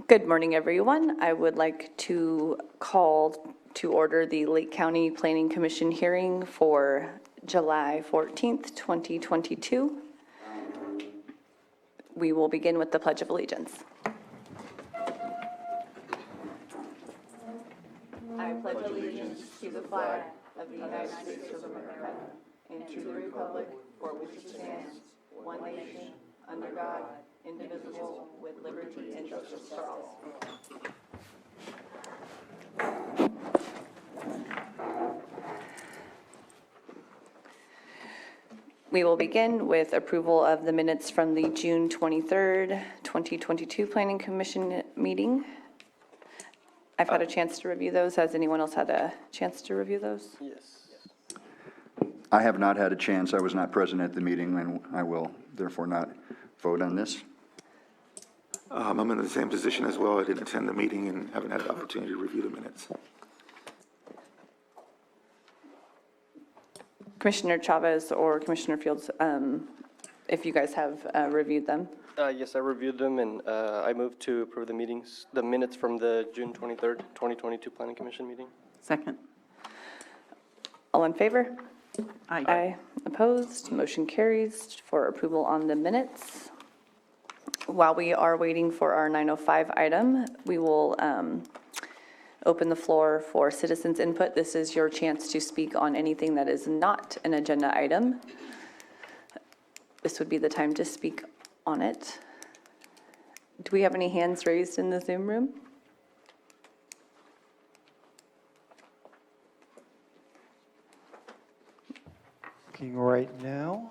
Good morning, everyone. I would like to call to order the Lake County Planning Commission hearing for July 14th, 2022. We will begin with the Pledge of Allegiance. I pledge allegiance to the flag of the United States of America and to the republic for which it stands, one nation, under God, indivisible, with liberty and justice for all. We will begin with approval of the minutes from the June 23rd, 2022 Planning Commission meeting. I've had a chance to review those. Has anyone else had a chance to review those? Yes. I have not had a chance. I was not present at the meeting, and I will therefore not vote on this. I'm in the same position as well. I didn't attend the meeting and haven't had the opportunity to review the minutes. Commissioner Chavez or Commissioner Fields, if you guys have reviewed them. Yes, I reviewed them, and I move to approve the minutes from the June 23rd, 2022 Planning Commission meeting. Second. All in favor? Aye. Aye. Opposed? Motion carries for approval on the minutes. While we are waiting for our 905 item, we will open the floor for citizens' input. This is your chance to speak on anything that is not an agenda item. This would be the time to speak on it. Do we have any hands raised in the Zoom room? Looking right now,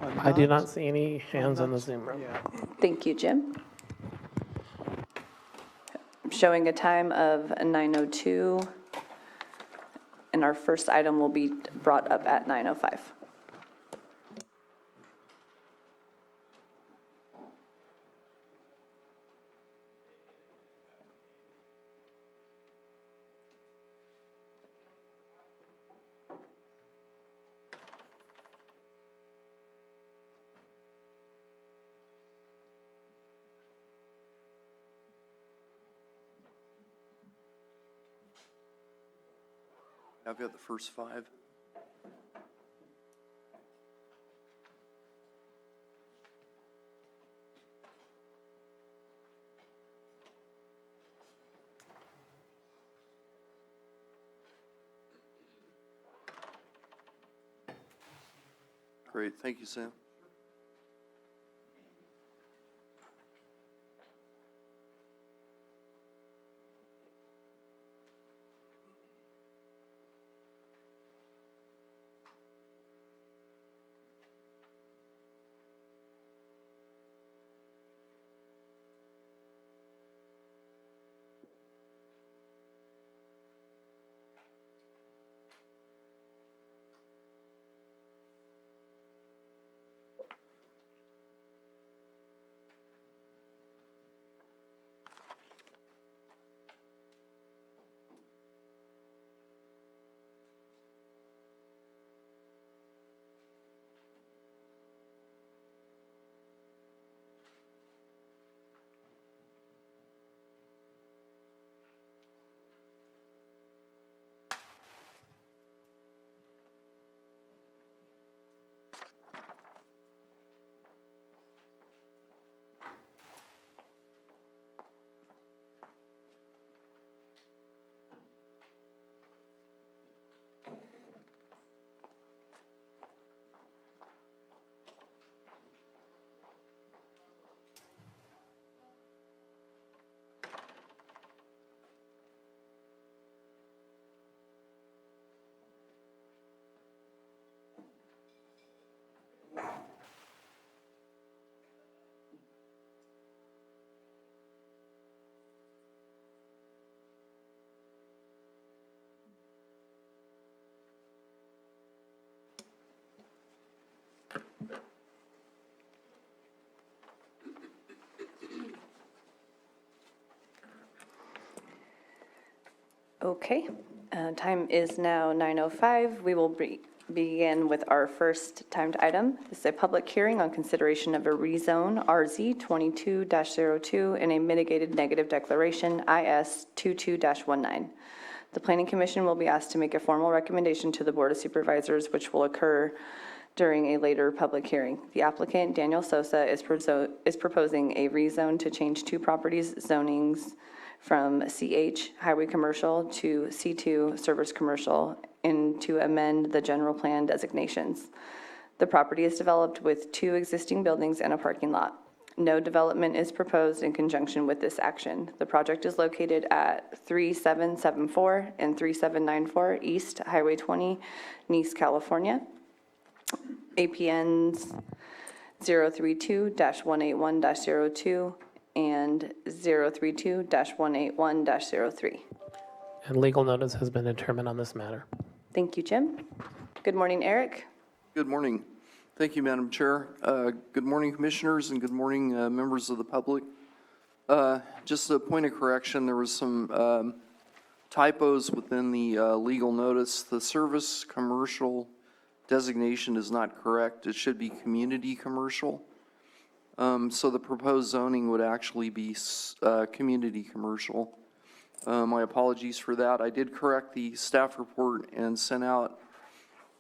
and I do not see any hands in the Zoom room. Yeah. Thank you, Jim. I'm showing a time of 9:02, and our first item will be brought up at 9:05. I've got the first five. Great, thank you, Sam. Okay, time is now 9:05. We will begin with our first timed item. This is a public hearing on consideration of a rezone RZ 22-02 and a mitigated negative declaration IS 22-19. The Planning Commission will be asked to make a formal recommendation to the Board of Supervisors, which will occur during a later public hearing. The applicant, Daniel Sosa, is proposing a rezone to change two properties' zonings from CH, Highway Commercial, to C2, Service Commercial, and to amend the general plan designations. The property is developed with two existing buildings and a parking lot. No development is proposed in conjunction with this action. The project is located at 3774 and 3794 East Highway 20, Nice, California. APNs 032-181-02 and 032-181-03. And legal notice has been determined on this matter. Thank you, Jim. Good morning, Eric. Good morning. Thank you, Madam Chair. Good morning, Commissioners, and good morning, members of the public. Just a point of correction, there was some typos within the legal notice. The service commercial designation is not correct. It should be community commercial. So the proposed zoning would actually be community commercial. My apologies for that. I did correct the staff report and sent out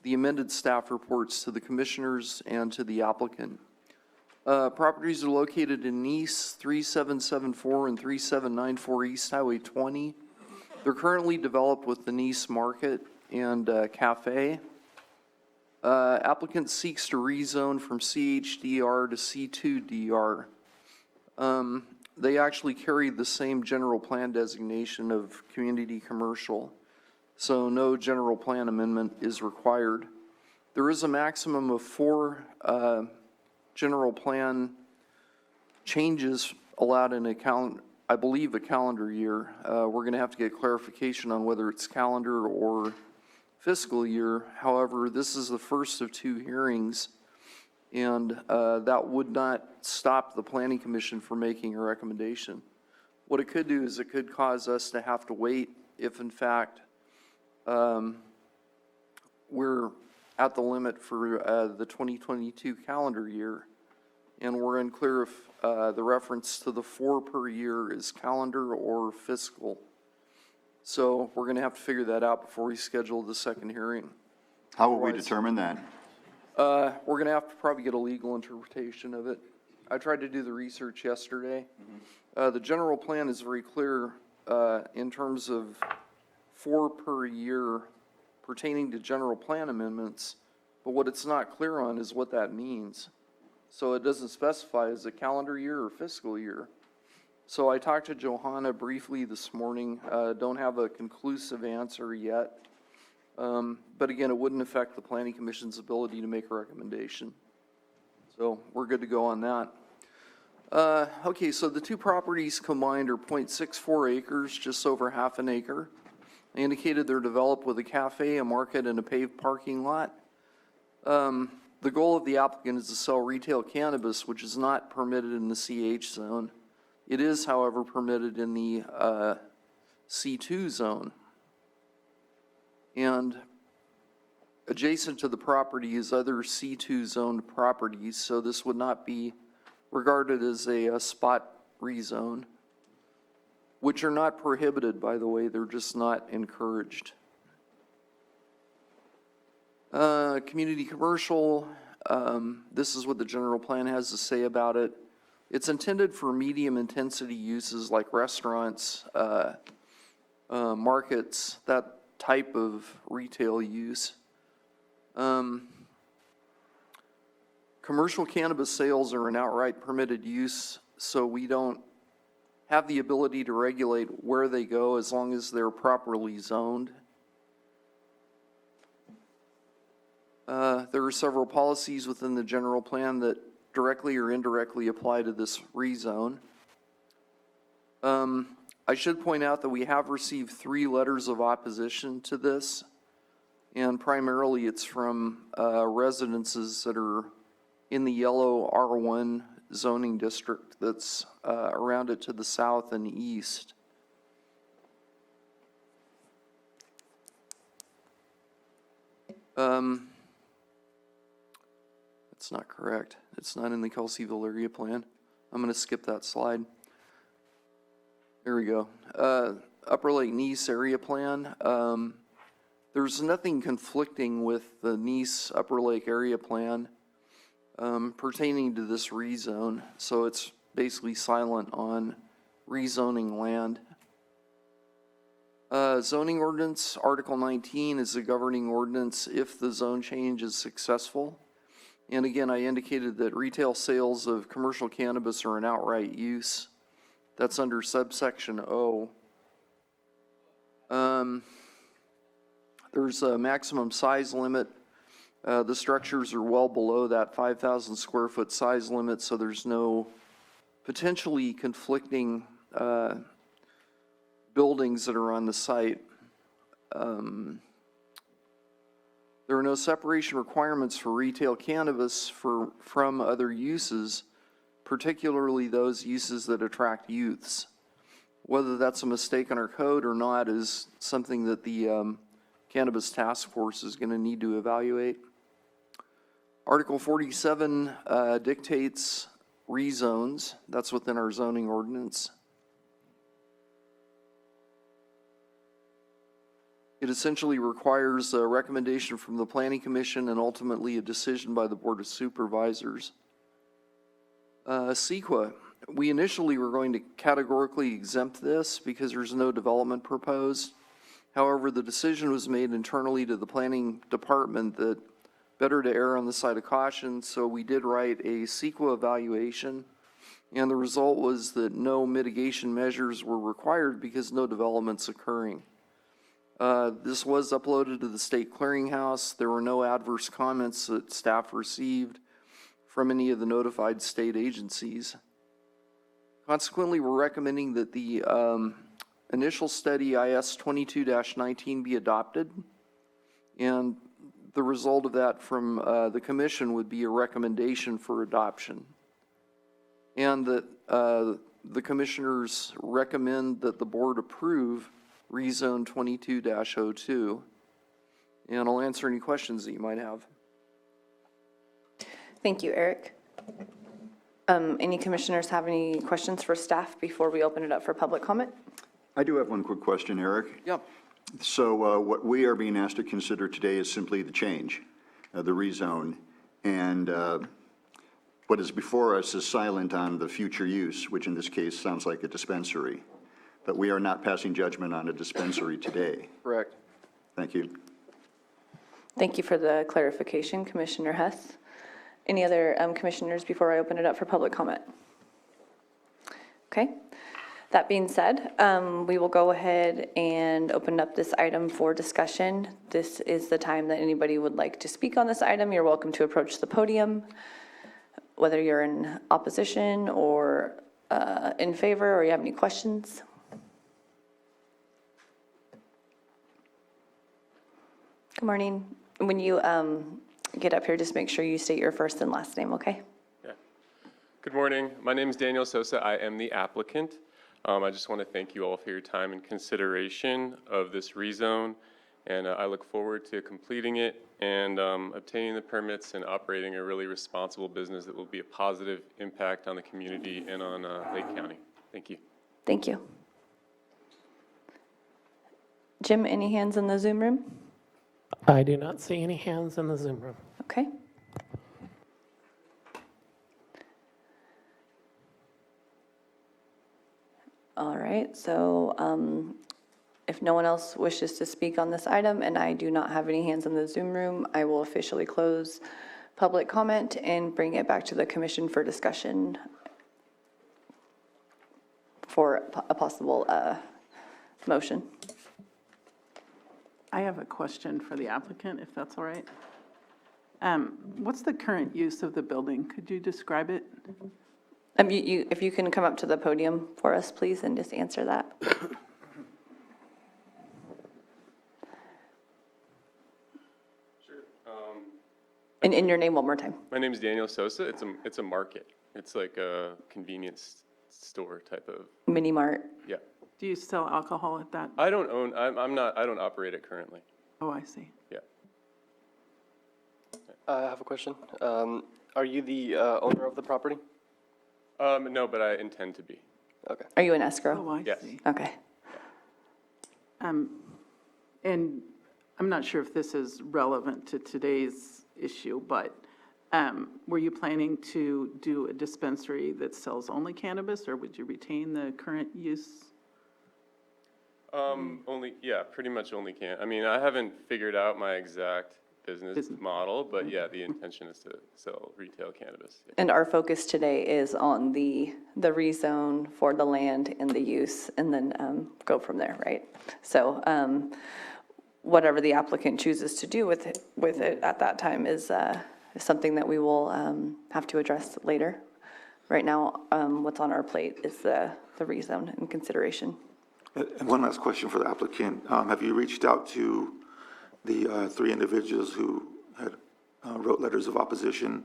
the amended staff reports to the commissioners and to the applicant. Properties are located in Nice, 3774 and 3794 East Highway 20. They're currently developed with the Nice Market and Cafe. Applicant seeks to rezone from CHDR to C2DR. They actually carry the same general plan designation of community commercial, so no general plan amendment is required. There is a maximum of 4 general plan changes allowed in a I believe a calendar year. We're going to have to get clarification on whether it's calendar or fiscal year. However, this is the first of 2 hearings, and that would not stop the Planning Commission from making a recommendation. What it could do is it could cause us to have to wait if, in fact, we're at the limit for the 2022 calendar year, and we're unclear if the reference to the 4 per year is calendar or fiscal. So we're going to have to figure that out before we schedule the second hearing. How will we determine that? We're going to have to probably get a legal interpretation of it. I tried to do the research yesterday. The general plan is very clear in terms of 4 per year pertaining to general plan amendments, but what it's not clear on is what that means. So it doesn't specify as a calendar year or fiscal year. So I talked to Johanna briefly this morning. Don't have a conclusive answer yet. But again, it wouldn't affect the Planning Commission's ability to make a recommendation. So we're good to go on that. Okay, so the 2 properties combined are 0.64 acres, just over half an acre. I indicated they're developed with a cafe, a market, and a paved parking lot. The goal of the applicant is to sell retail cannabis, which is not permitted in the CH zone. It is, however, permitted in the C2 zone. And adjacent to the property is other C2 zoned properties, so this would not be regarded as a spot rezone, which are not prohibited, by the way, they're just not encouraged. Community commercial, this is what the general plan has to say about it. It's intended for medium intensity uses like restaurants, markets, that type of retail use. Commercial cannabis sales are an outright permitted use, so we don't have the ability to regulate where they go as long as they're properly zoned. There are several policies within the general plan that directly or indirectly apply to this rezone. I should point out that we have received 3 letters of opposition to this, and primarily it's from residences that are in the yellow R1 zoning district that's around it to the south and east. That's not correct. It's not in the Kelseyville area plan. I'm going to skip that slide. There we go. Upper Lake Nice area plan. There's nothing conflicting with the Nice Upper Lake area plan pertaining to this rezone, so it's basically silent on rezoning land. Zoning ordinance, Article 19 is the governing ordinance if the zone change is successful. And again, I indicated that retail sales of commercial cannabis are an outright use. That's under subsection O. There's a maximum size limit. The structures are well below that 5,000 square foot size limit, so there's no potentially conflicting buildings that are on the site. There are no separation requirements for retail cannabis from other uses, particularly those uses that attract youths. Whether that's a mistake in our code or not is something that the Cannabis Task Force is going to need to evaluate. Article 47 dictates rezones. That's within our zoning ordinance. It essentially requires a recommendation from the Planning Commission and ultimately a decision by the Board of Supervisors. CEQA, we initially were going to categorically exempt this because there's no development proposed. However, the decision was made internally to the Planning Department that better to err on the side of caution, so we did write a CEQA evaluation, and the result was that no mitigation measures were required because no development's occurring. This was uploaded to the state clearinghouse. There were no adverse comments that staff received from any of the notified state agencies. Consequently, we're recommending that the initial study IS 22-19 be adopted, and the result of that from the commission would be a recommendation for adoption. And that the commissioners recommend that the board approve rezone 22-02. And I'll answer any questions that you might have. Thank you, Eric. Any commissioners have any questions for staff before we open it up for public comment? I do have one quick question, Eric. Yep. So what we are being asked to consider today is simply the change, the rezone, and what is before us is silent on the future use, which in this case sounds like a dispensary. But we are not passing judgment on a dispensary today. Correct. Thank you. Thank you for the clarification, Commissioner Hess. Any other commissioners before I open it up for public comment? Okay. That being said, we will go ahead and open up this item for discussion. This is the time that anybody would like to speak on this item. You're welcome to approach the podium, whether you're in opposition or in favor, or you have any questions. Good morning. When you get up here, just make sure you state your first and last name, okay? Yeah. Good morning. My name is Daniel Sosa. I am the applicant. I just want to thank you all for your time and consideration of this rezone, and I look forward to completing it and obtaining the permits and operating a really responsible business that will be a positive impact on the community and on Lake County. Thank you. Thank you. Jim, any hands in the Zoom room? I do not see any hands in the Zoom room. Okay. All right, so if no one else wishes to speak on this item, and I do not have any hands in the Zoom room, I will officially close public comment and bring it back to the commission for discussion for a possible motion. I have a question for the applicant, if that's all right. What's the current use of the building? Could you describe it? If you can come up to the podium for us, please, and just answer that. Sure. And your name one more time. My name is Daniel Sosa. It's a market. It's like a convenience store type of. Mini Mart. Yeah. Do you sell alcohol at that? I don't own. I don't operate it currently. Oh, I see. Yeah. I have a question. Are you the owner of the property? No, but I intend to be. Okay. Are you in Oh, escrow? I Yes. see. Okay. And I'm not sure if this is relevant to today's issue, but were you planning to do a dispensary that sells only cannabis, or would you retain the current use? Only, yeah, pretty much only can. I mean, I haven't figured out my exact business Business. model, but yeah, the intention is to sell retail cannabis. Yeah. And our focus today is on the rezone for the land and the use, and then go from there, right? So whatever the applicant chooses to do with it at that time is something that we will have to address later. Right now, what's on our plate is the rezone and consideration. And one last question for the applicant. Have you reached out to the three individuals who had wrote letters of opposition?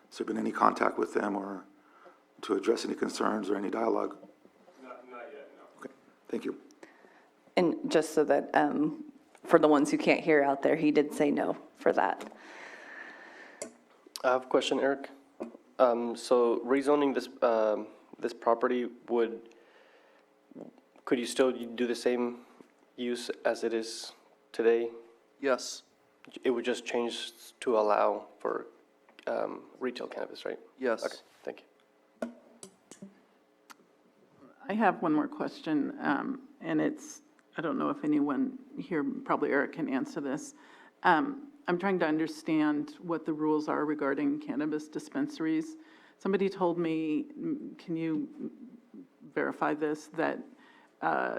Has there been any contact with them or to address any concerns or any dialogue? Not yet, no. Okay, thank you. And just so that, for the ones who can't hear out there, he did say no for that. I have a question, Eric. So rezoning this property could you still do the same use as it is today? Yes, It would just change to allow for retail cannabis, right? yes. Okay, thank you. I have one more question, and it's, I don't know if anyone here, probably Eric can answer this. I'm trying to understand what the rules are regarding cannabis dispensaries. Somebody told me, can you verify this, that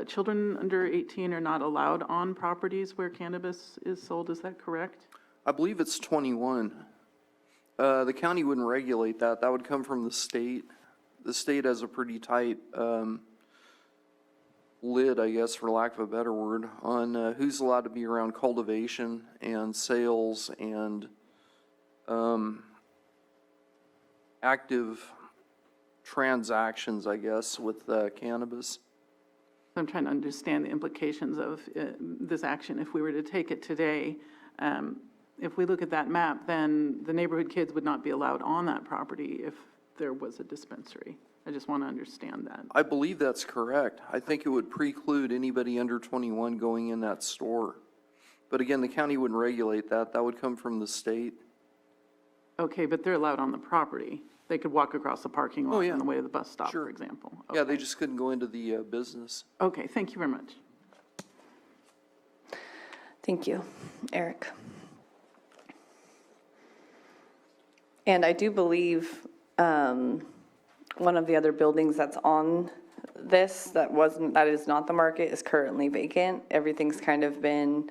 children under 18 are not allowed on properties where cannabis is sold, is that correct? I believe it's 21. The county wouldn't regulate that. That would come from the state. The state has a pretty tight lid, I guess, for lack of a better word, on who's allowed to be around cultivation and sales and active transactions, I guess, with cannabis. I'm trying to understand the implications of this action. If we were to take it today, if we look at that map, then the neighborhood kids would not be allowed on that property if there was a dispensary. I just want to understand that. I believe that's correct. I think it would preclude anybody under 21 going in that store. But again, the county wouldn't regulate that. That would come from the state. Okay, but they're allowed on the property. They could walk across the parking lot yeah. on the way to the bus stop, Sure. for example. Yeah, they Okay. just couldn't go into the business. Okay, thank you very much. Thank you, Eric. And I do believe one of the other buildings that's on this, that is not the market, is currently vacant. Everything's kind of been,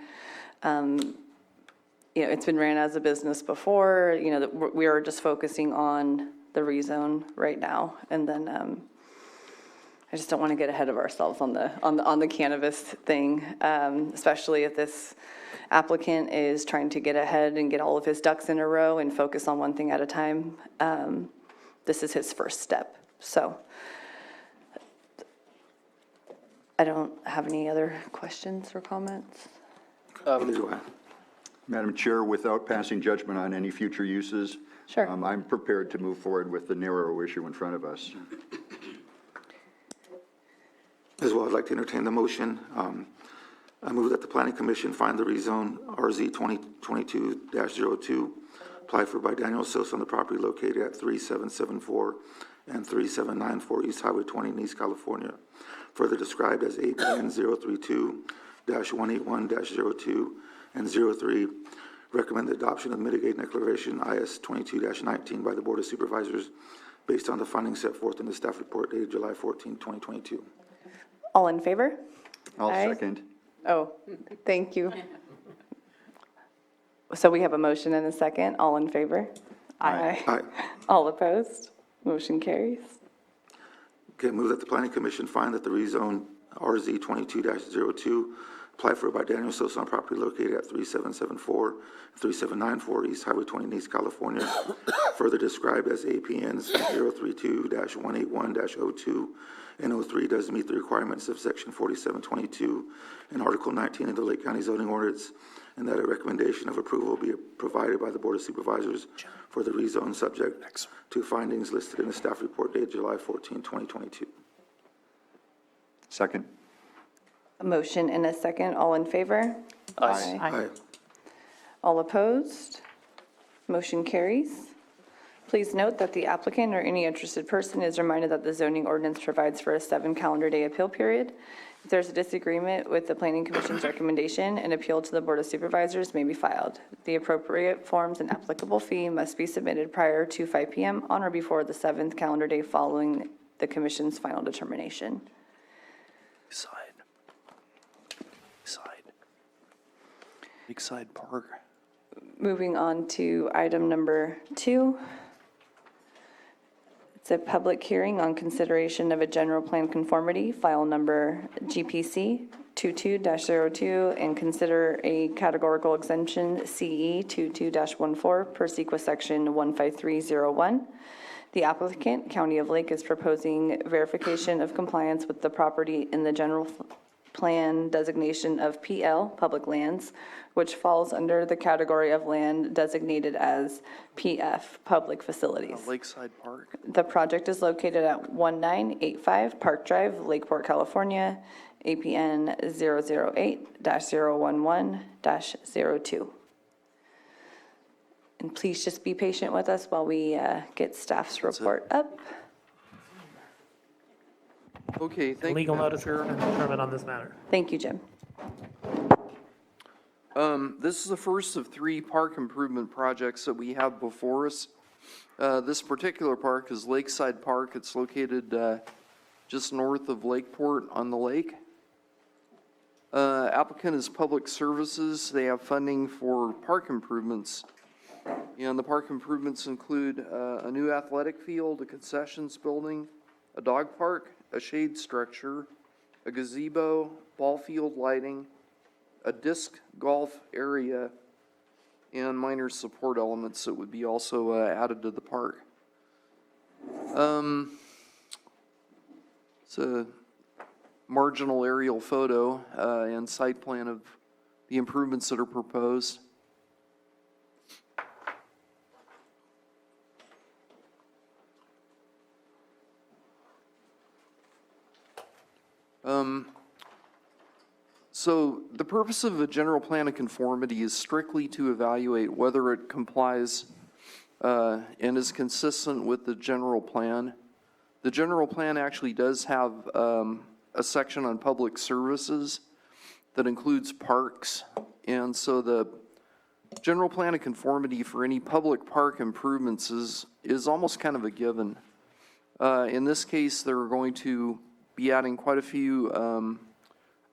it's been ran as a business before, we are just focusing on the rezone right now. And then I just don't want to get ahead of ourselves on the cannabis thing, especially if this applicant is trying to get ahead and get all of his ducks in a row and focus on one thing at a time. This is his first step. So I don't have any other questions or comments. Neither do I. Madam Chair, without passing judgment on any future uses, Sure. I'm prepared to move forward with the narrow issue in front of us. As well, I'd like to entertain the motion. I move that the Planning Commission find the rezone RZ 2022-02 applied for by Daniel Sosa on the property located at 3774 and 3794 East Highway 20 in East California, further described as APN 032-181-02 and 03. Recommend the adoption of mitigating declaration IS 22-19 by the Board of Supervisors based on the findings set forth in the staff report dated July 14, 2022. All in favor? I'll Aye. second. Oh, thank you. So we have a motion and a second. All in favor? Aye. Aye. All opposed? Motion carries. Okay, move that the Planning Commission find that the rezone RZ 22-02 applied for by Daniel Sosa on property located at 3774, 3794 East Highway 20 in East California, further described as APNs 032-181-02 and 03, does meet the requirements of Section 4722 and Article 19 of the Lake County zoning ordinance, and that a recommendation of approval be provided by the Board of Supervisors for the rezone subject to findings listed in the staff report dated July 14, 2022. Second. A motion and a second. All in favor? Aye. Aye. All opposed? Motion carries. Please note that the applicant or any interested person is reminded that the zoning ordinance provides for a 7 calendar day appeal period. If there's a disagreement with the Planning Commission's recommendation, an appeal to the Board of Supervisors may be filed. The appropriate forms and applicable fee must be submitted prior to 5 p.m. on or before the 7th calendar day following the Commission's final determination. Lakeside Park. Moving on to item number 2. It's a public hearing on consideration of a general plan conformity, file number GPC 22-02, and consider a categorical exemption CE 22-14 per sequa section 15301. The applicant, County of Lake, is proposing verification of compliance with the property in the general plan designation of PL, public lands, which falls under the category of land designated as PF, public facilities. Lakeside Park. The project is located at 1985 Park Drive, Lakeport, California, APN 008-011-02. And please just be patient with us while we get staff's report up. Okay, thank you. Legal Madam notice Chair. and determine on this matter. Thank you, Jim. This is the first of 3 park improvement projects that we have before us. This particular park is Lakeside Park. It's located just north of Lakeport on the lake. Applicant is Public Services. They have funding for park improvements. And the park improvements include a new athletic field, a concessions building, a dog park, a shade structure, a gazebo, ball field lighting, a disc golf area, and minor support elements that would be also added to the park. It's a marginal aerial photo and site plan of the improvements that are proposed. So the purpose of a general plan of conformity is strictly to evaluate whether it complies and is consistent with the general plan. The general plan actually does have a section on public services that includes parks. And so the general plan of conformity for any public park improvements is almost kind of a given. In this case, they're going to be adding quite a few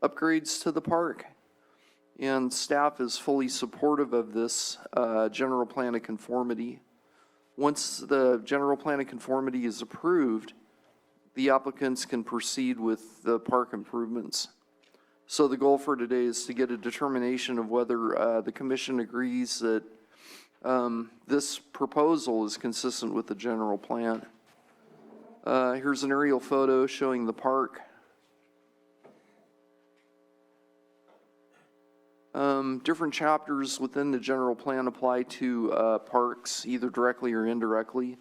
upgrades to the park, and staff is fully supportive of this general plan of conformity. Once the general plan of conformity is approved, the applicants can proceed with the park improvements. So the goal for today is to get a determination of whether the commission agrees that this proposal is consistent with the general plan. Here's an aerial photo showing the park. Different chapters within the general plan apply to parks, either directly or indirectly.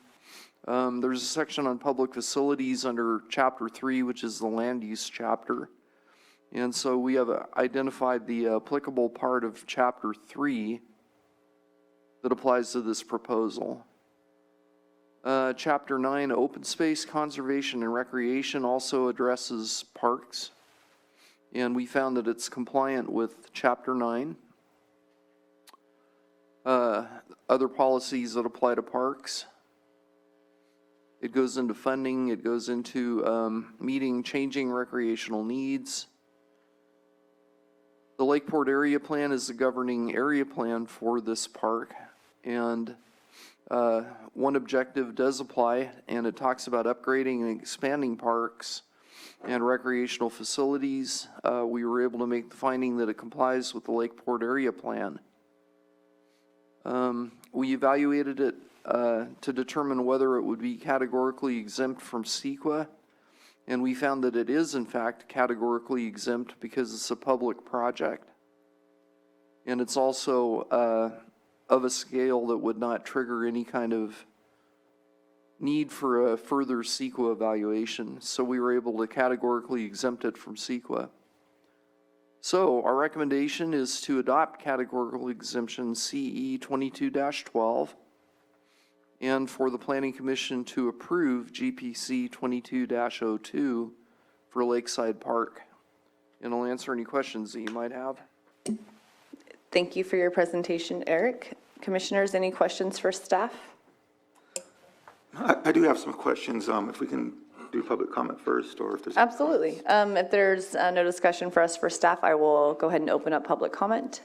There's a section on public facilities under Chapter 3, which is the land use chapter. And so we have identified the applicable part of Chapter 3 that applies to this proposal. Chapter 9, Open Space, Conservation, and Recreation also addresses parks. And we found that it's compliant with Chapter 9. Other policies that apply to parks. It goes into funding, it goes into meeting changing recreational needs. The Lakeport Area Plan is the governing area plan for this park. And one objective does apply, and it talks about upgrading and expanding parks and recreational facilities. We were able to make the finding that it complies with the Lakeport Area Plan. We evaluated it to determine whether it would be categorically exempt from CEQA, and we found that it is in fact categorically exempt because it's a public project. And it's also of a scale that would not trigger any kind of need for a further CEQA evaluation. So we were able to categorically exempt it from CEQA. So our recommendation is to adopt categorical exemption CE 22-12 and for the Planning Commission to approve GPC 22-02 for Lakeside Park. And I'll answer any questions that you might have. Thank you for your presentation, Eric. Commissioners, any questions for staff? I do have some questions, if we can do public comment first, or if there's. Absolutely. If there's no discussion for us for staff, I will go ahead and open up public comment.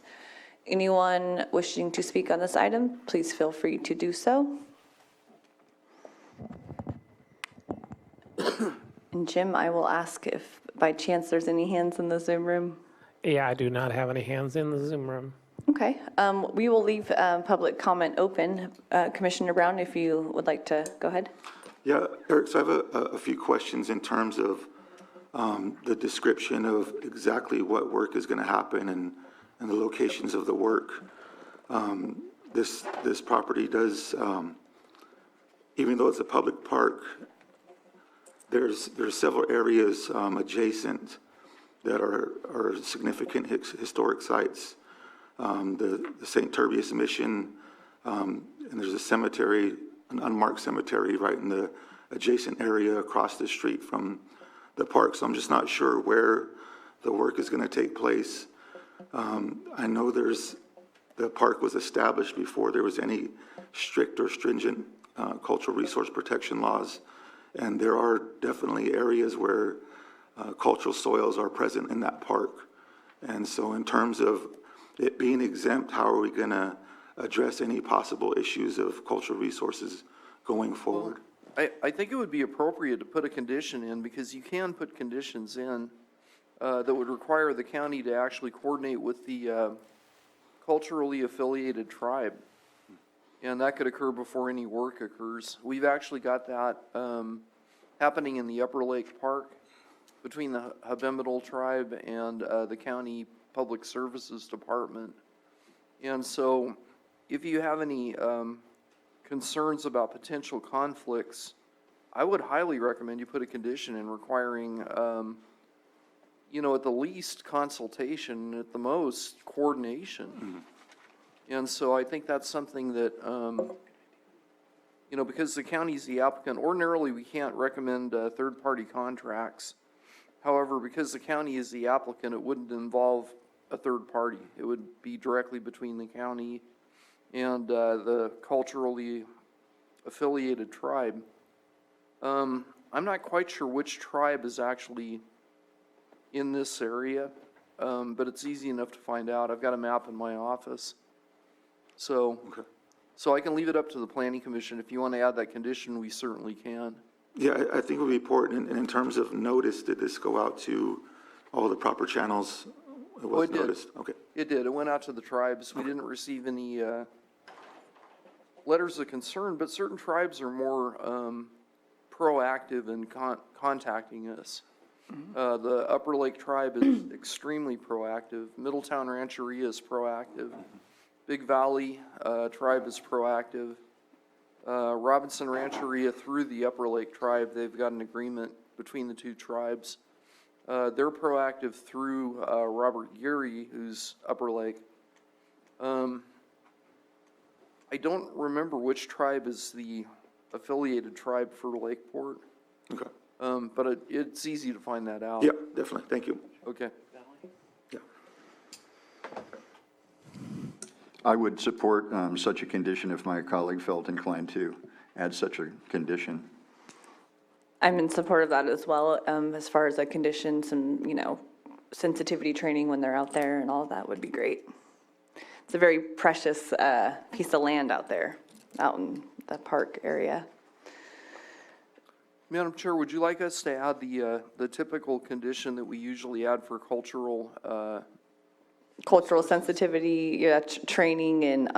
Anyone wishing to speak on this item, please feel free to do so. And Jim, I will ask if by chance there's any hands in the Zoom room. Yeah, I do not have any hands in the Zoom room. Okay, we will leave public comment open. Commissioner Brown, if you would like to go ahead. Yeah, Eric, so I have a few questions in terms of the description of exactly what work is going to happen and the locations of the work. This property does, even though it's a public park, there's several areas adjacent that are significant historic sites. The St. Turbius Mission, and there's a cemetery, an unmarked cemetery right in the adjacent area across the street from the park. So I'm just not sure where the work is going to take place. I know the park was established before there was any strict or stringent cultural resource protection laws. And there are definitely areas where cultural soils are present in that park. And so in terms of it being exempt, how are we going to address any possible issues of cultural resources going forward? I think it would be appropriate to put a condition in, because you can put conditions in that would require the county to actually coordinate with the culturally affiliated tribe. And that could occur before any work occurs. We've actually got that happening in the Upper Lake Park between the Habibital tribe and the county Public Services Department. And so if you have any concerns about potential conflicts, I would highly recommend you put a condition in requiring, at the least consultation, at the most coordination. Mm-hmm. And so I think that's something that, because the county's the applicant, ordinarily we can't recommend third-party contracts. However, because the county is the applicant, it wouldn't involve a third party. It would be directly between the county and the culturally affiliated tribe. I'm not quite sure which tribe is actually in this area, but it's easy enough to find out. I've got a map in my office. So I can leave it up to the Planning Commission. If you want to add that condition, we certainly can. Yeah, I think it would be important, and in terms of notice, did this go out to all the proper channels? It was noticed? Okay. It did. It went out to the tribes. We didn't receive any letters of concern, but certain tribes are more proactive in contacting us. Mm-hmm. The Upper Lake tribe is extremely proactive. Middletown Rancheria is proactive. Big Valley tribe is proactive. Robinson Rancheria through the Upper Lake tribe, they've got an agreement between the two tribes. They're proactive through Robert Geary, who's Upper Lake. I don't remember which tribe is the affiliated tribe for Lakeport. Okay. But it's easy to find that out. Yeah, definitely. Thank you. Okay. Yeah. I would support such a condition if my colleague felt inclined to add such a condition. I'm in support of that as well, as far as the conditions and, sensitivity training when they're out there and all of that would be great. It's a very precious piece of land out there, out in the park area. Madam Chair, would you like us to add the typical condition that we usually add for cultural, Cultural sensitivity, yeah, training, and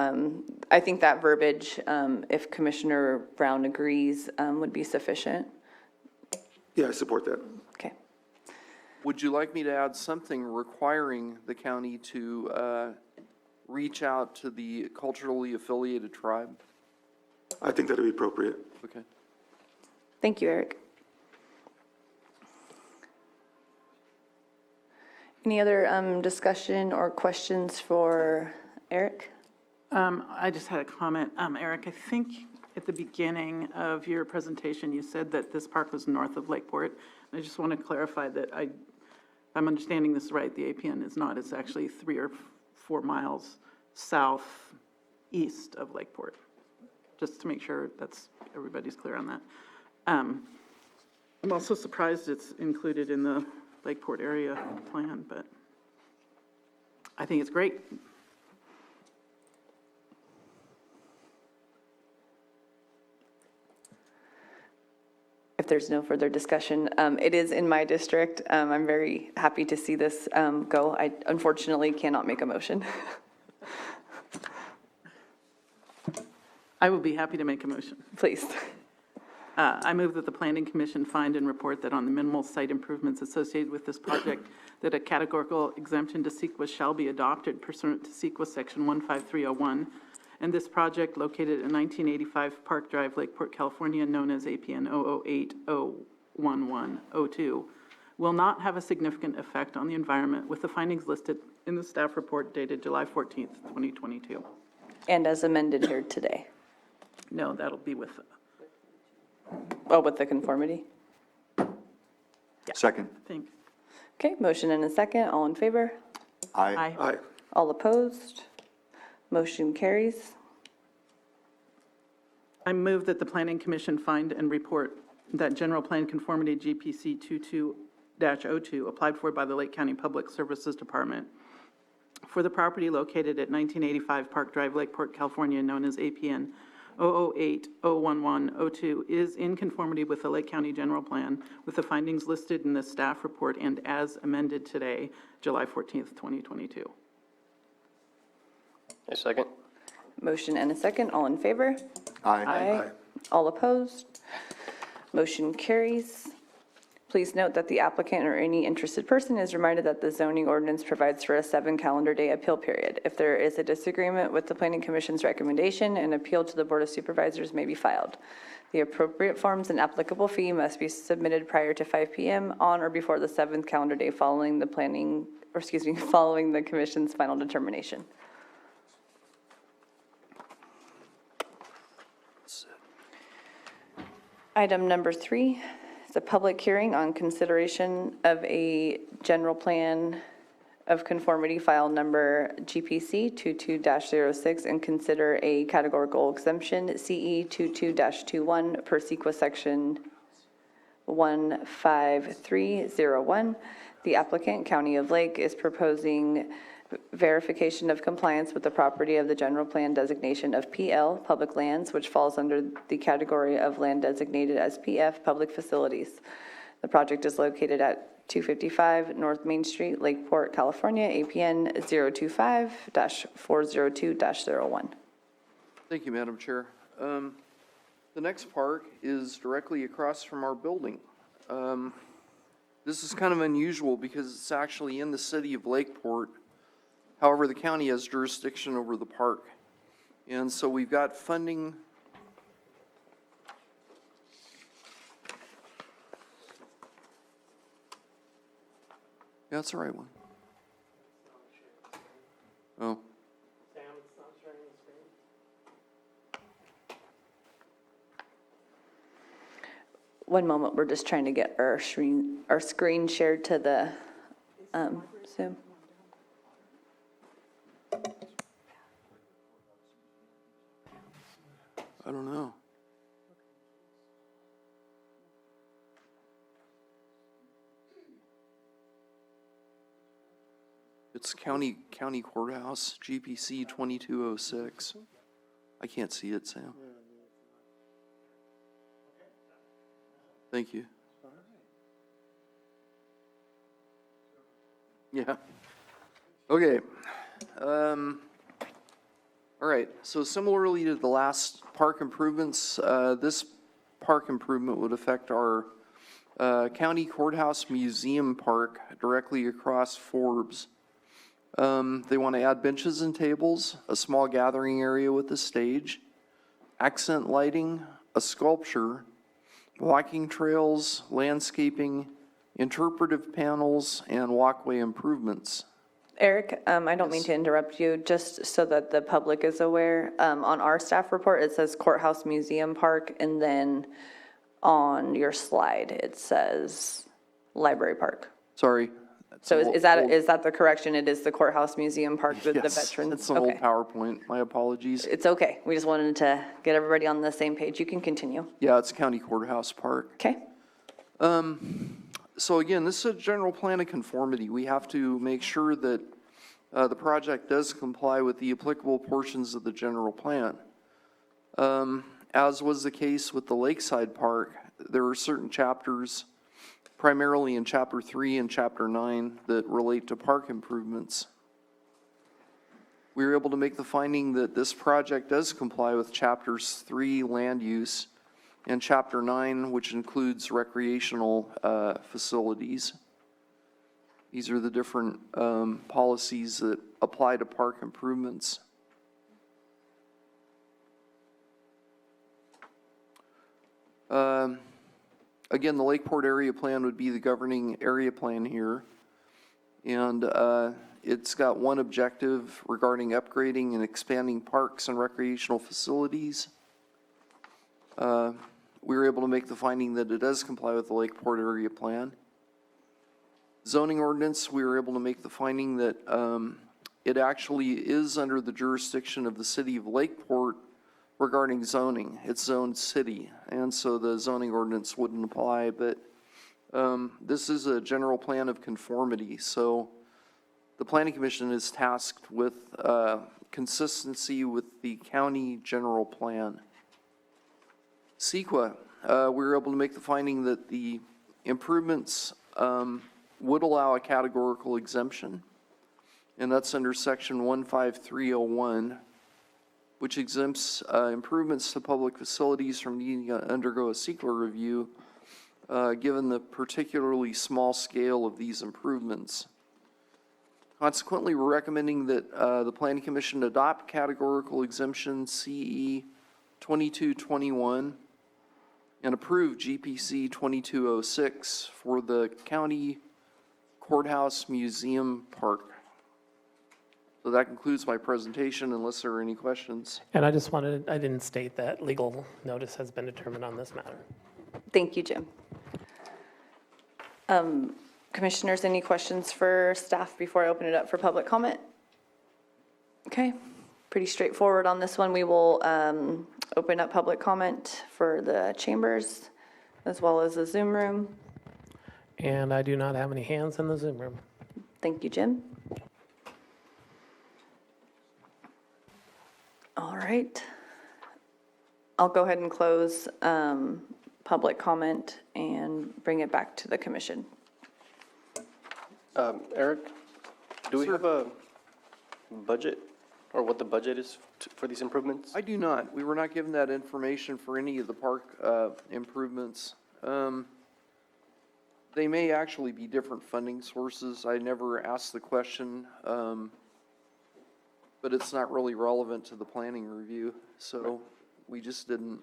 I think that verbiage, if Commissioner Brown agrees, would be sufficient. Yeah, I support that. Okay. would you like me to add something requiring the county to reach out to the culturally affiliated tribe? I think that would be appropriate. Okay. Thank you, Eric. Any other discussion or questions for Eric? I just had a comment. Eric, I think at the beginning of your presentation, you said that this park was north of Lakeport. I just want to clarify that if I'm understanding this right, the APN is not. It's actually 3 or 4 miles southeast of Lakeport. Just to make sure everybody's clear on that. I'm also surprised it's included in the Lakeport area plan, but I think it's great. If there's no further discussion, it is in my district. I'm very happy to see this go. I unfortunately cannot make a motion. I will be happy to make a motion. Please. I move that the Planning Commission find and report that on the minimal site improvements associated with this project, that a categorical exemption to CEQA shall be adopted pursuant to CEQA Section 15301, and this project located at 1985 Park Drive, Lakeport, California, known as APN 008-01102, will not have a significant effect on the environment, with the findings listed in the staff report dated July 14th, 2022. And as amended here today. No, that'll be with, Oh, with the conformity? Second. I think. Okay, motion and a second. All in favor? Aye. Aye. All opposed? Motion carries. I move that the Planning Commission find and report that General Plan Conformity GPC 22-02 applied for by the Lake County Public Services Department for the property located at 1985 Park Drive, Lakeport, California, known as APN 008-01102, is in conformity with the Lake County General Plan with the findings listed in the staff report and as amended today, July 14th, 2022. A second. Motion and a second. All in favor? Aye. All opposed? Motion carries. Please note that the applicant or any interested person is reminded that the zoning ordinance provides for a 7-calendar-day appeal period. If there is a disagreement with the Planning Commission's recommendation, an appeal to the Board of Supervisors may be filed. The appropriate forms and applicable fee must be submitted prior to 5 p.m. on or before the 7th calendar day following the following the Commission's final determination. Item number 3 is a public hearing on consideration of a general plan of conformity file number GPC 22-06 and consider a categorical exemption CE 22-21 per CEQA section 15301. The applicant, County of Lake, is proposing verification of compliance with the property of the general plan designation of PL, public lands, which falls under the category of land designated as PF, public facilities. The project is located at 255 North Main Street, Lakeport, California, APN 025-402-01. Thank you, Madam Chair. The next park is directly across from our building. This is kind of unusual because it's actually in the city of Lakeport. However, the county has jurisdiction over the park. And so we've got funding. Yeah, that's the right one. Oh. Sam, it's not sharing the screen. One moment, we're just trying to get our screen shared to the Zoom. I don't know. It's county courthouse, GPC 2206. I can't see it, Sam. Thank you. Yeah. Okay. All right, so similarly to the last park improvements, this park improvement would affect our County Courthouse Museum Park directly across Forbes. They want to add benches and tables, a small gathering area with a stage, accent lighting, a sculpture, walking trails, landscaping, interpretive panels, and walkway improvements. Eric, I don't mean to interrupt you, just so that the public is aware. On our staff report, it says Courthouse Museum Park, and then on your slide, it says Library Park. Sorry. So is that the correction? It is the Courthouse Museum Park with the Yes, veterans? it's an old Okay. PowerPoint. My apologies. It's okay. We just wanted to get everybody on the same page. You can continue. Yeah, it's County Courthouse Park. Okay? So again, this is a general plan of conformity. We have to make sure that the project does comply with the applicable portions of the general plan. As was the case with the Lakeside Park, there are certain chapters, primarily in Chapter 3 and Chapter 9, that relate to park improvements. We were able to make the finding that this project does comply with Chapters 3, land use, and Chapter 9, which includes recreational facilities. These are the different policies that apply to park improvements. Again, the Lakeport Area Plan would be the governing area plan here. And it's got one objective regarding upgrading and expanding parks and recreational facilities. We were able to make the finding that it does comply with the Lakeport Area Plan. Zoning ordinance, we were able to make the finding that it actually is under the jurisdiction of the city of Lakeport regarding zoning. It's zoned city, and so the zoning ordinance wouldn't apply, but this is a general plan of conformity, so the Planning Commission is tasked with consistency with the county general plan. CEQA, we were able to make the finding that the improvements would allow a categorical exemption, and that's under section 15301, which exempts improvements to public facilities from needing to undergo a CEQA review, given the particularly small scale of these improvements. Consequently, we're recommending that the Planning Commission adopt categorical exemption CE 2221 and approve GPC 2206 for the County Courthouse Museum Park. So that concludes my presentation, unless there are any questions. And I didn't state that legal notice has been determined on this matter. Thank you, Jim. Commissioners, any questions for staff before I open it up for public comment? Okay, pretty straightforward on this one. We will open up public comment for the chambers as well as the Zoom room. And I do not have any hands in the Zoom room. Thank you, Jim. All right. I'll go ahead and close public comment and bring it back to the commission. Eric, do we have a budget, or what the budget is for these improvements? I do not. We were not given that information for any of the park improvements. They may actually be different funding sources. I never asked the question, but it's not really relevant to the planning review, so we just didn't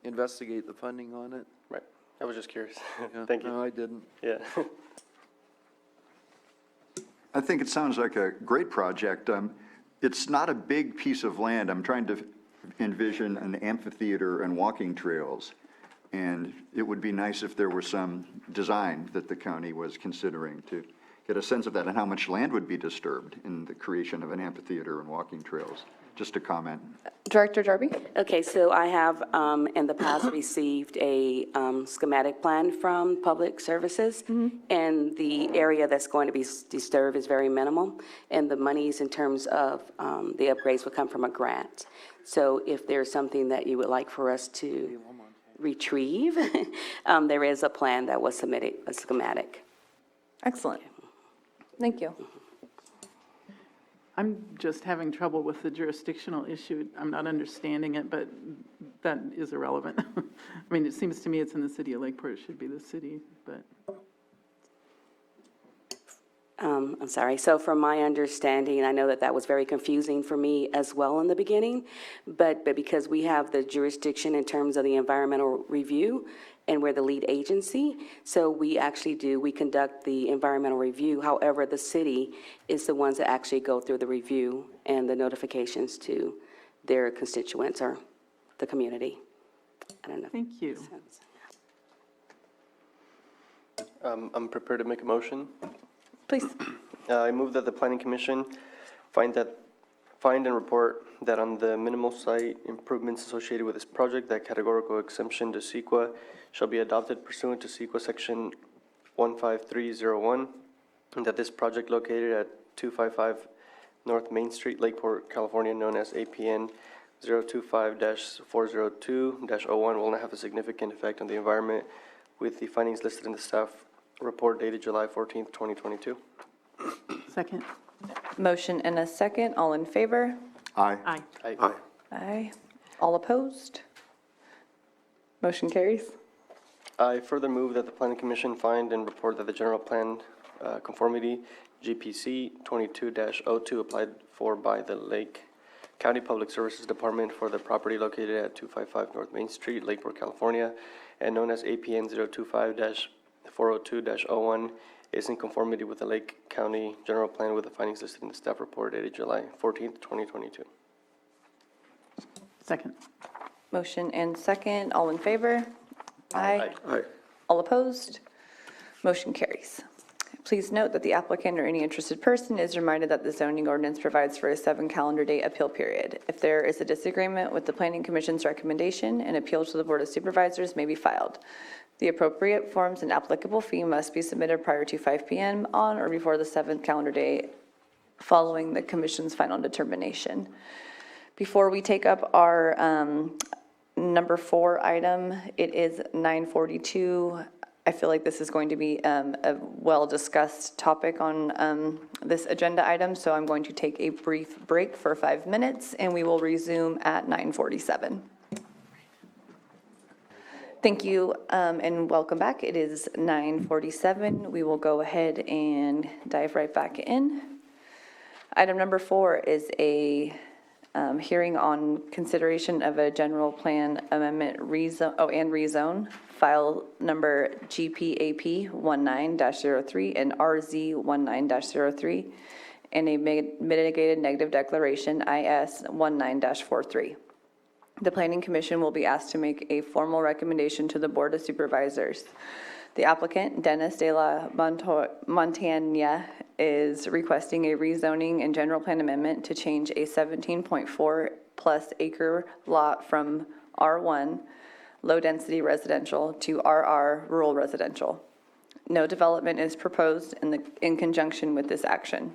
investigate the funding on it. Right, I was just curious. Yeah, Thank you. No, I didn't. Yeah. I think it sounds like a great project. It's not a big piece of land. I'm trying to envision an amphitheater and walking trails. And it would be nice if there were some design that the county was considering to get a sense of that and how much land would be disturbed in the creation of an amphitheater and walking trails. Just a comment. Director Darby? Okay, so I have in the past received a schematic plan from Public Services, and the area that's going to be disturbed is very minimal, and the monies in terms of the upgrades would come from a grant. So if there's something that you would like for us to retrieve, there is a plan that was submitted, a schematic. Excellent. Thank you. I'm just having trouble with the jurisdictional issue. I'm not understanding it, but that is irrelevant. I mean, it seems to me it's in the city of Lakeport, it should be the city, but. I'm sorry. So from my understanding, I know that that was very confusing for me as well in the beginning, but because we have the jurisdiction in terms of the environmental review, and we're the lead agency, so we conduct the environmental review. However, the city is the ones that actually go through the review and the notifications to their constituents or the community. I don't know. Thank you. I'm prepared to make a motion. Please. I move that the Planning Commission find and report that on the minimal site improvements associated with this project, that categorical exemption to CEQA shall be adopted pursuant to CEQA Section 15301, and that this project located at 255 North Main Street, Lakeport, California, known as APN 025-402-01, will not have a significant effect on the environment, with the findings listed in the staff report dated July 14th, 2022. Second. Motion and a second. All in favor? Aye. Aye. Aye. Aye. All opposed? Motion carries. I further move that the Planning Commission find and report that the general plan conformity GPC 22-02 applied for by the Lake County Public Services Department for the property located at 255 North Main Street, Lakeport, California, and known as APN 025-402-01 is in conformity with the Lake County General Plan with the findings listed in the staff report dated July 14th, 2022. Second. Motion and second. All in favor? Aye. Aye. All opposed? Motion carries. Please note that the applicant or any interested person is reminded that the zoning ordinance provides for a 7-calendar-day appeal period. If there is a disagreement with the Planning Commission's recommendation, an appeal to the Board of Supervisors may be filed. The appropriate forms and applicable fee must be submitted prior to 5 p.m. on or before the 7th calendar day following the Commission's final determination. Before we take up our number 4 item, it is 9:42. I feel like this is going to be a well-discussed topic on this agenda item, so I'm going to take a brief break for 5 minutes, and we will resume at 9:47. Thank you, and welcome back. It is 9:47. We will go ahead and dive right back in. Item number 4 is a hearing on consideration of a general plan amendment rezone, file number GPAP 19-03 and RZ 19-03, and a mitigated negative declaration IS 19-43. The Planning Commission will be asked to make a formal recommendation to the Board of Supervisors. The applicant, Dennis de la Montaña, is requesting a rezoning and general plan amendment to change a 17.4 plus acre lot from R1, low-density residential, to RR, rural residential. No development is proposed in conjunction with this action.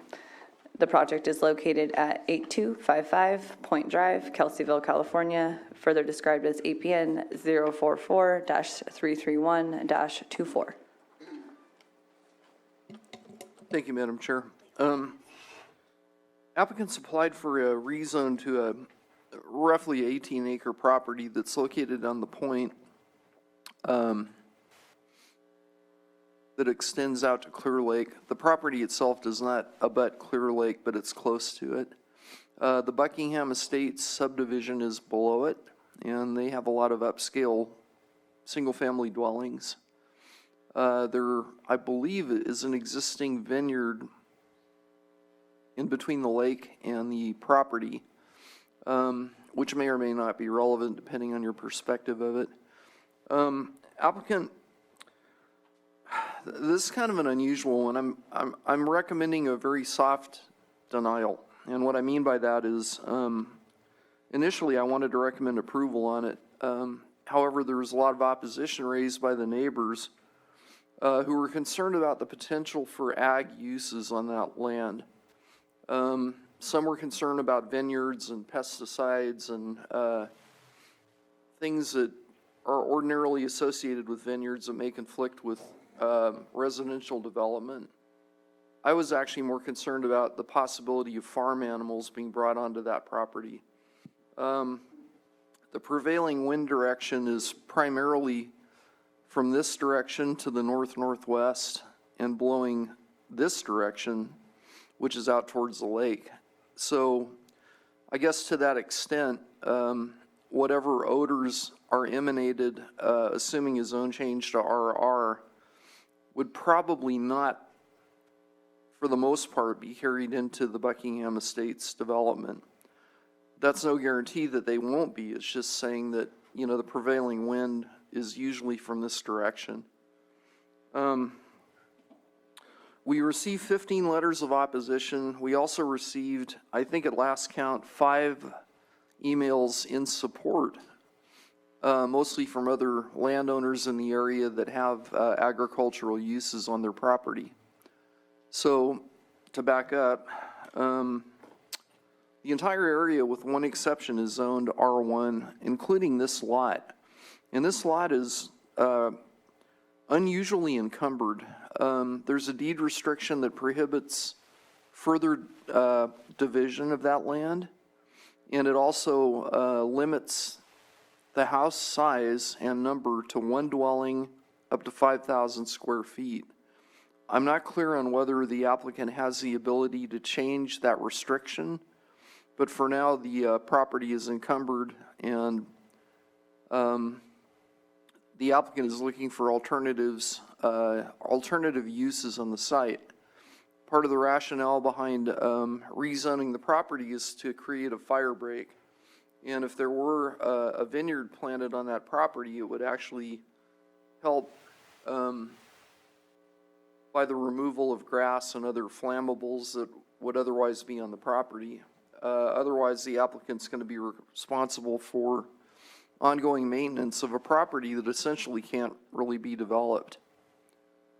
The project is located at 8255 Point Drive, Kelseyville, California, further described as APN 044-331-24. Thank you, Madam Chair. Applicants applied for a rezone to a roughly 18-acre property that's located on the point that extends out to Clear Lake. The property itself does not abut Clear Lake, but it's close to it. The Buckingham Estates subdivision is below it, and they have a lot of upscale single-family dwellings. There, I believe, is an existing vineyard in between the lake and the property, which may or may not be relevant depending on your perspective of it. Applicant, this is kind of an unusual one. I'm recommending a very soft denial, and what I mean by that is, initially I wanted to recommend approval on it. However, there was a lot of opposition raised by the neighbors who were concerned about the potential for ag uses on that land. Some were concerned about vineyards and pesticides and things that are ordinarily associated with vineyards that may conflict with residential development. I was actually more concerned about the possibility of farm animals being brought onto that property. The prevailing wind direction is primarily from this direction to the north-northwest and blowing this direction, which is out towards the lake. So I guess to that extent, whatever odors are emanated, assuming a zone change to RR, would probably not, for the most part, be carried into the Buckingham Estates development. That's no guarantee that they won't be. It's just saying that, you know, the prevailing wind is usually from this direction. We received 15 letters of opposition. We also received, I think at last count, 5 emails in support, mostly from other landowners in the area that have agricultural uses on their property. So, to back up, the entire area, with one exception, is zoned R1, including this lot. And this lot is unusually encumbered. There's a deed restriction that prohibits further division of that land, and it also limits the house size and number to one dwelling up to 5,000 square feet. I'm not clear on whether the applicant has the ability to change that restriction, but for now the property is encumbered, and the applicant is looking for alternatives, alternative uses on the site. Part of the rationale behind rezoning the property is to create a fire break. And if there were a vineyard planted on that property, it would actually help by the removal of grass and other flammables that would otherwise be on the property. Otherwise, the applicant's going to be responsible for ongoing maintenance of a property that essentially can't really be developed.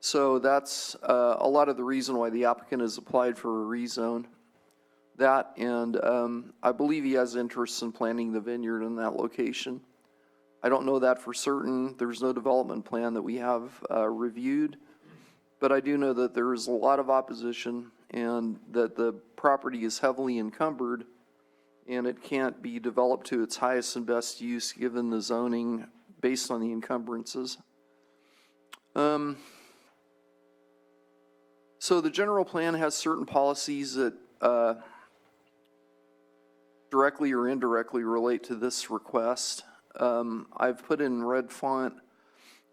So that's a lot of the reason why the applicant has applied for a rezone. That, and I believe he has interests in planting the vineyard in that location. I don't know that for certain. There's no development plan that we have reviewed, but I do know that there is a lot of opposition and that the property is heavily encumbered and it can't be developed to its highest and best use given the zoning based on the encumbrances. So the general plan has certain policies that directly or indirectly relate to this request. I've put in red font,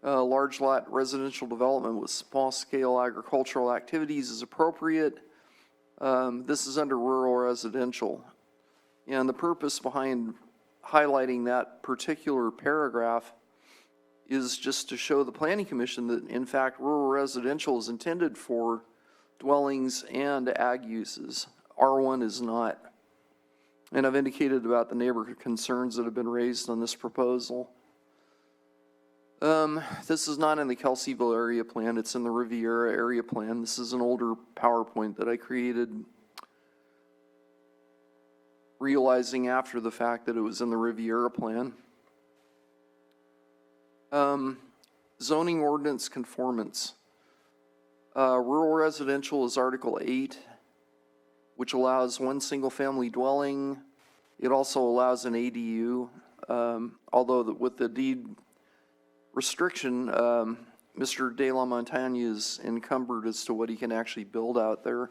large lot residential development with small scale agricultural activities is appropriate. This is under rural residential. And the purpose behind highlighting that particular paragraph is just to show the Planning Commission that in fact rural residential is intended for dwellings and ag uses. R1 is not. And I've indicated about the neighborhood concerns that have been raised on this proposal. This is not in the Kelseyville area plan, it's in the Riviera area plan. This is an older PowerPoint that I created realizing after the fact that it was in the Riviera plan. Zoning ordinance conformance. Rural residential is Article 8, which allows one single-family dwelling. It also allows an ADU, although with the deed restriction, Mr. De La Montagne is encumbered as to what he can actually build out there.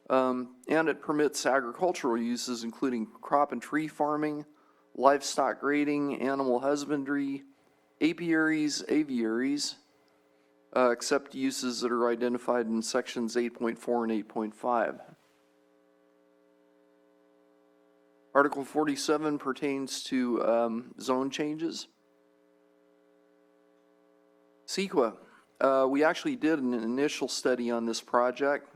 And it permits agricultural uses, including crop and tree farming, livestock grading, animal husbandry, apiaries, aviaries, except uses that are identified in sections 8.4 and 8.5. Article 47 pertains to zone changes. CEQA, we actually did an initial study on this project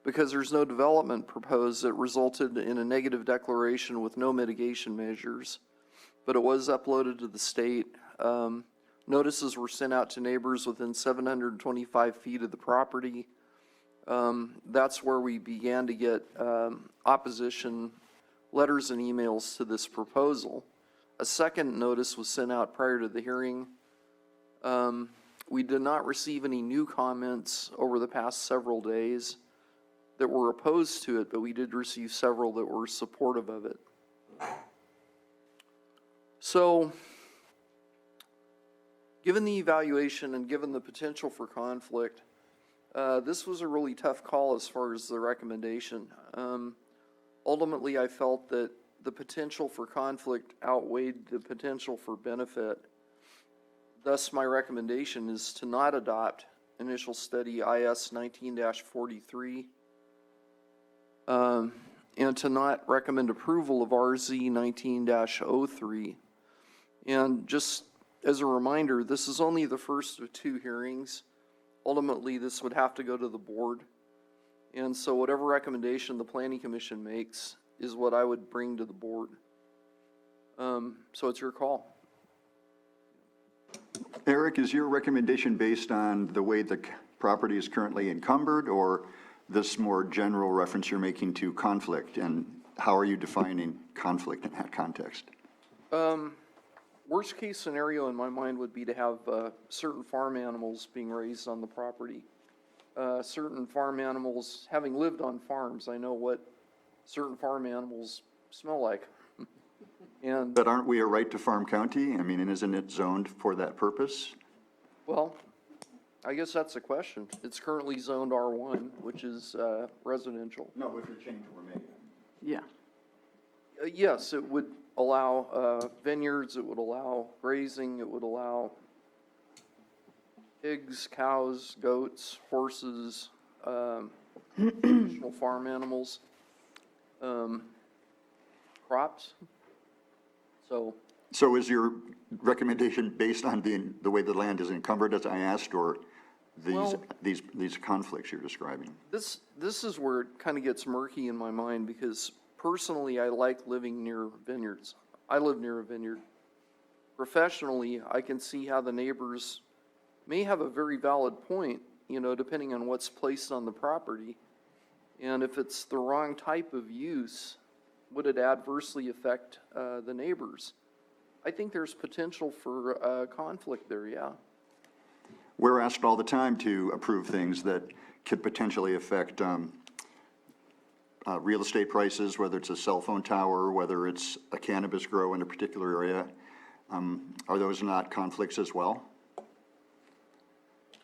because there's no development proposed that resulted in a negative declaration with no mitigation measures, but it was uploaded to the state. Notices were sent out to neighbors within 725 feet of the property. That's where we began to get opposition letters and emails to this proposal. A second notice was sent out prior to the hearing. We did not receive any new comments over the past several days that were opposed to it, but we did receive several that were supportive of it. So, given the evaluation and given the potential for conflict, this was a really tough call as far as the recommendation. Ultimately, I felt that the potential for conflict outweighed the potential for benefit. Thus, my recommendation is to not adopt initial study IS 19-43, and to not recommend approval of RZ 19-03. And just as a reminder, this is only the first of 2 hearings. Ultimately, this would have to go to the board. And so whatever recommendation the Planning Commission makes is what I would bring to the board. So it's your call. Eric, is your recommendation based on the way the property is currently encumbered, or this more general reference you're making to conflict? And how are you defining conflict in that context? Worst case scenario in my mind would be to have certain farm animals being raised on the property. Certain farm animals, having lived on farms, I know what certain farm animals smell like. And, But aren't we a right to farm county? I mean, and isn't it zoned for that purpose? well, I guess that's the question. It's currently zoned R1, which is residential. No, if your change were made. Yeah. Yes, it would allow vineyards, it would allow grazing, it would allow pigs, cows, goats, horses, additional farm animals, crops. So is your recommendation based on the way the land is encumbered, as I asked, or Well- these conflicts you're describing? This is where it kind of gets murky in my mind, because personally, I like living near vineyards. I live near a vineyard. Professionally, I can see how the neighbors may have a very valid point, depending on what's placed on the property. And if it's the wrong type of use, would it adversely affect the neighbors? I think there's potential for conflict there, yeah. We're asked all the time to approve things that could potentially affect real estate prices, whether it's a cell phone tower, whether it's a cannabis grow in a particular area. Are those not conflicts as well?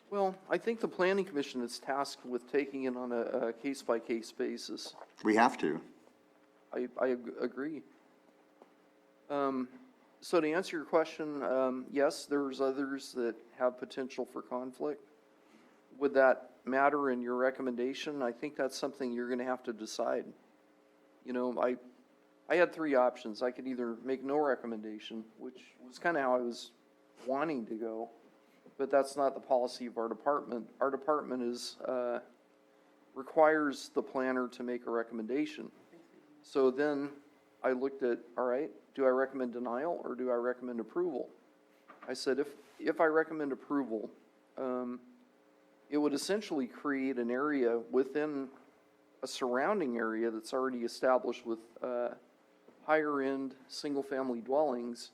Well, I think the Planning Commission is tasked with taking it on a case-by-case basis. We have to. I agree. So to answer your question, yes, there's others that have potential for conflict. Would that matter in your recommendation? I think that's something you're going to have to decide. I had 3 options. I could either make no recommendation, which was kind of how I was wanting to go, but that's not the policy of our department. Our department requires the planner to make a recommendation. So then I looked at, all right, do I recommend denial or do I recommend approval? I said, if I recommend approval, it would essentially create an area within a surrounding area that's already established with higher-end single-family dwellings,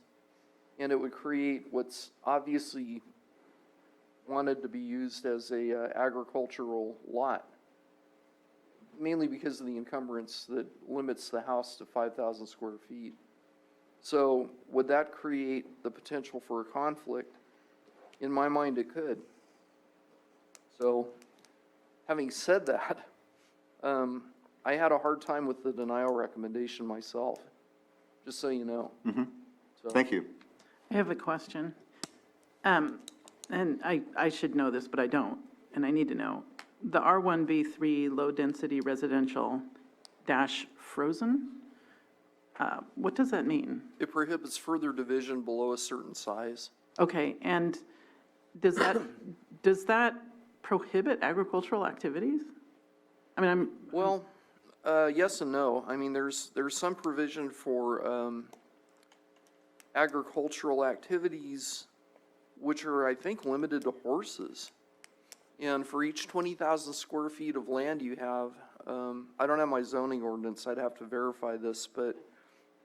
and it would create what's obviously wanted to be used as a agricultural lot, mainly because of the encumbrance that limits the house to 5,000 square feet. So would that create the potential for a conflict? In my mind, it could. So having said that, I had a hard time with the denial recommendation myself, just so you know. So, Thank you. I have a question. And I should know this, but I don't, and I need to know. The R1B3 low-density residential dash frozen, what does that mean? It prohibits further division below a certain size. Okay, and does that prohibit agricultural activities? I mean, Well, yes and no. I mean, there's some provision for agricultural activities which are, I think, limited to horses. And for each 20,000 square feet of land you have, I don't have my zoning ordinance, I'd have to verify this, but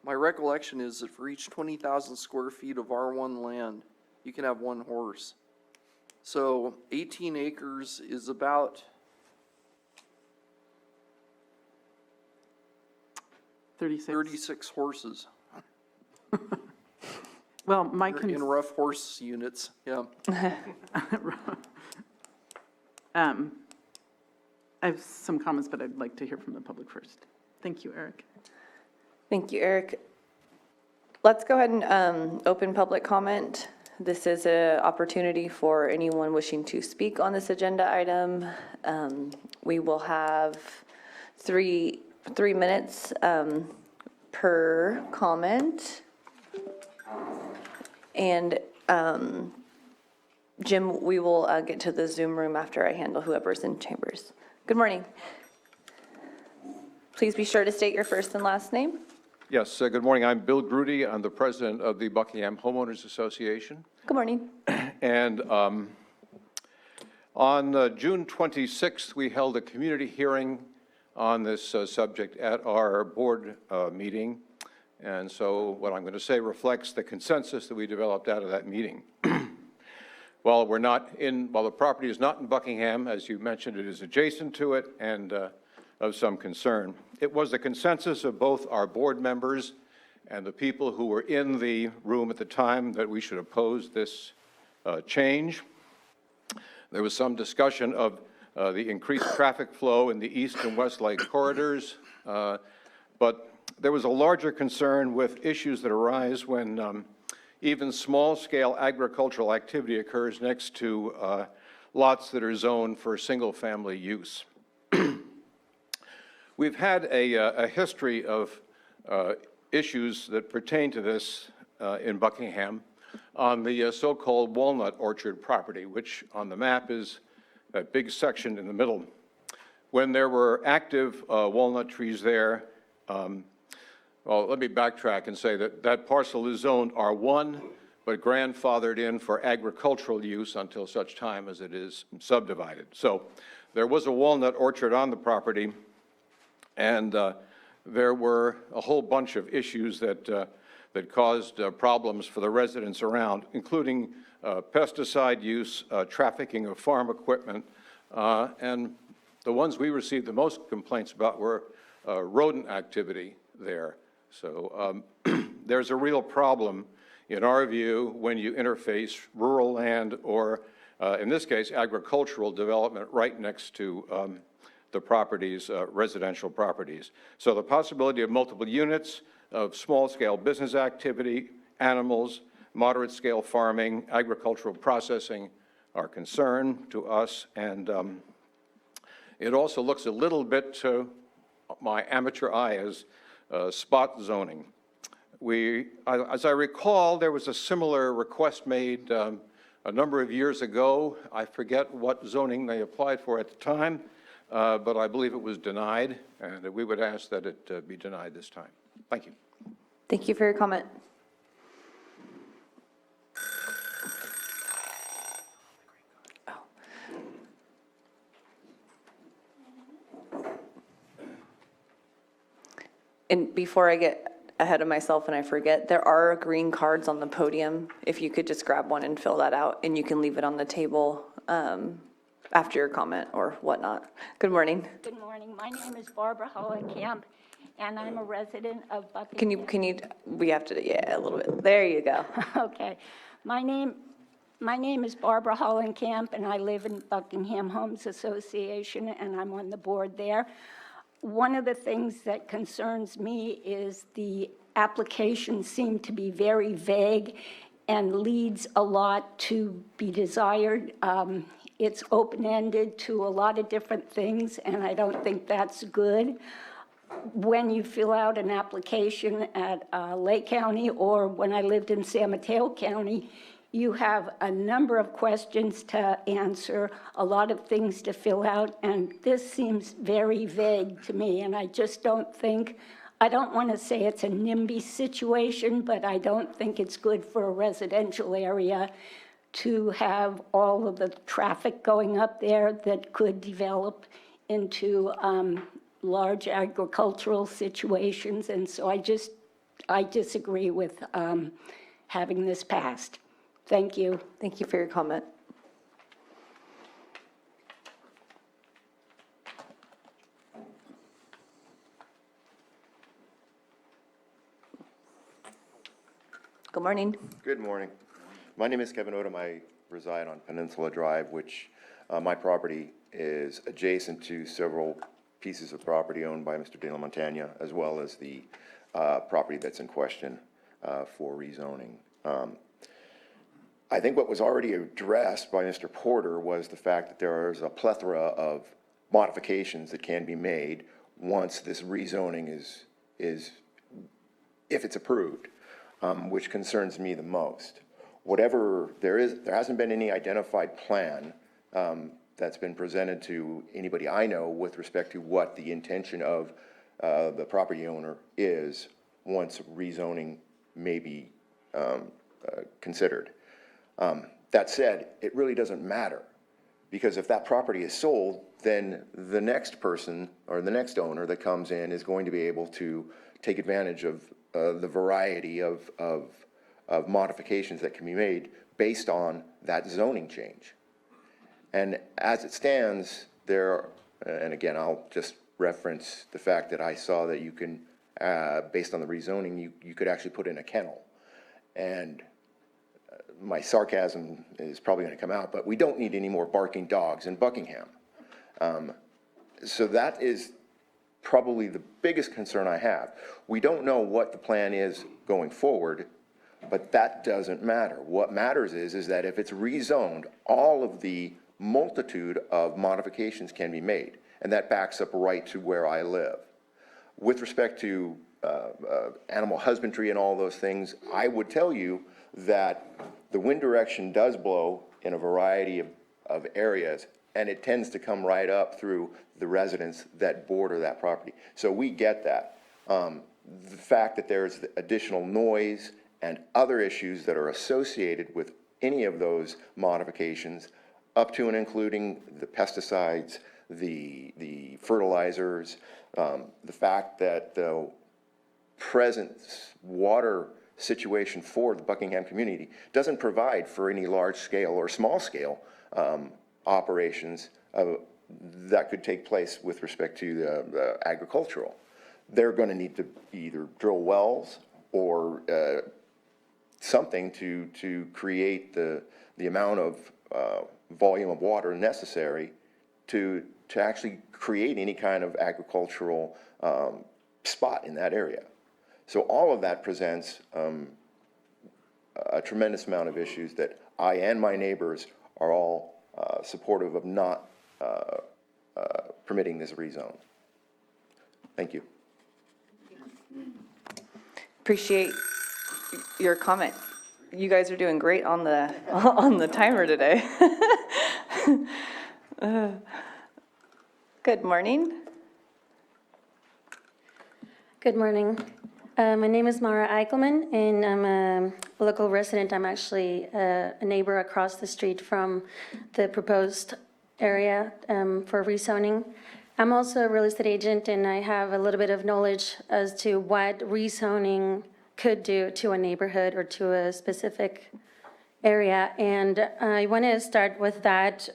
My recollection is that for each 20,000 square feet of R1 land, you can have one horse. So 18 acres is about 36 horses Well, my, in rough horse units, yeah. I have some comments, but I'd like to hear from the public first. Thank you, Eric. Thank you, Eric. Let's go ahead and open public comment. This is an opportunity for anyone wishing to speak on this agenda item. We will have three minutes per comment. And Jim, we will get to the Zoom room after I handle whoever's in chambers. Good morning. Please be sure to state your first and last name. Yes, good morning. I'm Bill Grudy. I'm the president of the Buckingham Homeowners Association. Good morning. And on June 26th, we held a community hearing on this subject at our board meeting. And so what I'm going to say reflects the consensus that we developed out of that meeting. While the property is not in Buckingham, as you mentioned, it is adjacent to it and of some concern. It was the consensus of both our board members and the people who were in the room at the time that we should oppose this change. There was some discussion of the increased traffic flow in the east and west lake corridors, but there was a larger concern with issues that arise when even small-scale agricultural activity occurs next to lots that are zoned for single-family use. We've had a history of issues that pertain to this in Buckingham on the so-called Walnut Orchard property, which on the map is that big section in the middle. When there were active walnut trees there, well, let me backtrack and say that that parcel is zoned R1, but grandfathered in for agricultural use until such time as it is subdivided. So there was a walnut orchard on the property, and there were a whole bunch of issues that caused problems for the residents around, including pesticide use, trafficking of farm equipment, and the ones we received the most complaints about were rodent activity there. So there's a real problem, in our view, when you interface rural land or, in this case, agricultural development right next to the properties, residential properties. So the possibility of multiple units, of small-scale business activity, animals, moderate-scale farming, agricultural processing are concern to us, and it also looks a little bit to my amateur eye as spot zoning. As I recall, there was a similar request made a number of years ago. I forget what zoning they applied for at the time, but I believe it was denied, and we would ask that it be denied this time. Thank you. Thank you for your comment. And before I get ahead of myself and I forget, there are green cards on the podium. If you could just grab one and fill that out, and you can leave it on the table after your comment or whatnot. Good morning. Good morning. My name is Barbara Hollenkamp, and I'm a resident of Buckingham. Can you, we have to, yeah, a little bit. There you go. Okay. My name is Barbara Hollenkamp, and I live in Buckingham Homes Association, and I'm on the board there. One of the things that concerns me is the applications seem to be very vague and leads a lot to be desired. It's open-ended to a lot of different things, and I don't think that's good. When you fill out an application at Lake County, or when I lived in San Mateo County, you have a number of questions to answer, a lot of things to fill out, and this seems very vague to me, and I just don't think, I don't want to say it's a NIMBY situation, but I don't think it's good for a residential area to have all of the traffic going up there that could develop into large agricultural situations, and so I just I disagree with having this passed. Thank you. Thank you for your comment. Good morning. Good morning. My name is Kevin Odom. I reside on Peninsula Drive, which my property is adjacent to several pieces of property owned by Mr. De La Montagna, as well as the property that's in question for rezoning. I think what was already addressed by Mr. Porter was the fact that there is a plethora of modifications that can be made once this rezoning is if it's approved, which concerns me the most. Whatever there hasn't been any identified plan that's been presented to anybody I know with respect to what the intention of the property owner is once rezoning may be considered. That said, it really doesn't matter, because if that property is sold, then the next person or the next owner that comes in is going to be able to take advantage of the variety of modifications that can be made based on that zoning change. And as it stands, and again, I'll just reference the fact that I saw that you can, based on the rezoning, you could actually put in a kennel. And my sarcasm is probably going to come out, but we don't need any more barking dogs in Buckingham. So that is probably the biggest concern I have. We don't know what the plan is going forward, but that doesn't matter. What matters is that if it's rezoned, all of the multitude of modifications can be made, and that backs up right to where I live. With respect to animal husbandry and all those things, I would tell you that the wind direction does blow in a variety of areas, and it tends to come right up through the residents that border that property. So we get that. The fact that there's additional noise and other issues that are associated with any of those modifications, up to and including the pesticides, the fertilizers, the fact that the present water situation for the Buckingham community doesn't provide for any large scale or small scale operations that could take place with respect to the agricultural. They're going to need to either drill wells or something to create the amount of volume of water necessary to actually create any kind of agricultural spot in that area. So all of that presents a tremendous amount of issues that I and my neighbors are all supportive of not permitting this rezone. Thank you. Appreciate your comment. You guys are doing great on the timer today. Good morning. Good morning. My name is Mara Eichelman, and I'm a local resident. I'm actually a neighbor across the street from the proposed area for rezoning. I'm also a real estate agent, and I have a little bit of knowledge as to what rezoning could do to a neighborhood or to a specific area. And I want to start with that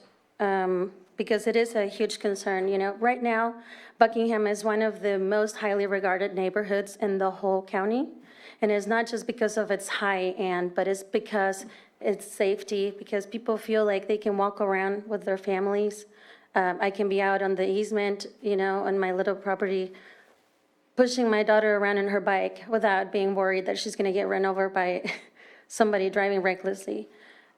because it is a huge concern. You know, right now, Buckingham is one of the most highly regarded neighborhoods in the whole county. And it's not just because of its high end, but it's because it's safety, because people feel like they can walk around with their families. I can be out on the easement, you know, on my little property, pushing my daughter around on her bike without being worried that she's going to get run over by somebody driving recklessly.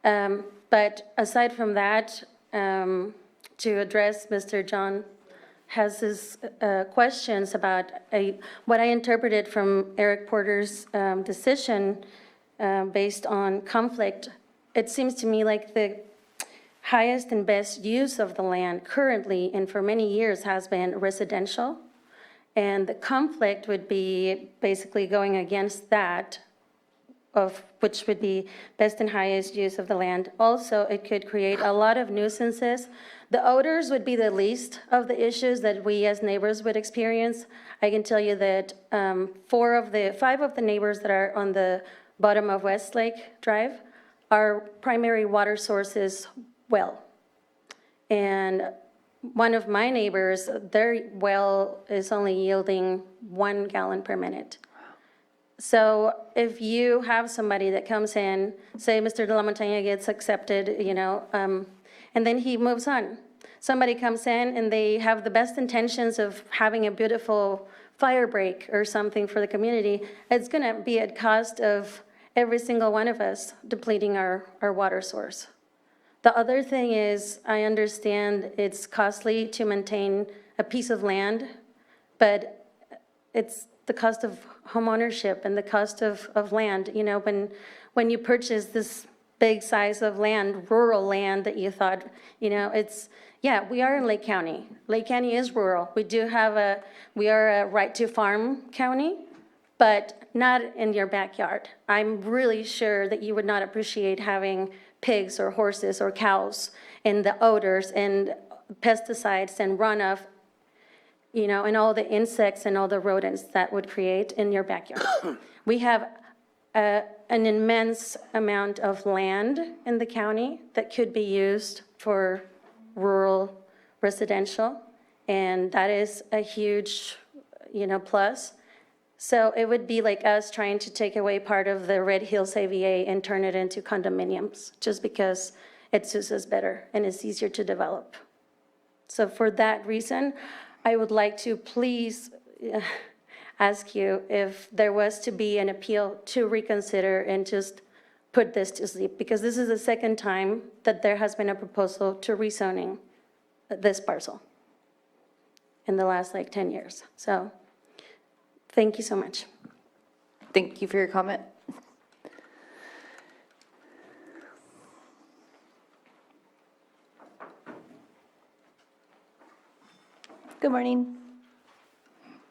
But aside from that, to address Mr. John has questions about what I interpreted from Eric Porter's decision based on conflict. It seems to me like the highest and best use of the land currently and for many years has been residential. And the conflict would be basically going against that of which would be best and highest use of the land. Also, it could create a lot of nuisances. The odors would be the least of the issues that we as neighbors would experience. I can tell you that 5 of the neighbors that are on the bottom of Westlake Drive, our primary water source is well. And one of my neighbors, their well is only yielding 1 gallon per minute. So if you have somebody that comes in, say Mr. De La Montaña gets accepted, and then he moves on. Somebody comes in and they have the best intentions of having a beautiful fire break or something for the community. It's going to be at cost of every single one of us depleting our water source. The other thing is, I understand it's costly to maintain a piece of land, but it's the cost of home ownership and the cost of land. When you purchase this big size of land, rural land that you thought, we are in Lake County. Lake County is rural. We are a right to farm county, but not in your backyard. I'm really sure that you would not appreciate having pigs or horses or cows and the odors and pesticides and runoff, and all the insects and all the rodents that would create in your backyard. We have an immense amount of land in the county that could be used for rural residential, and that is a huge, plus. So it would be like us trying to take away part of the Red Hills AVA and turn it into condominiums, just because it suits us better and it's easier to develop. So for that reason, I would like to please ask you if there was to be an appeal to reconsider and just put this to sleep, because this is the second time that there has been a proposal to rezoning this parcel in the last 10 years. So thank you so much. Thank you for your comment. Good morning.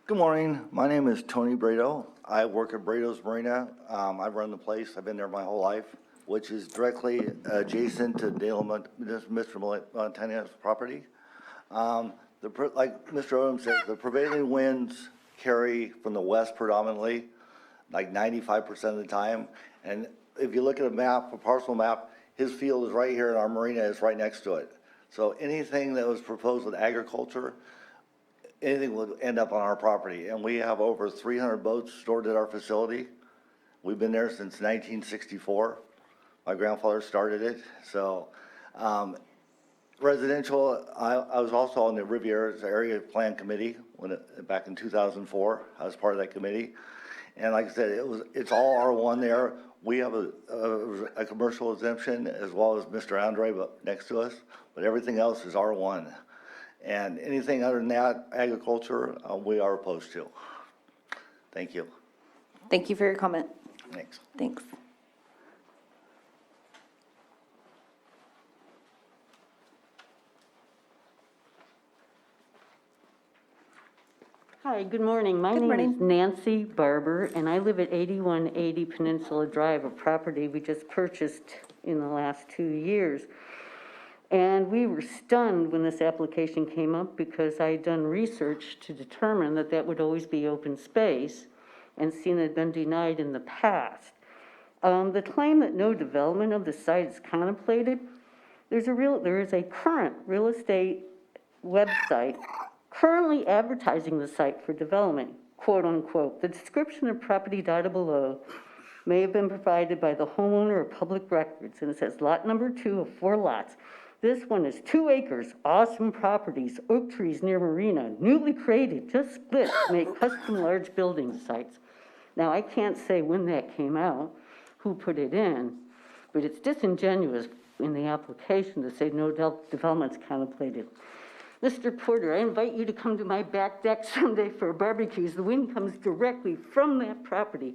Good morning. My name is Tony Brado. I work at Brado's Marina. I run the place. I've been there my whole life, which is directly adjacent to Mr. Montana's property. Like Mr. Odom said, the prevailing winds carry from the west predominantly, like 95% of the time. And if you look at a map, a parcel map, his field is right here and our marina is right next to it. So anything that was proposed with agriculture, anything would end up on our property. And we have over 300 boats stored at our facility. We've been there since 1964. My grandfather started it. So residential, I was also on the Riviera's Area Plan Committee back in 2004. I was part of that committee. And like I said, it's all R1 there. We have a commercial exemption as well as Mr. Andre next to us, but everything else is R1. And anything other than that, agriculture, we are opposed to. Thank you. Thank you for your comment. Thanks. Thanks. Hi, good morning. My name is Nancy Barber, and I live at 8180 Peninsula Drive, a property we just purchased in the last 2 years. And we were stunned when this application came up because I had done research to determine that that would always be open space and seen it had been denied in the past. The claim that no development of the site is contemplated, there is a current real estate website currently advertising the site for development, quote unquote. The description of property data below may have been provided by the homeowner or public records, and it says lot number 2 of 4 lots. This one is 2 acres, awesome properties, oak trees near marina, newly created, just split to make custom large building sites. Now, I can't say when that came out, who put it in, but it's disingenuous in the application to say no development's contemplated. Mr. Porter, I invite you to come to my back deck someday for barbecues. The wind comes directly from that property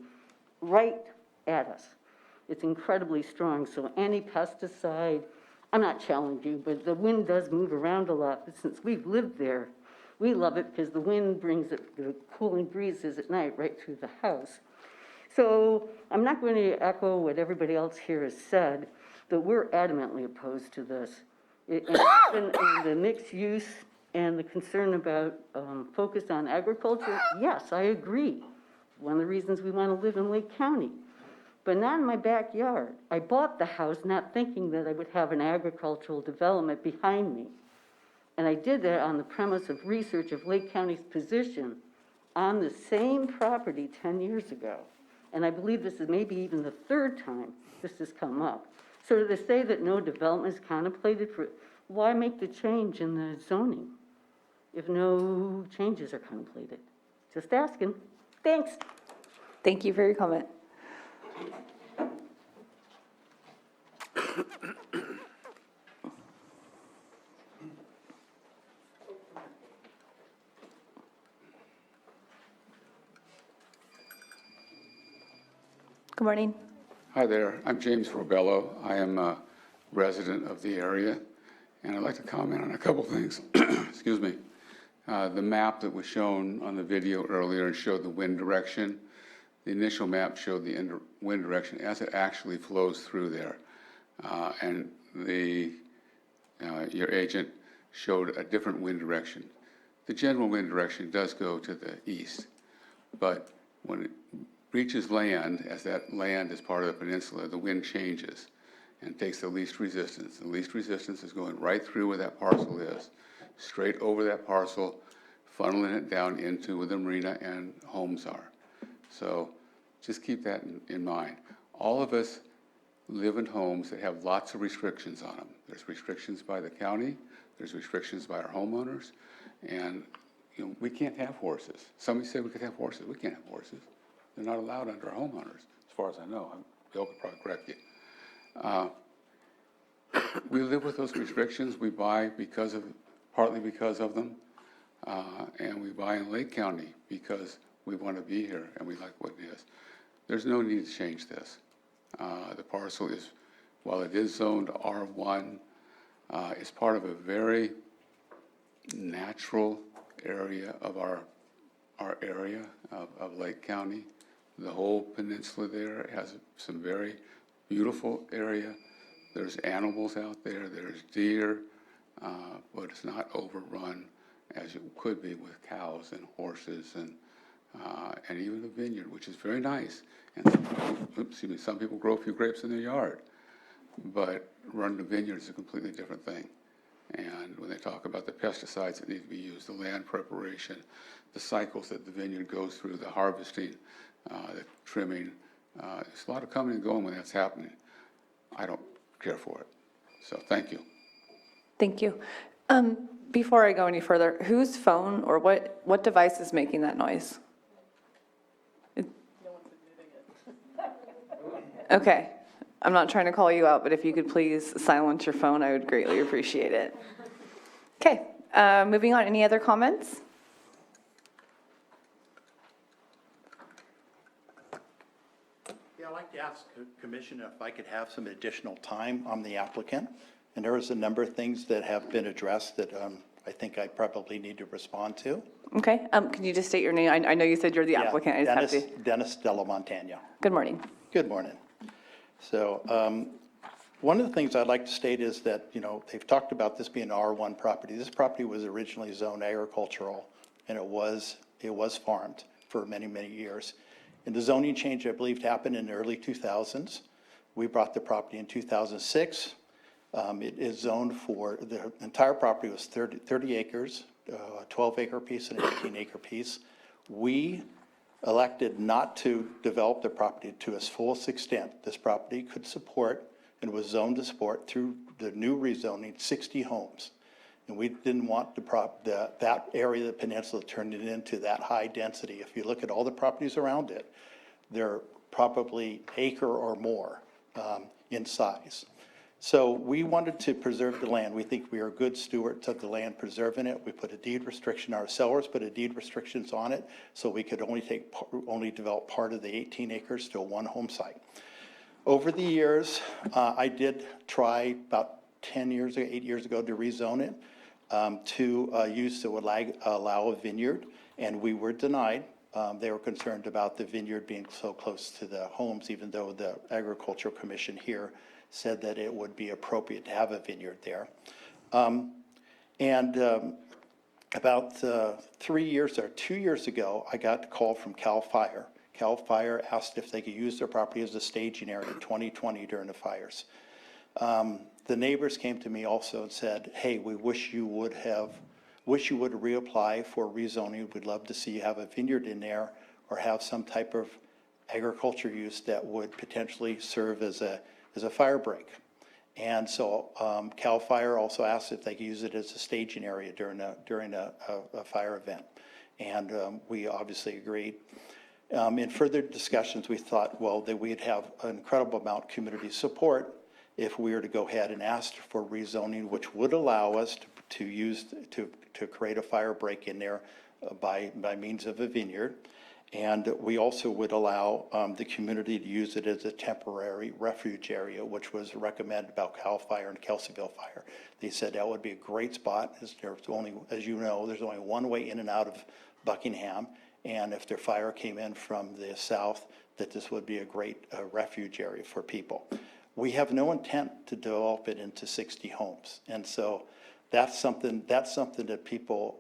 right at us. It's incredibly strong, so any pesticide, I'm not challenging you, but the wind does move around a lot. But since we've lived there, we love it because the wind brings the cooling breezes at night right through the house. So I'm not going to echo what everybody else here has said, but we're adamantly opposed to this. And the mixed use and the concern about focus on agriculture, yes, I agree. One of the reasons we want to live in Lake County, but not in my backyard. I bought the house not thinking that I would have an agricultural development behind me. And I did that on the premise of research of Lake County's position on the same property 10 years ago. And I believe this is maybe even the third time this has come up. So to say that no development is contemplated why make the change in the zoning if no changes are contemplated? Just asking. Thanks. Thank you for your comment. Good morning. Hi there, I'm James Robello. I am a resident of the area, and I'd like to comment on a couple things. Excuse me. The map that was shown on the video earlier showed the wind direction. The initial map showed the wind direction as it actually flows through there. And your agent showed a different wind direction. The general wind direction does go to the east, but when it reaches land, as that land is part of the peninsula, the wind changes and takes the least resistance. The least resistance is going right through where that parcel is, straight over that parcel, funneling it down into where the marina and homes are. So just keep that in mind. All of us live in homes that have lots of restrictions on them. There's restrictions by the county, there's restrictions by our homeowners, and we can't have horses. Somebody said we could have horses. We can't have horses. They're not allowed under our homeowners, as far as I know. Bill could probably correct you. We live with those restrictions. We buy partly because of them, and we buy in Lake County because we want to be here and we like what it is. There's no need to change this. The parcel is, while it is zoned R1, it's part of a very natural area of our area of Lake County. The whole peninsula there has some very beautiful area. There's animals out there, there's deer, but it's not overrun as it could be with cows and horses and even a vineyard, which is very nice. And some people grow a few grapes in their yard, but running a vineyard is a completely different thing. And when they talk about the pesticides that need to be used, the land preparation, the cycles that the vineyard goes through, the harvesting, the trimming, there's a lot of coming and going when that's happening. I don't care for it. So thank you. Thank you. Before I go any further, whose phone or what device is making that noise? Okay. I'm not trying to call you out, but if you could please silence your phone, I would greatly appreciate it. Okay, moving on. Any other comments? Yeah, I'd like to ask the commission if I could have some additional time on the applicant. And there is a number of things that have been addressed that I think I probably need to respond to. Okay, can you just state your name? I know you said you're the applicant. I just have to. Dennis Della Montagna. Good morning. Good morning. So one of the things I'd like to state is that, they've talked about this being an R1 property. This property was originally zoned agricultural, and it was farmed for many, many years. And the zoning change, I believe, happened in the early 2000s. We bought the property in 2006. It is zoned for, the entire property was 30 acres, a 12-acre piece and an 18-acre piece. We elected not to develop the property to its fullest extent. This property could support and was zoned to support through the new rezoning 60 homes. And we didn't want that area of the peninsula turned it into that high density. If you look at all the properties around it, they're probably acre or more in size. So we wanted to preserve the land. We think we are good stewards of the land, preserving it. We put a deed restriction, our sellers put a deed restrictions on it, so we could only develop part of the 18 acres to a one home site. Over the years, I did try about 8 years ago to rezone it to use to allow a vineyard, and we were denied They were concerned about the vineyard being so close to the homes, even though the Agricultural Commission here said that it would be appropriate to have a vineyard there. About 3 years or 2 years ago, I got a call from CAL FIRE. CAL FIRE asked if they could use their property as a staging area in 2020 during the fires. The neighbors came to me also and said, hey, we wish you would reapply for rezoning. We'd love to see you have a vineyard in there or have some type of agriculture use that would potentially serve as a fire break. And so CAL FIRE also asked if they could use it as a staging area during a fire event. And we obviously agreed. In further discussions, we thought, well, that we'd have an incredible amount of community support if we were to go ahead and ask for rezoning, which would allow us to create a fire break in there by means of a vineyard. And we also would allow the community to use it as a temporary refuge area, which was recommended about CAL FIRE and Kelseyville Fire. They said that would be a great spot. There's only, as you know, there's only one way in and out of Buckingham. And if their fire came in from the south, that this would be a great refuge area for people. We have no intent to develop it into 60 homes. And so that's something that people,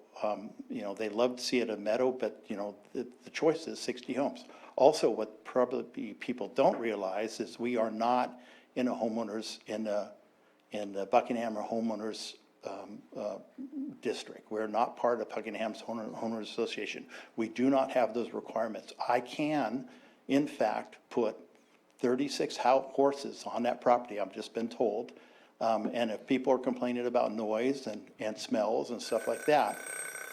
they love to see it a meadow, but, the choice is 60 homes. Also, what probably people don't realize is we are not in a homeowners, in the Buckingham or homeowners district. We're not part of Buckingham's Homeowners Association. We do not have those requirements. I can, in fact, put 36 horses on that property, I've just been told. And if people are complaining about noise and smells and stuff like that,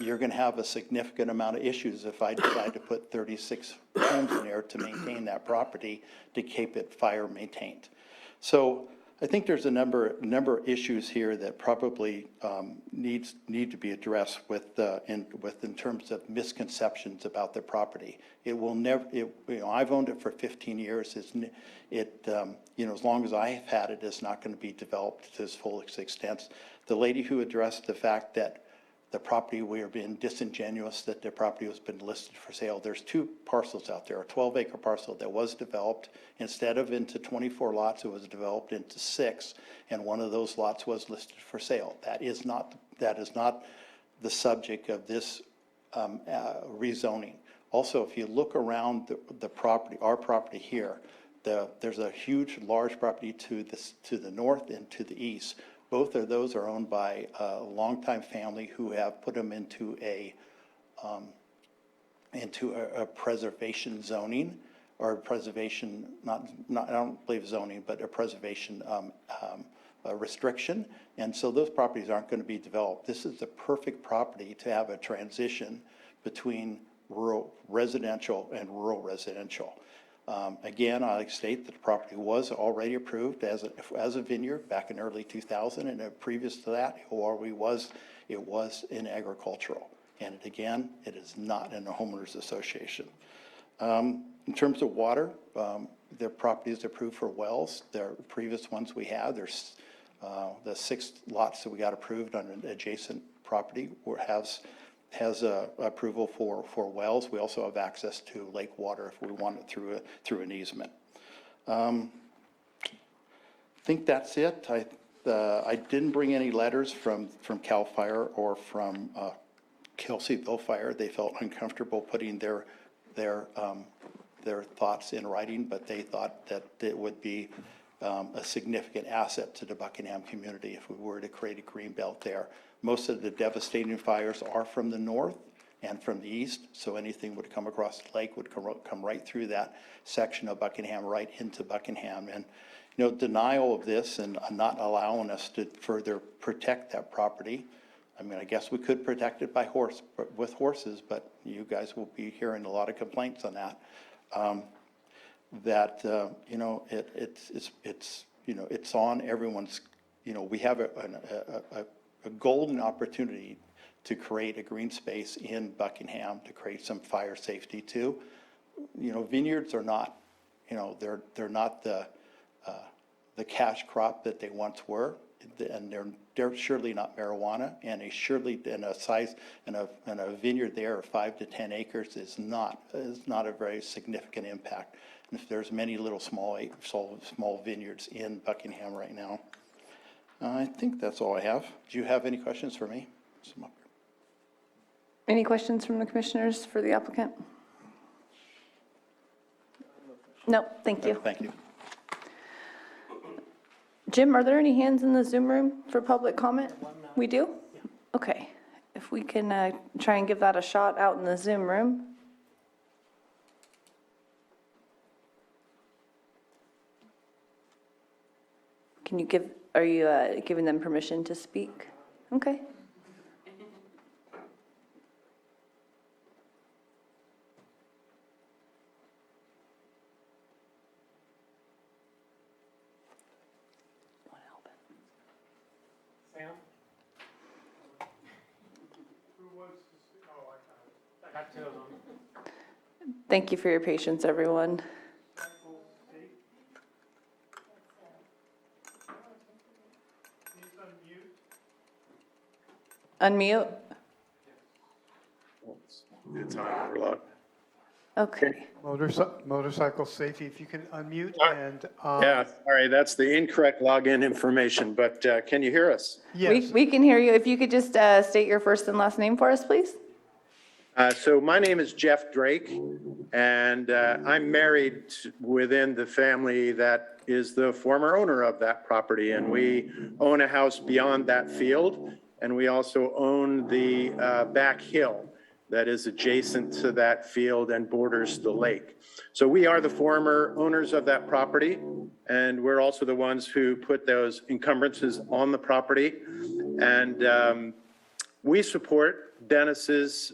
you're going to have a significant amount of issues if I decide to put 36 homes in there to maintain that property to keep it fire maintained. So I think there's a number of issues here that probably need to be addressed in terms of misconceptions about the property. It will never. I've owned it for 15 years. As long as I have had it, it's not going to be developed to its full extent. The lady who addressed the fact that the property, we are being disingenuous that the property has been listed for sale. There's 2 parcels out there, a 12-acre parcel that was developed. Instead of into 24 lots, it was developed into 6, and one of those lots was listed for sale. That is not the subject of this rezoning. Also, if you look around the property, our property here, there's a large property to the north and to the east. Both of those are owned by a longtime family who have put them into a preservation zoning, or preservation, not I don't believe zoning, but a preservation restriction. And so those properties aren't going to be developed. This is the perfect property to have a transition between rural residential and rural residential. Again, I state that the property was already approved as a vineyard back in early 2000, and previous to that, it was in agricultural. And it is not in a homeowners association. In terms of water, their property is approved for wells. Their previous ones we had, there's the 6 lots that we got approved on an adjacent property has approval for wells. We also have access to lake water if we want it through an easement. I think that's it. I didn't bring any letters from CAL FIRE or from Kelseyville Fire. They felt uncomfortable putting their thoughts in writing, but they thought that it would be a significant asset to the Buckingham community if we were to create a green belt there. Most of the devastating fires are from the north and from the east, so anything would come across the lake would come right through that section of Buckingham, right into Buckingham. And denial of this and not allowing us to further protect that property. I mean, I guess we could protect it with horses, but you guys will be hearing a lot of complaints on that. It's on everyone's. We have a golden opportunity to create a green space in Buckingham to create some fire safety too. Vineyards are not, they're not the cash crop that they once were. and they're surely not marijuana, and a size, and a vineyard there of 5 to 10 acres is not a very significant impact. And if there's many little small vineyards in Buckingham right now. I think that's all I have. Do you have any questions for me? Any questions from the commissioners for the applicant? No, thank you. Thank you. Jim, are there any hands in the Zoom room for public comment? We do? Okay. If we can try and give that a shot out in the Zoom room. Are you giving them permission to speak? Okay. Sam? Who wants to speak? Oh, I got two of them. Thank you for your patience, everyone. Unmute? It's on overload. Okay. Motorcycle safety, if you can unmute and. Yeah, sorry, that's the incorrect login information, but can you hear us? Yes. We can hear you. If you could just state your first and last name for us, please. So my name is Jeff Drake, and I'm married within the family that is the former owner of that property, and we own a house beyond that field, and we also own the back hill that is adjacent to that field and borders the lake. So we are the former owners of that property, and we're also the ones who put those encumbrances on the property. And we support Dennis's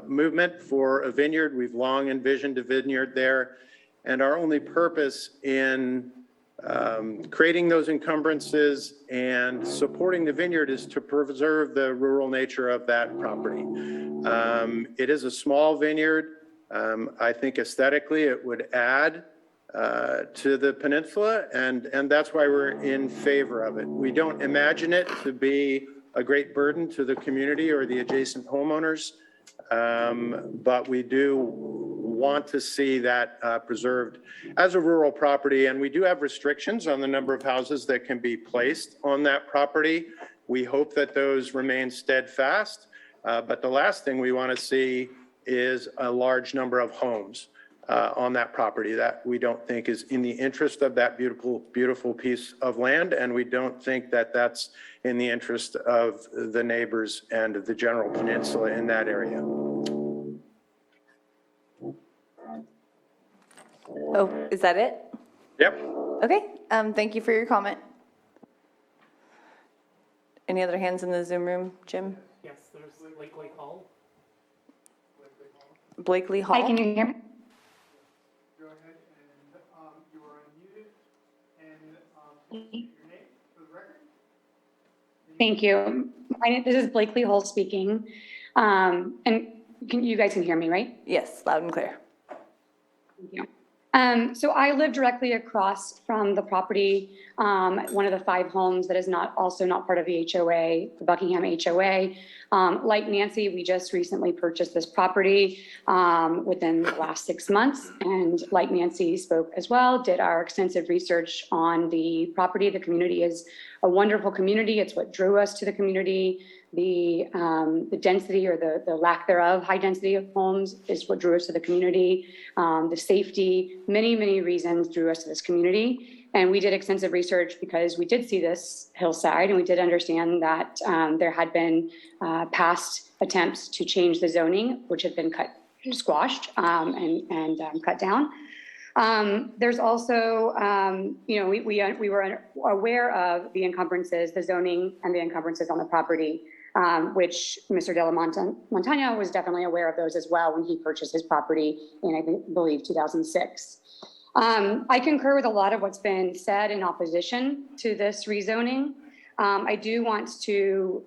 movement for a vineyard. We've long envisioned a vineyard there, and our only purpose in creating those encumbrances and supporting the vineyard is to preserve the rural nature of that property. It is a small vineyard. I think aesthetically it would add to the peninsula, and that's why we're in favor of it. We don't imagine it to be a great burden to the community or the adjacent homeowners, but we do want to see that preserved as a rural property, and we do have restrictions on the number of houses that can be placed on that property. We hope that those remain steadfast, but the last thing we want to see is a large number of homes on that property. That we don't think is in the interest of that beautiful, beautiful piece of land, and we don't think that that's in the interest of the neighbors and the general peninsula in that area. Oh, is that it? Yep. Okay, thank you for your comment. Any other hands in the Zoom room, Jim? Yes, there's Blakely Hall. Blakely Hall? Hi, can you hear me? Go ahead and you are unmuted and your name for the record. Thank you. This is Blakely Hall speaking. And you guys can hear me, right? Yes, loud and clear. Thank you. So I live directly across from the property, one of the 5 homes that is also not part of the HOA, the Buckingham HOA. Like Nancy, we just recently purchased this property within the last 6 months. And like Nancy spoke as well, did our extensive research on the property. The community is a wonderful community. It's what drew us to the community. The density or the lack thereof, high density of homes is what drew us to the community. The safety, many, many reasons drew us to this community. And we did extensive research because we did see this hillside and we did understand that there had been past attempts to change the zoning, which had been squashed and cut down. There's also, we were aware of the encumbrances, the zoning and the encumbrances on the property, which Mr. De La Montana was definitely aware of those as well when he purchased his property in, I believe, 2006. I concur with a lot of what's been said in opposition to this rezoning. I do want to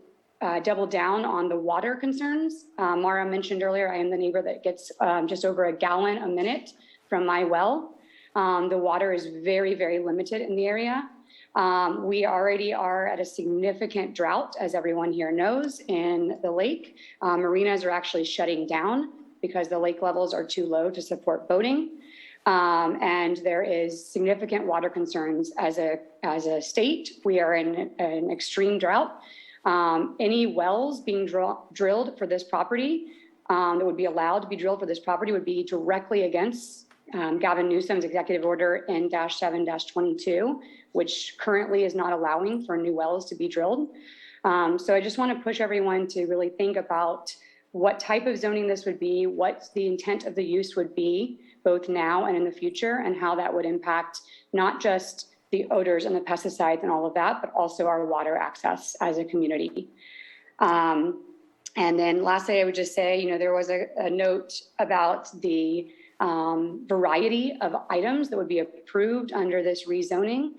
double down on the water concerns. Mara mentioned earlier, I am the neighbor that gets just over a gallon a minute from my well. The water is very, very limited in the area. We already are at a significant drought, as everyone here knows, in the lake. Marinas are actually shutting down because the lake levels are too low to support boating. And there is significant water concerns as a state. We are in an extreme drought. Any wells being drilled for this property that would be allowed to be drilled for this property would be directly against Gavin Newsom's executive order N-7-22, which currently is not allowing for new wells to be drilled. So I just want to push everyone to really think about what type of zoning this would be, what the intent of the use would be, both now and in the future, and how that would impact not just the odors and the pesticides and all of that, but also our water access as a community. And then lastly, I would just say, there was a note about the variety of items that would be approved under this rezoning.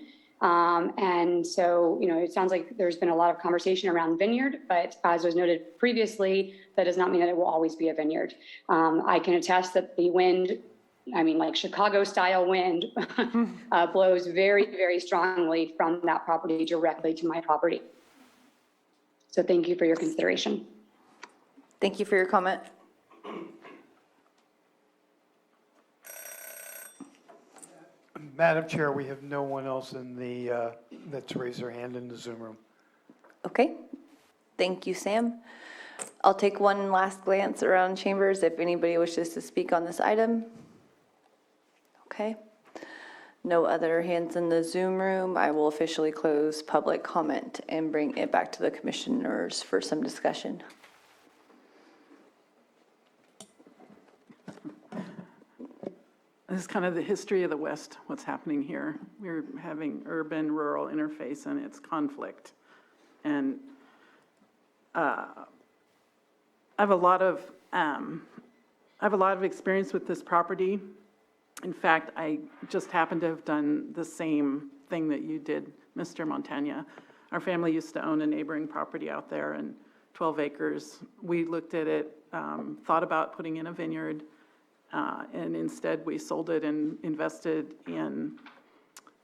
And so, it sounds like there's been a lot of conversation around vineyard, but as was noted previously, that does not mean that it will always be a vineyard. I can attest that the wind, like Chicago style wind, blows very, very strongly from that property directly to my property. So thank you for your consideration. Thank you for your comment. Madam Chair, we have no one else in the, that's raised their hand in the Zoom room. Okay, thank you, Sam. I'll take one last glance around chambers if anybody wishes to speak on this item. Okay, no other hands in the Zoom room. I will officially close public comment and bring it back to the commissioners for some discussion. This is kind of the history of the West, what's happening here. We're having urban-rural interface and it's conflict. And I have a lot of experience with this property. In fact, I just happen to have done the same thing that you did, Mr. Montagna. Our family used to own a neighboring property out there and 12 acres. We looked at it, thought about putting in a vineyard, and instead we sold it and invested in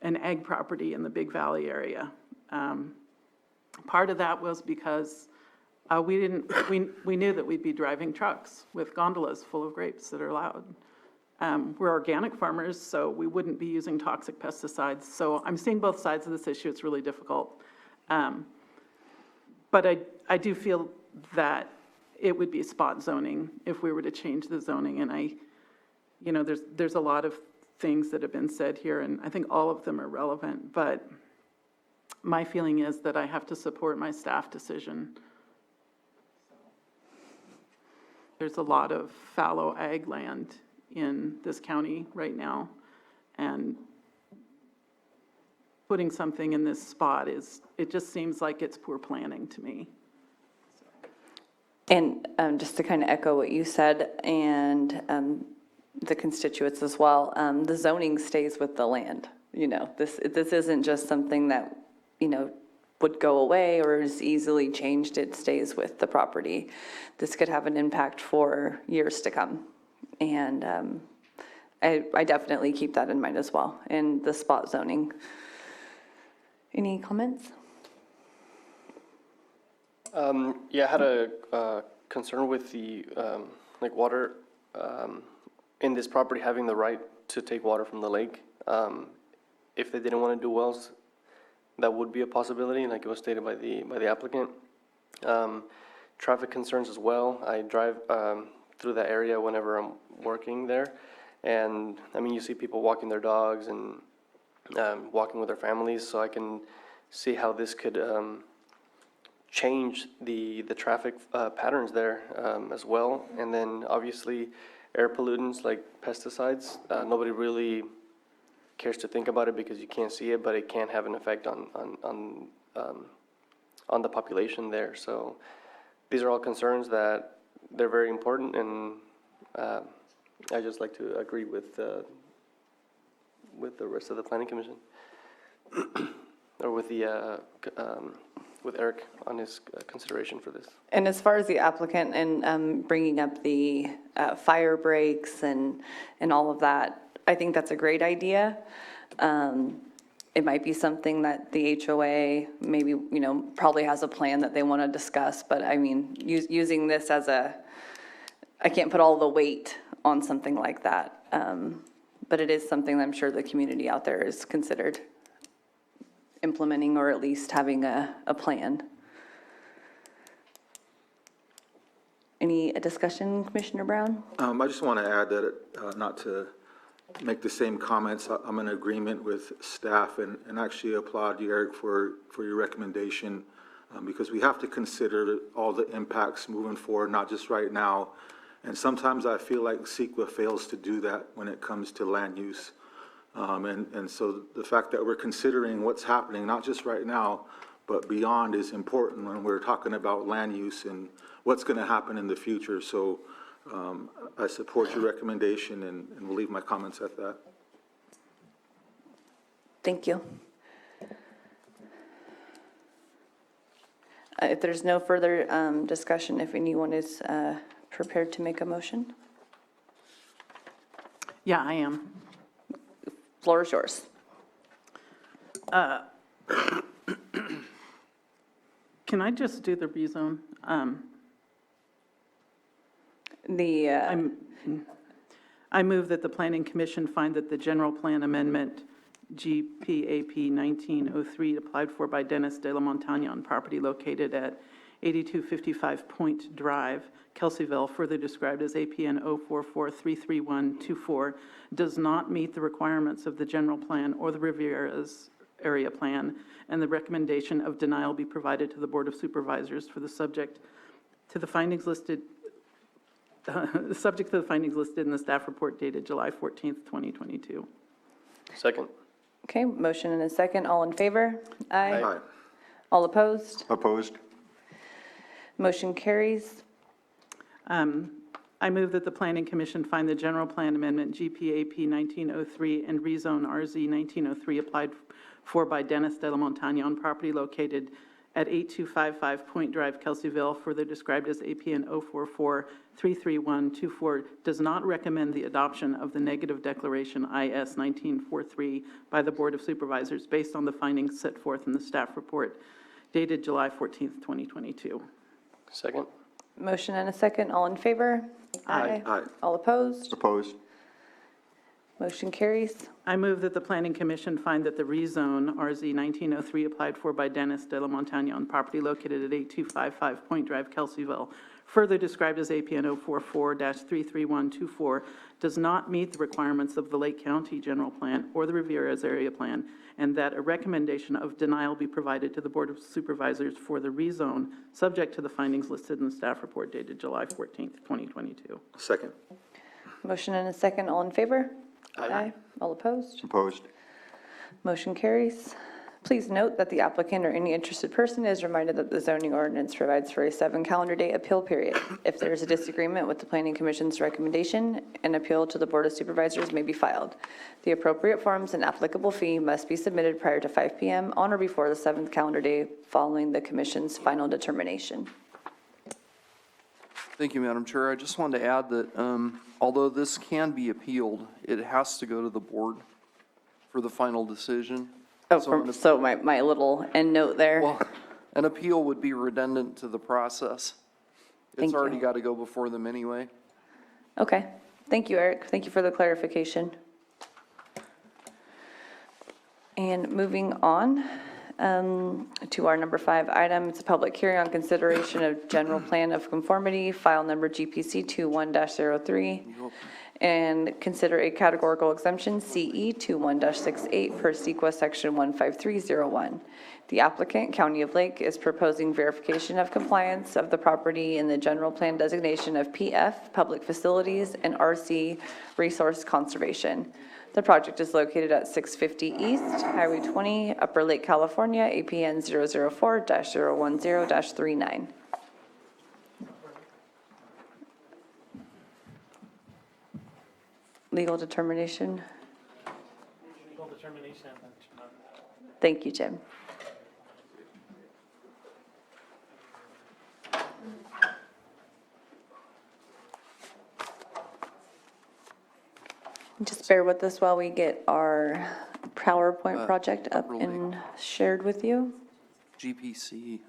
an ag property in the Big Valley area. Part of that was because we knew that we'd be driving trucks with gondolas full of grapes that are loud. We're organic farmers, so we wouldn't be using toxic pesticides. So I'm seeing both sides of this issue. It's really difficult. But I do feel that it would be spot zoning if we were to change the zoning. And there's a lot of things that have been said here, and I think all of them are relevant. But my feeling is that I have to support my staff decision. There's a lot of fallow ag land in this county right now, and putting something in this spot it just seems like it's poor planning to me. And just to kind of echo what you said, and the constituents as well, the zoning stays with the land. This isn't just something that, would go away or is easily changed. It stays with the property. This could have an impact for years to come. And I definitely keep that in mind as well, in the spot zoning. Any comments? Yeah, I had a concern with the water in this property having the right to take water from the lake. If they didn't want to do wells, that would be a possibility, like it was stated by the applicant. Traffic concerns as well. I drive through that area whenever I'm working there, and you see people walking their dogs and walking with their families, so I can see how this could change the traffic patterns there as well. And then obviously air pollutants like pesticides, nobody really cares to think about it because you can't see it, but it can have an effect on the population there. So these are all concerns that they're very important, and I just like to agree with the rest of the planning commission, or with Eric on his consideration for this. And as far as the applicant and bringing up the fire breaks and all of that, I think that's a great idea. it might be something that the HOA maybe, probably has a plan that they want to discuss, but I mean, using this as I can't put all the weight on something like that. But it is something that I'm sure the community out there is considered implementing or at least having a plan. Any discussion, Commissioner Brown? I just want to add that, not to make the same comments, I'm in agreement with staff and actually applaud you, Eric, for your recommendation, because we have to consider all the impacts moving forward, not just right now. And sometimes I feel like CEQA fails to do that when it comes to land use. And so the fact that we're considering what's happening, not just right now, but beyond is important when we're talking about land use and what's going to happen in the future. So I support your recommendation and will leave my comments at that. Thank you. If there's no further discussion, if anyone is prepared to make a motion? Yeah, I am. Floor is yours. Can I just do the rezone? I move that the Planning Commission find that the general plan amendment GPAP 1903 applied for by Dennis de la Montaña on property located at 8255 Point Drive, Kelseyville, further described as APN 044-33124, does not meet the requirements of the general plan or the Riviera's area plan, and the recommendation of denial be provided to the Board of Supervisors for the subject to the findings listed subject to the findings listed in the staff report dated July 14th, 2022. Second. Okay, motion and a second. All in favor? Aye. Aye. All opposed? Opposed? Motion carries. I move that the Planning Commission find the general plan amendment GPAP 1903 and rezone RZ 1903 applied for by Dennis de la Montaña on property located at 8255 Point Drive, Kelseyville, further described as APN 044-33124, does not recommend the adoption of the negative declaration IS 1943 by the Board of Supervisors based on the findings set forth in the staff report dated July 14th, 2022. Second. Motion and a second. All in favor? Aye. Aye. All opposed? Opposed? Motion carries. I move that the Planning Commission find that the rezone RZ 1903 applied for by Dennis de la Montaña on property located at 8255 Point Drive, Kelseyville, further described as APN 044-33124, does not meet the requirements of the Lake County General Plan or the Riviera's Area Plan, and that a recommendation of denial be provided to the Board of Supervisors for the rezone, subject to the findings listed in the staff report dated July 14th, 2022. Second. Motion and a second. All in favor? Aye. All opposed? Opposed? Motion carries. Please note that the applicant or any interested person is reminded that the zoning ordinance provides for a 7-calendar-day appeal period. If there is a disagreement with the Planning Commission's recommendation, an appeal to the Board of Supervisors may be filed. The appropriate forms and applicable fee must be submitted prior to 5 p.m. on or before the 7th calendar day following the Commission's final determination. Thank you, Madam Chair. I just wanted to add that although this can be appealed, it has to go to the board for the final decision. Oh, so my little end note there. Well, an appeal would be redundant to the process. It's already got to go before them anyway. Okay. Thank you, Eric. Thank you for the clarification. And moving on to our number 5 item, it's a public hearing on consideration of general plan of conformity, file number GPC 21-03, and consider a categorical exemption CE 21-68 per CEQA section 15301. The applicant, County of Lake, is proposing verification of compliance of the property in the general plan designation of PF, public facilities, and RC, resource conservation. The project is located at 650 East, Highway 20, Upper Lake, California, APN 004-010-39. Legal determination. Legal determination. Thank you, Jim. Just bear with us while we get our PowerPoint project up Upper and shared with you. GPC.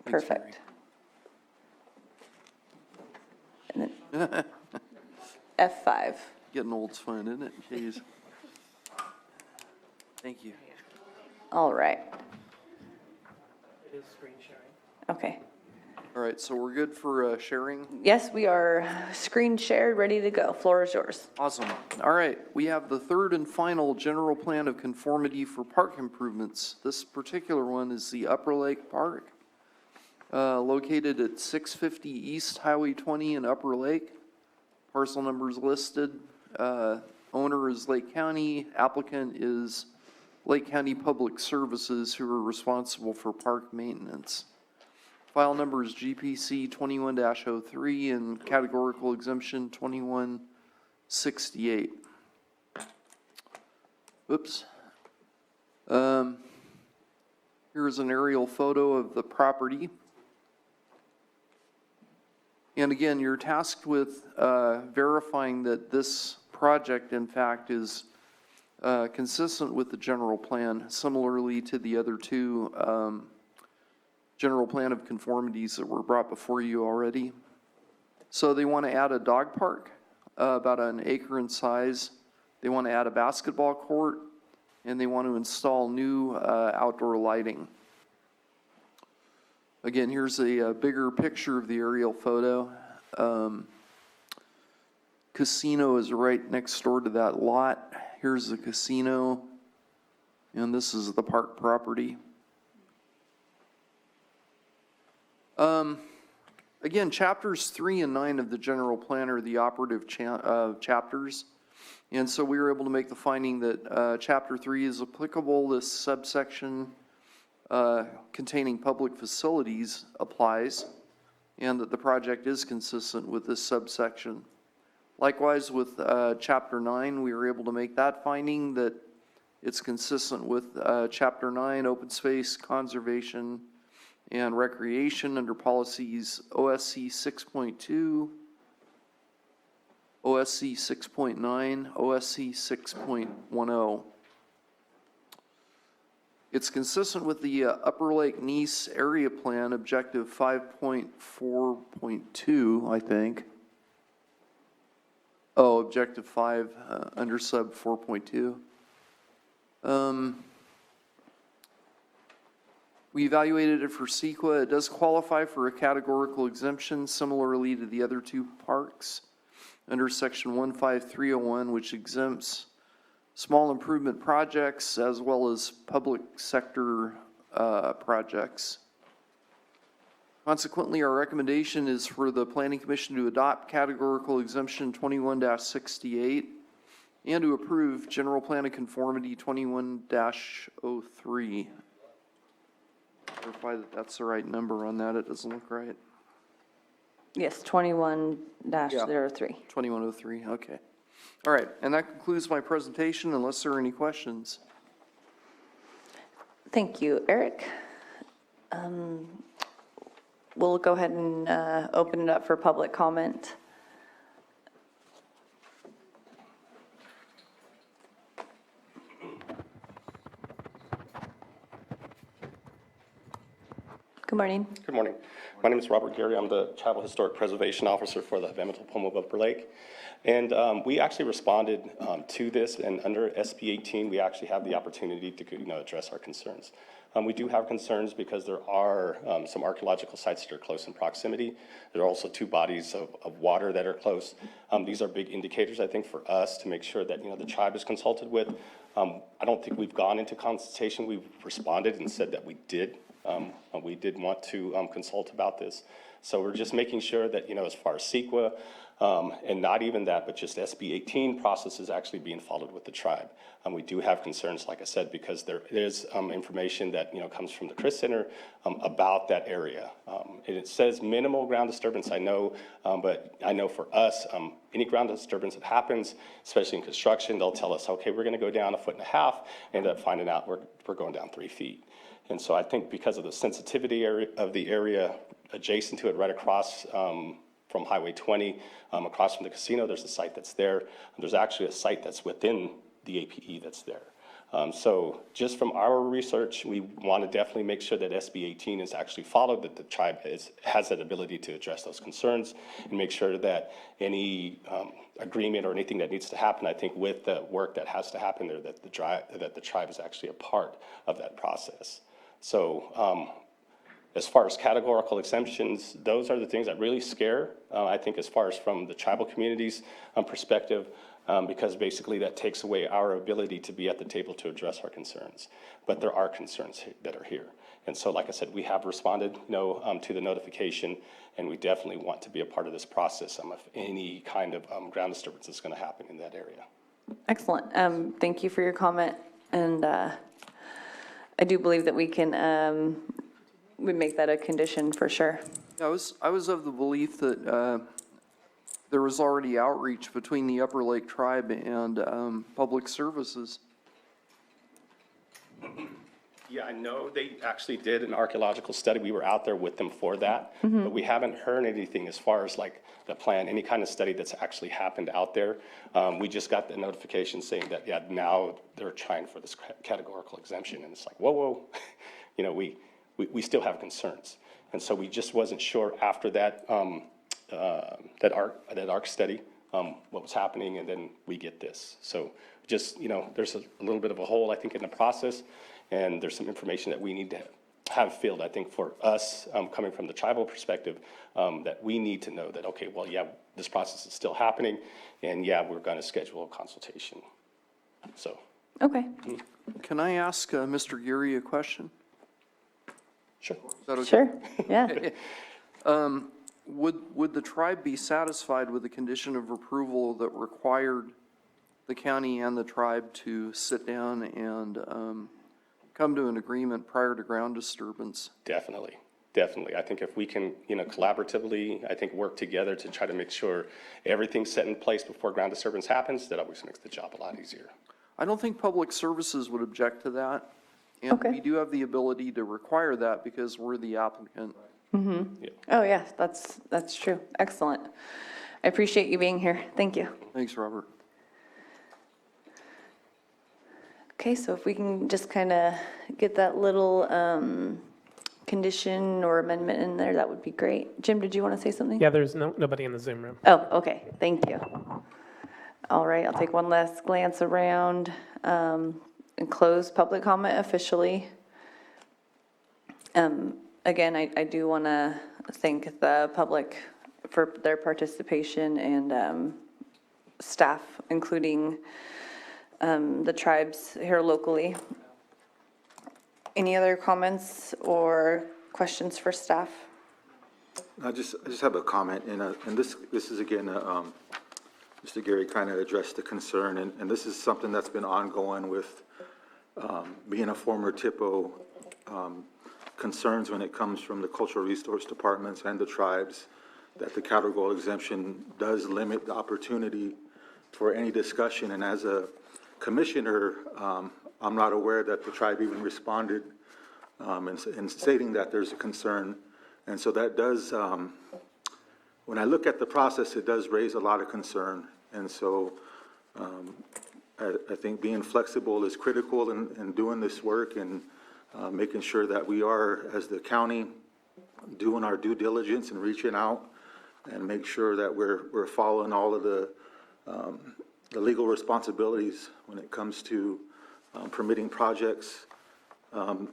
Perfect. And then F5. Getting old's fun, isn't it? Jeez. Thank you. All right. It is screen sharing. Okay. All right, so we're good for sharing? Yes, we are screen shared, ready to go. Floor is yours. Awesome. All right, we have the third and final general plan of conformity for park improvements. This particular one is the Upper Lake Park, located at 650 East Highway 20 in Upper Lake. Parcel numbers listed. Owner is Lake County. Applicant is Lake County Public Services, who are responsible for park maintenance. File number is GPC 21-03 and Categorical Exemption 2168. Oops. Here's an aerial photo of the property. And again, you're tasked with verifying that this project, in fact, is consistent with the general plan, similarly to the other two general plan of conformities that were brought before you already. So they want to add a dog park, about an acre in size. They want to add a basketball court, and they want to install new outdoor lighting. Again, here's a bigger picture of the aerial photo. Casino is right next door to that lot. Here's the casino, and this is the park property. Again, chapters 3 and 9 of the general plan are the operative chapters. And so we were able to make the finding that chapter 3 is applicable. This subsection containing public facilities applies, and that the project is consistent with this subsection. Likewise, with chapter 9, we were able to make that finding that it's consistent with chapter 9, open space, conservation, and recreation under policies OSC 6.2, OSC 6.9, OSC 6.10. It's consistent with the Upper Lake Nice Area Plan, Objective 5.4.2, I think. Oh, Objective 5, under sub 4.2. We evaluated it for CEQA. It does qualify for a categorical exemption, similarly to the other two parks, under Section 15301, which exempts small improvement projects as well as public sector projects. Consequently, our recommendation is for the Planning Commission to adopt Categorical Exemption 21-68 and to approve General Plan of Conformity 21-03. Verify that that's the right number on that. It doesn't look right. Yes, 21-03. 2103, okay. All right, and that concludes my presentation unless there are any questions. Thank you, Eric. We'll go ahead and open it up for public comment. Good morning. Good morning. My name is Robert Gary. I'm the Travel Historic Preservation Officer for the Environmental Poem of Upper Lake. And we actually responded to this, and under SB 18, we actually have the opportunity to address our concerns. We do have concerns because there are some archaeological sites that are close in proximity. There are also two bodies of water that are close. These are big indicators, I think, for us to make sure that the tribe is consulted with. I don't think we've gone into consultation. We've responded and said that we did want to consult about this. So we're just making sure that, as far as CEQA, and not even that, but just SB 18 process is actually being followed with the tribe. We do have concerns, like I said, because there is information that, comes from the Chris Center about that area. And it says minimal ground disturbance, I know, but I know for us, any ground disturbance that happens, especially in construction, they'll tell us, okay, we're gonna go down 1.5 feet, end up finding out we're going down 3 feet. And so I think because of the sensitivity of the area adjacent to it, right across from Highway 20, across from the casino, there's a site that's there. There's actually a site that's within the APE that's there. So just from our research, we want to definitely make sure that SB 18 is actually followed, that the tribe has that ability to address those concerns and make sure that any agreement or anything that needs to happen, I think with the work that has to happen there, that the tribe is actually a part of that process. So as far as categorical exemptions, those are the things that really scare, I think, as far as from the tribal community's perspective, because basically that takes away our ability to be at the table to address our concerns. But there are concerns that are here. And so, like I said, we have responded, to the notification, and we definitely want to be a part of this process if any kind of ground disturbance is going to happen in that area. Excellent. Thank you for your comment. And I do believe that we can we make that a condition for sure. I was of the belief that there was already outreach between the Upper Lake Tribe and Public Services. Yeah, I know they actually did an archaeological study. We were out there with them for that, but we haven't heard anything as far as like the plan, any kind of study that's actually happened out there. We just got the notification saying that, yeah, now they're trying for this categorical exemption. And it's like, whoa, we still have concerns. And so we just wasn't sure after that, that ARC study, what was happening, and then we get this. So just, there's a little bit of a hole, I think, in the process, and there's some information that we need to have filled, I think, for us, coming from the tribal perspective, that we need to know that, okay, well, yeah, this process is still happening, and yeah, we're going to schedule a consultation. So. Okay. Can I ask Mr. Geary a question? Sure. Is that okay? Sure, yeah. Would the tribe be satisfied with the condition of approval that required the county and the tribe to sit down and come to an agreement prior to ground disturbance? Definitely. I think if we can, collaboratively, I think work together to try to make sure everything's set in place before ground disturbance happens, that always makes the job a lot easier. I don't think Public Services would object to that. And Okay. we do have the ability to require that because we're the applicant. Mm-hmm. Yeah. Oh, yeah, that's true. Excellent. I appreciate you being here. Thank you. Thanks, Robert. Okay, so if we can just kind of get that little condition or amendment in there, that would be great. Jim, did you want to say something? Yeah, there's nobody in the Zoom room. Oh, okay. Thank you. All right, I'll take one last glance around and close public comment officially. Again, I do want to thank the public for their participation and staff, including the tribes here locally. Any other comments or questions for staff? I just have a comment, and this is again, Mr. Gary kind of addressed the concern, and this is something that's been ongoing with being a former TIPO, concerns when it comes from the cultural resource departments and the tribes, that the categorical exemption does limit the opportunity for any discussion. And as a commissioner, I'm not aware that the tribe even responded in stating that there's a concern. And so that does, when I look at the process, it does raise a lot of concern. And so I think being flexible is critical in doing this work and making sure that we are, as the county, doing our due diligence and reaching out and make sure that we're following all of the legal responsibilities when it comes to permitting projects. On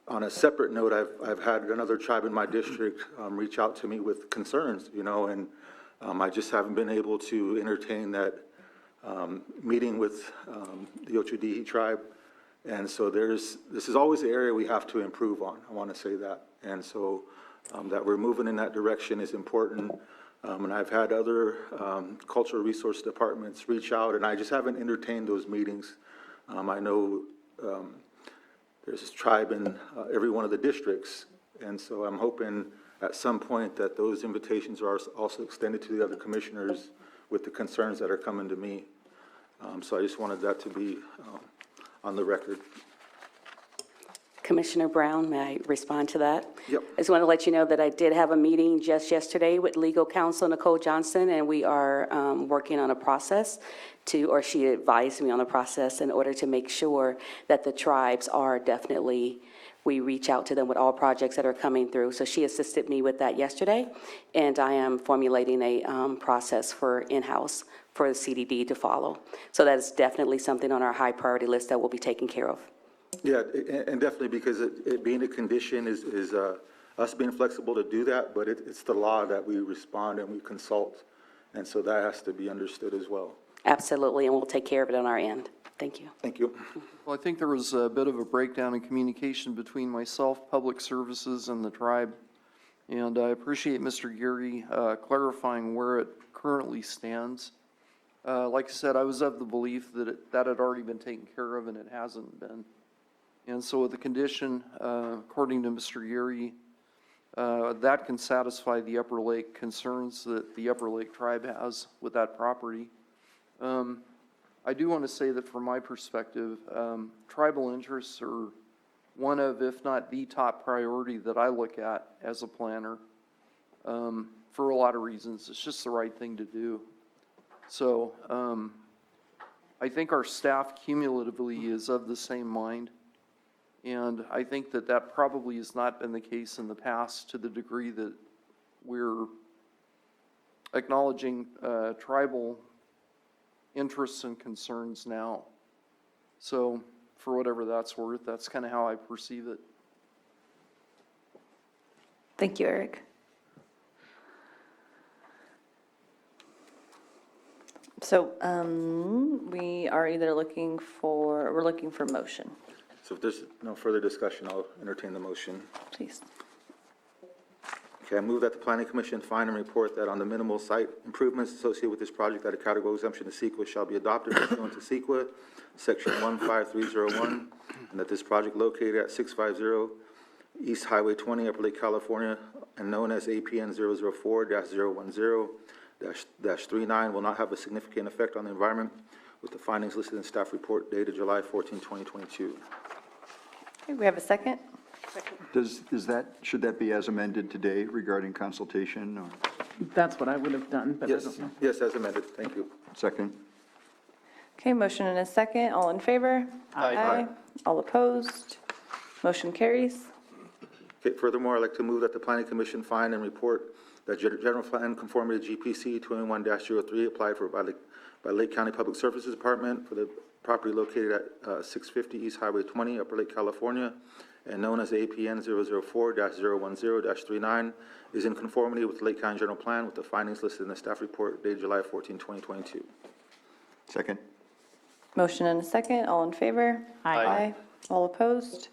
a separate note, I've had another tribe in my district reach out to me with concerns, and I just haven't been able to entertain that meeting with the Ochedihi tribe. And so this is always the area we have to improve on. I want to say that. And so that we're moving in that direction is important. And I've had other cultural resource departments reach out, and I just haven't entertained those meetings. I know there's this tribe in every one of the districts, and so I'm hoping at some point that those invitations are also extended to the other commissioners with the concerns that are coming to me. So I just wanted that to be on the record. Commissioner Brown, may I respond to that? Yep. I just want to let you know that I did have a meeting just yesterday with legal counsel Nicole Johnson, and we are working on a process or she advised me on a process in order to make sure that the tribes are definitely, we reach out to them with all projects that are coming through. So she assisted me with that yesterday, and I am formulating a process for in-house for the CDD to follow. So that is definitely something on our high priority list that will be taken care of. Yeah, and definitely because it being a condition is us being flexible to do that, but it's the law that we respond and we consult. And so that has to be understood as well. Absolutely, and we'll take care of it on our end. Thank you. Thank you. Well, I think there was a bit of a breakdown in communication between myself, Public Services, and the tribe. And I appreciate Mr. Geary clarifying where it currently stands. Like I said, I was of the belief that that had already been taken care of, and it hasn't been. And so with the condition, according to Mr. Geary, that can satisfy the Upper Lake concerns that the Upper Lake tribe has with that property. I do want to say that from my perspective, tribal interests are one of, if not the top priority that I look at as a planner, for a lot of reasons. It's just the right thing to do. So I think our staff cumulatively is of the same mind. And I think that that probably has not been the case in the past to the degree that we're acknowledging tribal interests and concerns now. So for whatever that's worth, that's kind of how I perceive it. Thank you, Eric. So we are either looking for motion. So if there's no further discussion, I'll entertain the motion. Please. Okay, I move that the Planning Commission find and report that on the minimal site improvements associated with this project that a categorical exemption to CEQA shall be adopted pursuant to CEQA, Section 15301, and that this project located at 650 East Highway 20, Upper Lake, California, and known as APN 004-010-39 will not have a significant effect on the environment, with the findings listed in staff report dated July 14, 2022. Okay, we have a second. Should that be as amended today regarding consultation, or? That's what I would have done, but I Yes, don't know. yes, as amended. Thank you. Second. Okay, motion and a second. All in favor? Aye. All opposed? Motion carries. Okay, furthermore, I'd like to move that the Planning Commission find and report that General Plan Conformity GPC 21-03 applied for by Lake County Public Services Department for the property located at 650 East Highway 20, Upper Lake, California, and known as APN 004-010-39, is in conformity with the Lake County General Plan with the findings listed in the staff report dated July 14, 2022. Second. Motion and a second. All in favor? Aye. All opposed?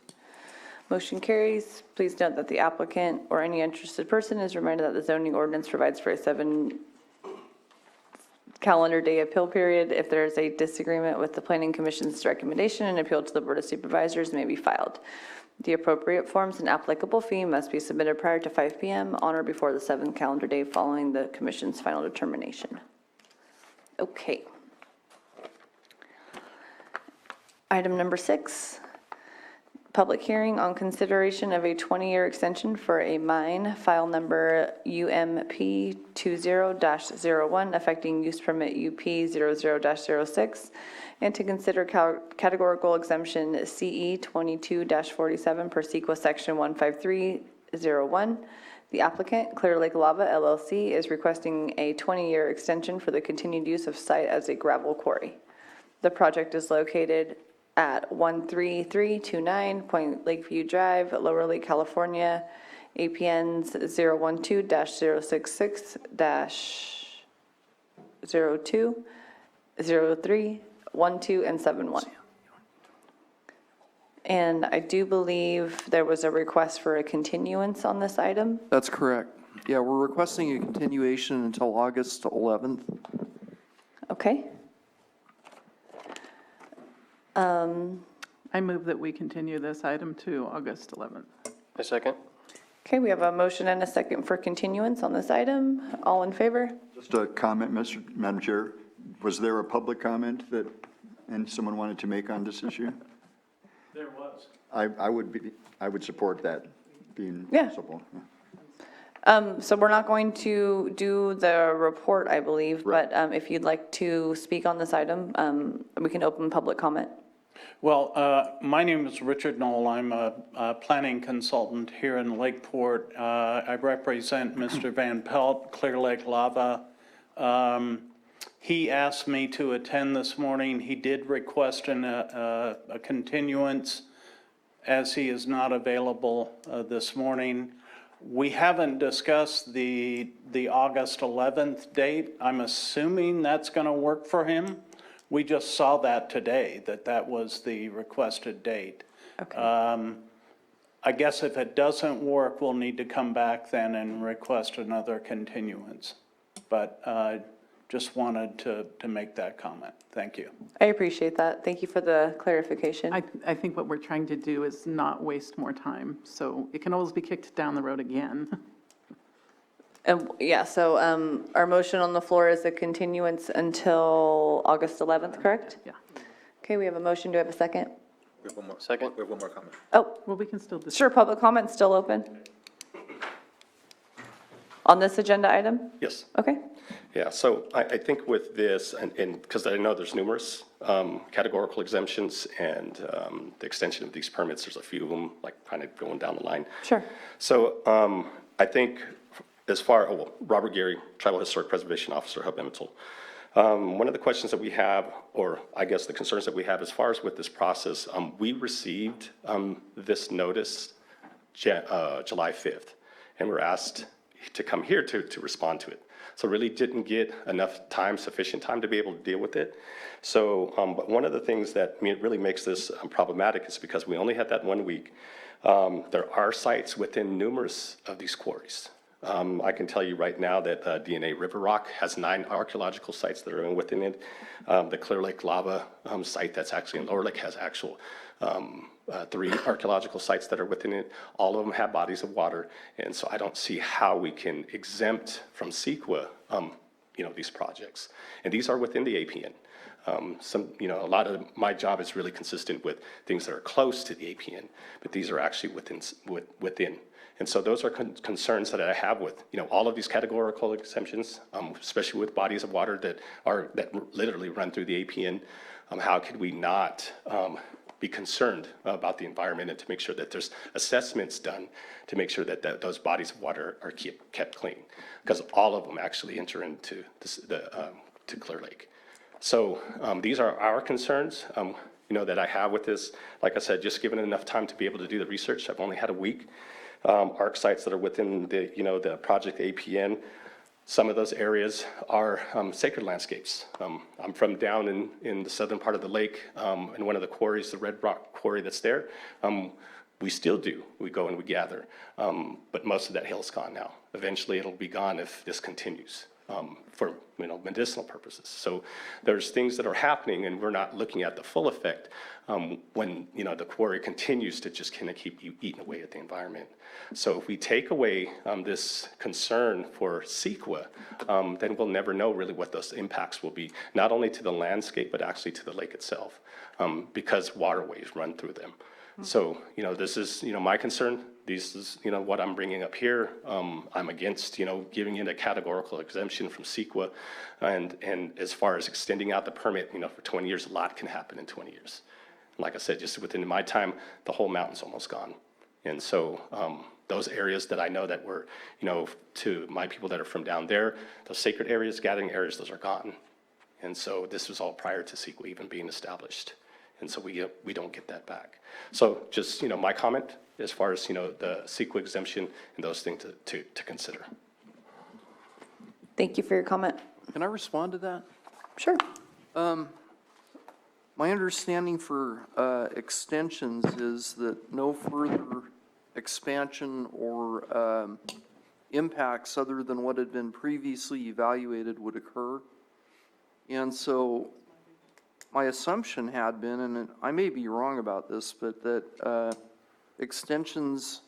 Motion carries. Please note that the applicant or any interested person is reminded that the zoning ordinance provides for a 7 calendar day appeal period. If there is a disagreement with the Planning Commission's recommendation, an appeal to the Board of Supervisors may be filed. The appropriate forms and applicable fee must be submitted prior to 5 p.m. on or before the 7th calendar day following the Commission's final determination. Okay. Item number 6. Public hearing on consideration of a 20-year extension for a mine, file number UMP 20-01, affecting use permit UP 00-06, and to consider categorical exemption CE 22-47 per CEQA section 15301. The applicant, Clear Lake Lava LLC, is requesting a 20-year extension for the continued use of site as a gravel quarry. The project is located at 13329 Point Lakeview Drive, Lower Lake, California, APNs 012-06-02, 03, 12, and 71. And I do believe there was a request for a continuance on this item. That's correct. Yeah, we're requesting a continuation until August 11th. Okay. I move that we continue this item to August 11th. A second. Okay, we have a motion and a second for continuance on this item. All in favor? Just a comment, Madam Chair. Was there a public comment that someone wanted to make on this issue? There was. I would support that being Yeah. possible. So we're not going to do the report, I believe, but if you'd like to speak on this item, we can open public comment. Well, my name is Richard Knoll. I'm a planning consultant here in Lakeport. I represent Mr. Van Pelt, Clear Lake Lava. He asked me to attend this morning. He did request a continuance as he is not available this morning. We haven't discussed the August 11th date. I'm assuming that's going to work for him. We just saw that today, that was the requested date. Okay. I guess if it doesn't work, we'll need to come back then and request another continuance. But just wanted to make that comment. Thank you. I appreciate that. Thank you for the clarification. I think what we're trying to do is not waste more time, so it can always be kicked down the road again. Yeah, so our motion on the floor is a continuance until August 11th, correct? Yeah. Okay, we have a motion. Do I have a second? We have one more. Second. We have one more comment. Oh, Well, we can still discuss. sure, public comment still open? On this agenda item? Yes. Okay. Yeah, so I think with this, and because I know there's numerous categorical exemptions and the extension of these permits, there's a few of them, like kind of going down the line. Sure. So I think as far, Robert Gary, Tribal Historic Preservation Officer, Hub Emmental. One of the questions that we have, or I guess the concerns that we have as far as with this process, we received this notice July 5th, and we're asked to come here to respond to it. So really didn't get enough time, sufficient time to be able to deal with it. So, but one of the things that really makes this problematic is because we only had that 1 week. There are sites within numerous of these quarries. I can tell you right now that DNA River Rock has 9 archaeological sites that are within it. The Clear Lake Lava site that's actually in Lower Lake has actual 3 archaeological sites that are within it. All of them have bodies of water, and so I don't see how we can exempt from CEQA, these projects. And these are within the APN. A lot of my job is really consistent with things that are close to the APN, but these are actually within. And so those are concerns that I have with, all of these categorical exemptions, especially with bodies of water that literally run through the APN. How could we not be concerned about the environment and to make sure that there's assessments done to make sure that those bodies of water are kept clean? Because all of them actually enter into to Clear Lake. So these are our concerns, that I have with this. Like I said, just given enough time to be able to do the research. I've only had a week. ARC sites that are within the project APN, some of those areas are sacred landscapes. I'm from down in the southern part of the lake, in one of the quarries, the Red Rock quarry that's there. We still do. We go and we gather, but most of that hill's gone now. Eventually, it'll be gone if this continues. For medicinal purposes. So there's things that are happening, and we're not looking at the full effect when the quarry continues to just kind of keep eating away at the environment. So if we take away this concern for CEQA, then we'll never know really what those impacts will be, not only to the landscape but actually to the lake itself, because waterways run through them. So, this is, my concern. This is, what I'm bringing up here. I'm against, giving it a categorical exemption from CEQA. And as far as extending out the permit, for 20 years, a lot can happen in 20 years. Like I said, just within my time, the whole mountain's almost gone. And so those areas that I know that were, to my people that are from down there, those sacred areas, gathering areas, those are gone. And so this was all prior to CEQA even being established. And so we don't get that back. So just, my comment as far as, the CEQA exemption and those things to consider. Thank you for your comment. Can I respond to that? Sure. My understanding for extensions is that no further expansion or impacts other than what had been previously evaluated would occur. And so my assumption had been, and I may be wrong about this, but that extensions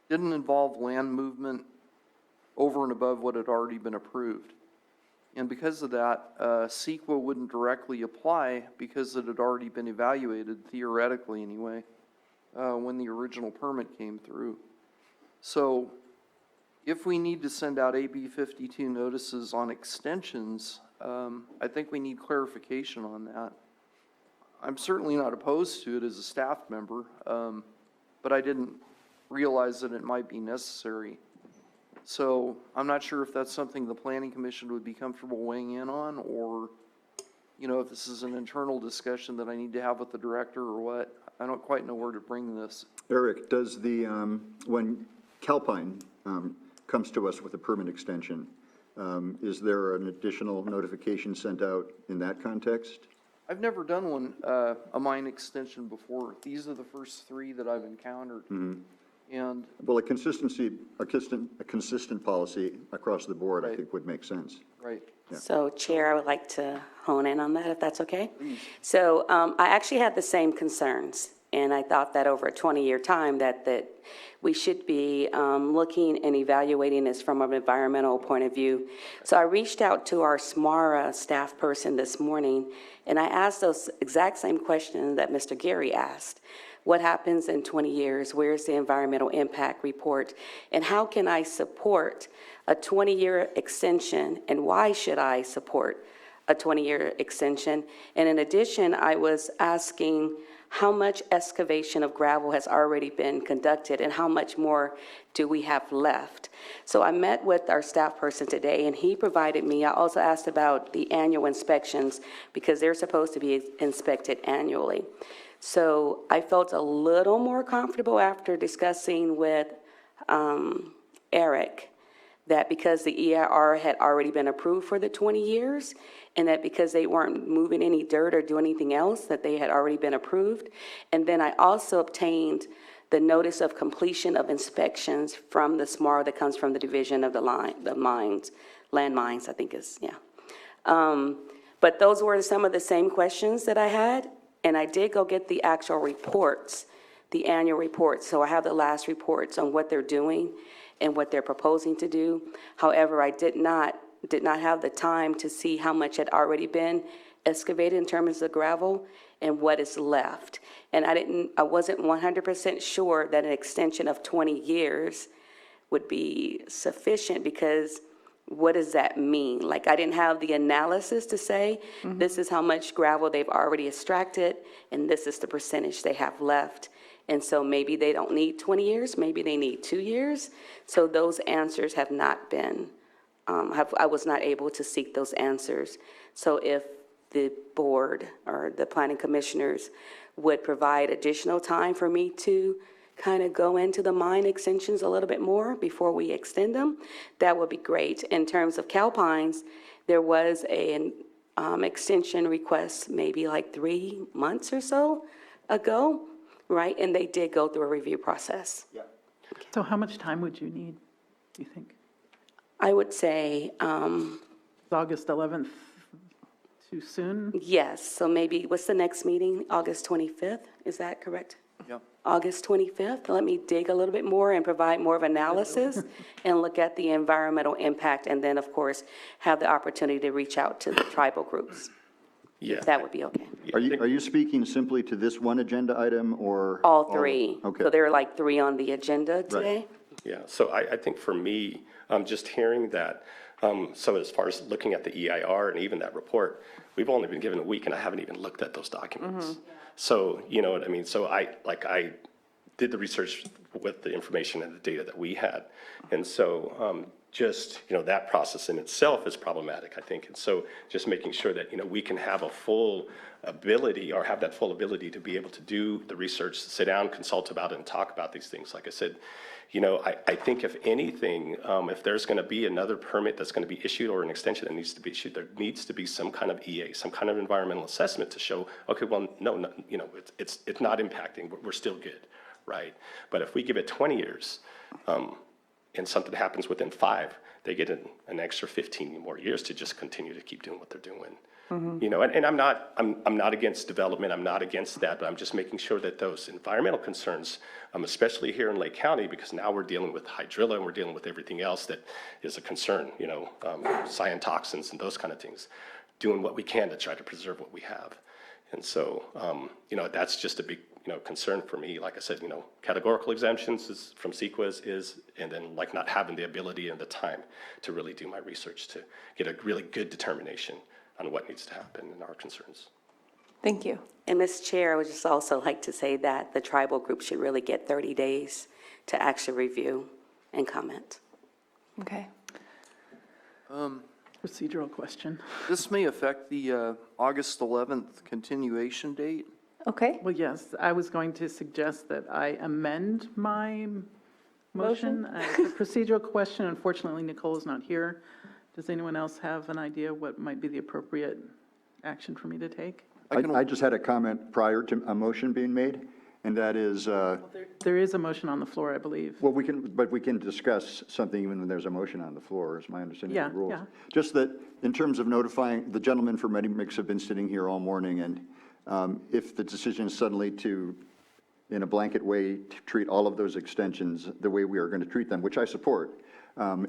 didn't involve land movement over and above what had already been approved. And because of that, CEQA wouldn't directly apply because it had already been evaluated, theoretically anyway, when the original permit came through. So if we need to send out AB 52 notices on extensions, I think we need clarification on that. I'm certainly not opposed to it as a staff member, but I didn't realize that it might be necessary. So I'm not sure if that's something the Planning Commission would be comfortable weighing in on, or, you know, if this is an internal discussion that I need to have with the director or what. I don't quite know where to bring this. Eric, does the, when Calpine comes to us with a permit extension, is there an additional notification sent out in that context? I've never done one, a mine extension before. These are the first three that I've encountered. And Well, a consistent policy across the board, I think, would make sense. right. So Chair, I would like to hone in on that, if that's okay? So I actually had the same concerns, and I thought that over a 20-year time that we should be looking and evaluating this from an environmental point of view. So I reached out to our SMARA staff person this morning, and I asked those exact same questions that Mr. Gary asked. What happens in 20 years? Where's the environmental impact report? And how can I support a 20-year extension? And why should I support a 20-year extension? And in addition, I was asking how much excavation of gravel has already been conducted and how much more do we have left? So I met with our staff person today, and he provided me, I also asked about the annual inspections because they're supposed to be inspected annually. So I felt a little more comfortable after discussing with Eric that because the EIR had already been approved for the 20 years and that because they weren't moving any dirt or doing anything else, that they had already been approved. And then I also obtained the notice of completion of inspections from the SMAR that comes from the Division of the Mines, Land Mines, I think is, yeah. But those were some of the same questions that I had. And I did go get the actual reports, the annual reports. So I have the last reports on what they're doing and what they're proposing to do. However, I did not have the time to see how much had already been excavated in terms of gravel and what is left. And I wasn't 100% sure that an extension of 20 years would be sufficient because what does that mean? Like, I didn't have the analysis to say, this is how much gravel they've already extracted, and this is the percentage they have left. And so maybe they don't need 20 years, maybe they need 2 years. So those answers have not been, I was not able to seek those answers. So if the board or the planning commissioners would provide additional time for me to kind of go into the mine extensions a little bit more before we extend them, that would be great. In terms of Calpines, there was an extension request maybe like 3 months or so ago, right? And they did go through a review process. Yeah. So how much time would you need, do you think? I would say, August 11th too soon? yes. So maybe, what's the next meeting? August 25th? Is that correct? Yeah. August 25th. Let me dig a little bit more and provide more of analysis and look at the environmental impact, and then, of course, have the opportunity to reach out to the tribal groups. Yeah. That would be okay. Are you speaking simply to this one agenda item or? All three. Okay. So there are like 3 on the agenda today. Yeah, so I think for me, just hearing that, so as far as looking at the EIR and even that report, we've only been given a week and I haven't even looked at those documents. So, you know what I mean? So I did the research with the information and the data that we had. And so just, you know, that process in itself is problematic, I think. And so just making sure that, you know, we can have a full ability or have that full ability to be able to do the research, sit down, consult about it, and talk about these things. Like I said, you know, I think if anything, if there's going to be another permit that's going to be issued or an extension that needs to be issued, there needs to be some kind of EA, some kind of environmental assessment to show, okay, well, no, you know, it's not impacting, we're still good, right? But if we give it 20 years, and something happens within 5, they get an extra 15 more years to just continue to keep doing what they're doing. You know, and I'm not against development, I'm not against that, but I'm just making sure that those environmental concerns, especially here in Lake County, because now we're dealing with hydrilla and we're dealing with everything else that is a concern, you know, cyantoxins and those kind of things, doing what we can to try to preserve what we have. And so, you know, that's just a big, you know, concern for me. Like I said, you know, categorical exemptions is, from CEQA is, and then like not having the ability and the time to really do my research to get a really good determination on what needs to happen and our concerns. Thank you. And Ms. Chair, I would just also like to say that the tribal group should really get 30 days to actually review and comment. Okay. Procedural question. This may affect the August 11th continuation date. Okay. Well, yes, I was going to suggest that I amend my motion. The procedural question, unfortunately, Nicole is not here. Does anyone else have an idea what might be the appropriate action for me to take? I just had a comment prior to a motion being made, and that is, There is a motion on the floor, I believe. well, we can discuss something even when there's a motion on the floor, is my understanding of the rules. Yeah. Just that, in terms of notifying, the gentlemen from Ready Mix have been sitting here all morning, and if the decision is suddenly to, in a blanket way, to treat all of those extensions the way we are going to treat them, which I support,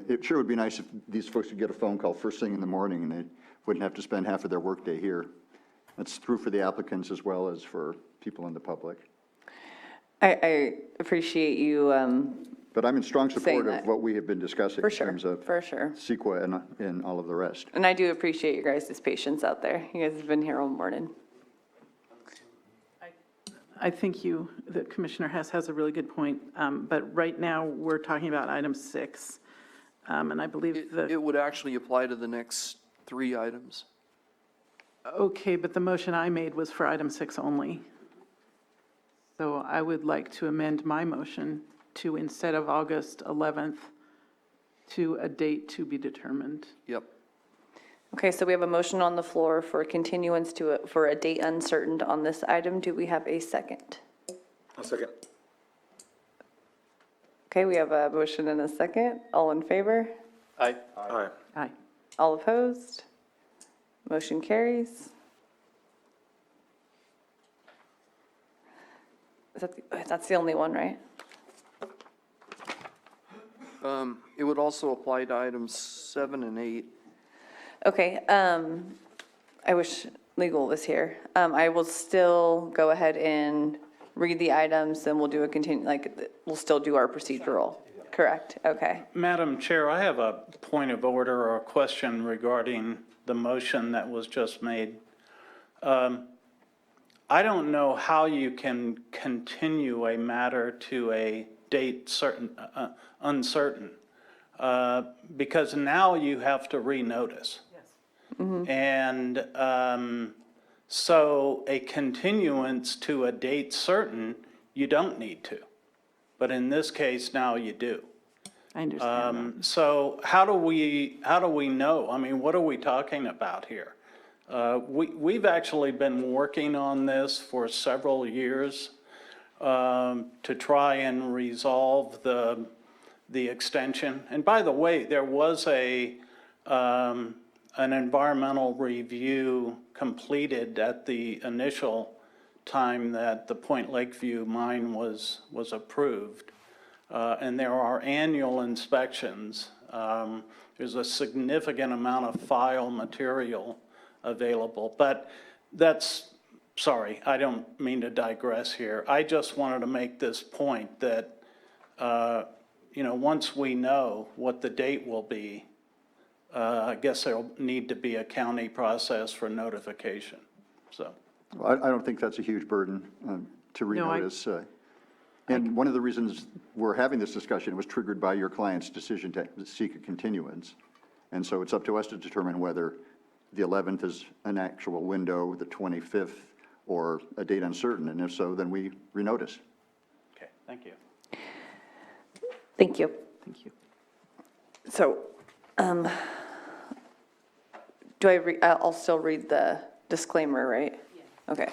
it sure would be nice if these folks could get a phone call first thing in the morning and they wouldn't have to spend half of their workday here. That's true for the applicants as well as for people in the public. I appreciate you But I'm in strong support that. of what we have been discussing For in sure, terms of for sure. CEQA and all of the rest. And I do appreciate your guys' patience out there. You guys have been here all morning. I think the Commissioner Hess has a really good point, but right now, we're talking about item 6, and I believe It would actually apply to the next 3 items. okay, but the motion I made was for item 6 only. So I would like to amend my motion to, instead of August 11th, to a date to be determined. Yep. Okay, so we have a motion on the floor for continuance for a date uncertain on this item. Do we have a second? I'll second. Okay, we have a motion and a second. All in favor? Aye. Aye. Aye. All opposed? Motion carries. That's the only one, right? It would also apply to items 7 and 8. Okay, I wish legal was here. I will still go ahead and read the items, and we'll do we'll still do our procedural, correct? Okay. Madam Chair, I have a point of order or a question regarding the motion that was just made. I don't know how you can continue a matter to a date uncertain, because now you have to renotice. And so a continuance to a date certain, you don't need to. But in this case, now you do. I understand that. So how do we know? I mean, what are we talking about here? We've actually been working on this for several years to try and resolve the extension. And by the way, there was an environmental review completed at the initial time that the Point Lakeview mine was approved. And there are annual inspections. There's a significant amount of file material available. But sorry, I don't mean to digress here. I just wanted to make this point that, once we know what the date will be, I guess there'll need to be a county process for notification, so. Well, I don't think that's a huge burden to renotice. And one of the reasons we're having this discussion was triggered by your client's decision to seek a continuance. And so it's up to us to determine whether the 11th is an actual window, the 25th, or a date uncertain. And if so, then we renotice. Okay, thank you. Thank you. Thank you. So, I'll still read the disclaimer, right? Yeah. Okay.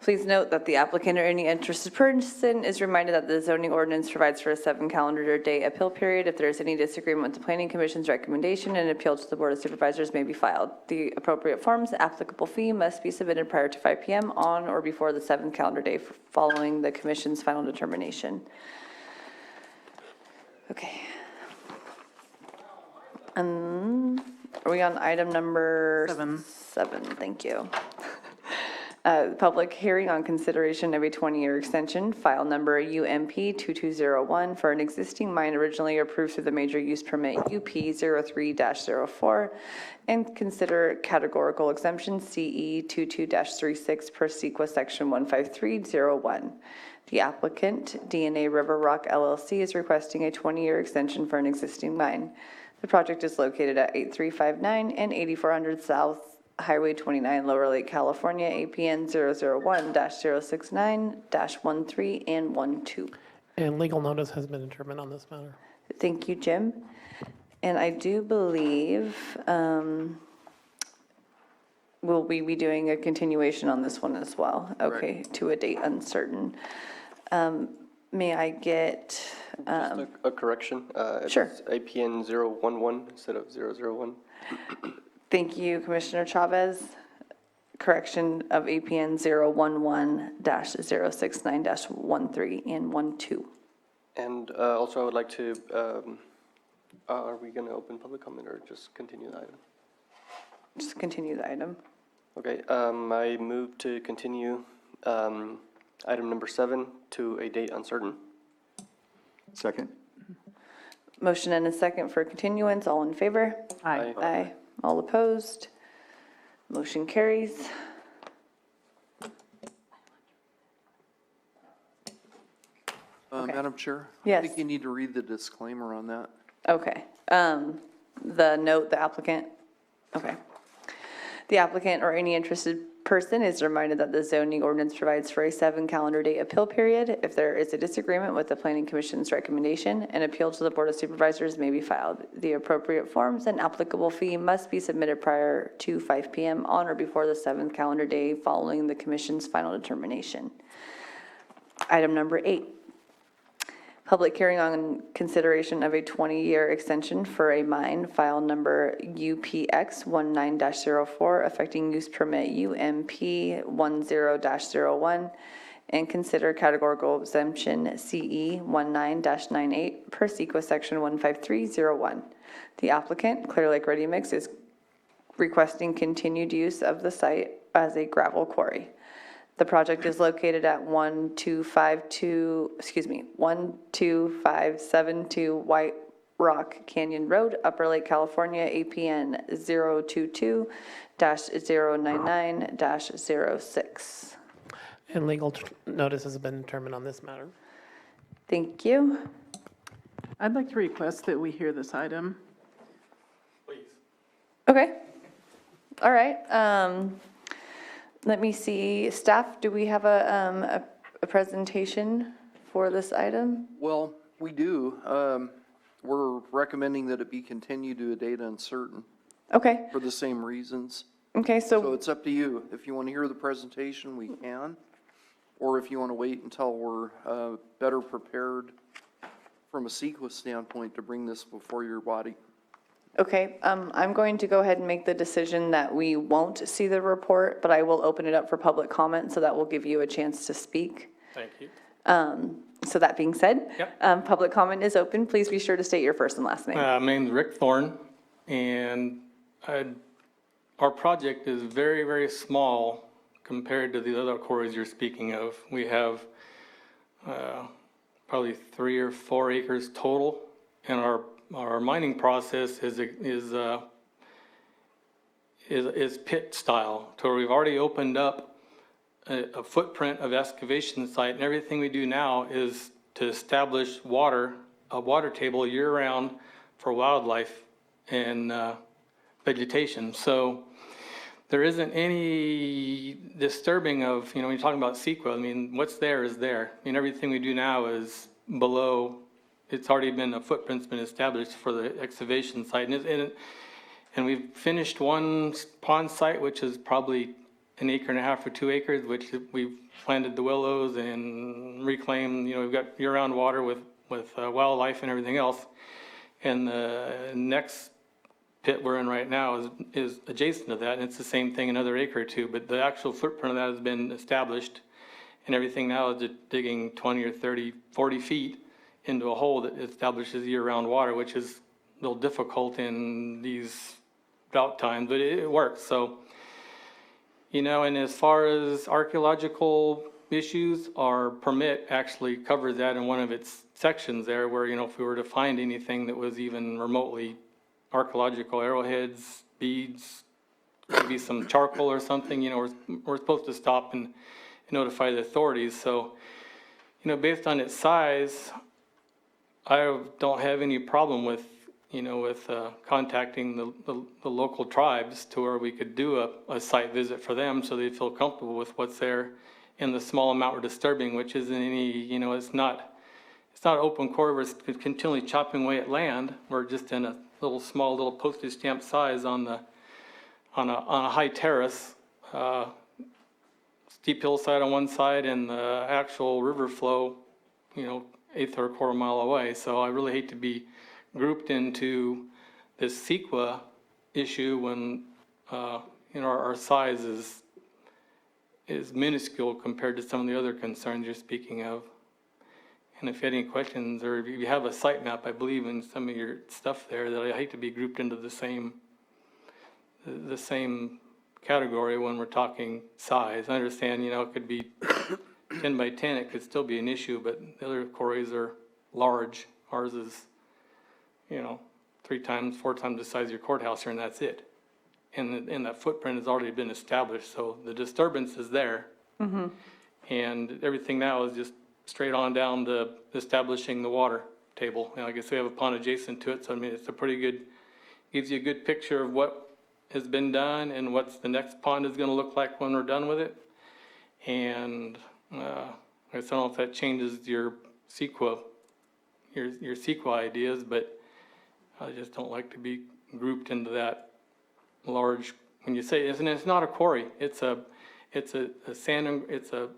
Please note that the applicant or any interested person is reminded that the zoning ordinance provides for a 7 calendar day appeal period. If there is any disagreement with the Planning Commission's recommendation, an appeal to the Board of Supervisors may be filed. The appropriate forms, applicable fee must be submitted prior to 5 p.m. on or before the 7th calendar day following the Commission's final determination. Okay. Are we on item number 7? Thank you. Public hearing on consideration of a 20-year extension, file number UMP 2201 for an existing mine originally approved through the major use permit UP 03-04, and consider categorical exemption CE 22-36 per SEQA section 15301. The applicant, DNA River Rock LLC, is requesting a 20-year extension for an existing mine. The project is located at 8359 and 8400 South Highway 29, Lower Lake, California, APN 001-069-13 and 12. And legal notice has been determined on this matter. Thank you, Jim. And I do believe we'll be doing a continuation on this one as well. Okay, to a date uncertain. May I get? Just a correction. Sure. It's APN 011 instead of 001. Thank you, Commissioner Chavez. Correction of APN 011-069-13 and 12. And also, I would like to, are we going to open public comment or just continue the item? Just continue the item. Okay, I move to continue item number 7 to a date uncertain. Second. Motion and a second for continuance. All in favor? Aye. Aye. All opposed? Motion carries. Madam Chair? Yes. I think you need to read the disclaimer on that. Okay. The note, the applicant, okay. The applicant or any interested person is reminded that the zoning ordinance provides for a 7 calendar day appeal period. If there is a disagreement with the Planning Commission's recommendation, an appeal to the Board of Supervisors may be filed. The appropriate forms and applicable fee must be submitted prior to 5 p.m. on or before the 7th calendar day following the Commission's final determination. Item number 8. Public hearing on consideration of a 20-year extension for a mine, file number UPX 19-04, affecting use permit UMP 10-01, and consider categorical exemption CE 19-98 per SEQA section 15301. The applicant, Clear Lake Ready Mix, is requesting continued use of the site as a gravel quarry. The project is located at 12572 White Rock Canyon Road, Upper Lake, California, APN 022-099-06. And legal notice has been determined on this matter. Thank you. I'd like to request that we hear this item. Okay. All right. Let me see, staff, do we have a presentation for this item? Well, we do. We're recommending that it be continued to a date uncertain Okay, for the same reasons. okay, So so, it's up to you. If you want to hear the presentation, we can. Or if you want to wait until we're better prepared from a CEQA standpoint to bring this before your body. okay, I'm going to go ahead and make the decision that we won't see the report, but I will open it up for public comment, so that will give you a chance to speak. Thank you. So that being said, Yep. public comment is open. Please be sure to state your first and last name. My name's Rick Thorne, and our project is very, very small compared to the other quarries you're speaking of. We have probably 3 or 4 acres total, and our mining process is pit style, to where we've already opened up a footprint of excavation site, and everything we do now is to establish a water table year-round for wildlife and vegetation. So there isn't any disturbing of, when you're talking about CEQA, I mean, what's there is there. I mean, everything we do now is below, it's already been, a footprint's been established for the excavation site. And we've finished one pond site, which is probably an acre and a half or 2 acres, which we've planted the willows and reclaimed, we've got year-round water with wildlife and everything else. And the next pit we're in right now is adjacent to that, and it's the same thing, another acre or 2, but the actual footprint of that has been established, and everything now is just digging 20 or 30, 40 feet into a hole that establishes year-round water, which is a little difficult in these drought times, but it works. So, and as far as archaeological issues, our permit actually covers that in one of its sections there, where, if we were to find anything that was even remotely archaeological, arrowheads, beads, maybe some charcoal or something, we're supposed to stop and notify the authorities. So, based on its size, I don't have any problem with contacting the local tribes to where we could do a site visit for them so they feel comfortable with what's there in the small amount we're disturbing, which isn't any, it's not open quarry, we're continually chopping away at land. We're just in a small little postage stamp size on a high terrace, steep hillside on one side and the actual river flow, eighth or a quarter mile away. So I really hate to be grouped into this CEQA issue when, our size is minuscule compared to some of the other concerns you're speaking of. And if you had any questions, or if you have a site map, I believe in some of your stuff there, that I hate to be grouped into the same category when we're talking size. I understand, it could be 10 by 10, it could still be an issue, but the other quarries are large. Ours is, 3 times, 4 times the size of your courthouse here, and that's it. And that footprint has already been established, so the disturbance is there. Mm-hmm. And everything now is just straight on down to establishing the water table. And like I say, we have a pond adjacent to it, so it's a pretty good, gives you a good picture of what has been done and what's the next pond is gonna look like when we're done with it. And I don't know if that changes your CEQA, your CEQA ideas, but I just don't like to be grouped into that large, when you say, it's not a quarry, it's a sand,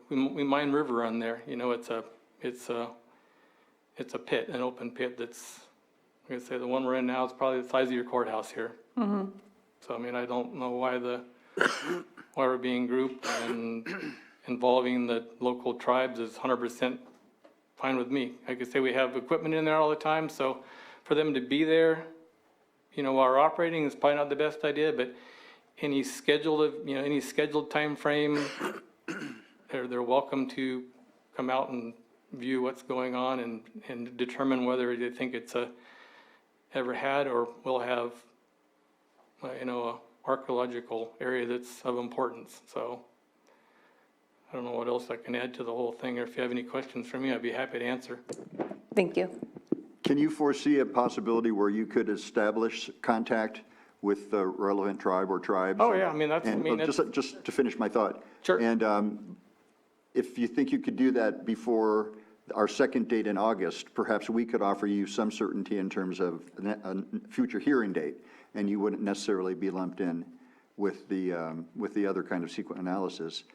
we mine river run there, it's a pit, an open pit that's, I'm gonna say the one we're in now is probably the size of your courthouse here. Mm-hmm. So, I don't know why we're being grouped, and involving the local tribes is 100% fine with me. Like I say, we have equipment in there all the time, so for them to be there, while we're operating is probably not the best idea, but any scheduled time frame, they're welcome to come out and view what's going on and determine whether they think it's ever had or will have, a archaeological area that's of importance. So I don't know what else I can add to the whole thing, or if you have any questions for me, I'd be happy to answer. Thank you. Can you foresee a possibility where you could establish contact with the relevant tribe or tribes? Oh, yeah, Just to finish my thought. Sure. And if you think you could do that before our second date in August, perhaps we could offer you some certainty in terms of a future hearing date, and you wouldn't necessarily be lumped in with the other kind of CEQA analysis.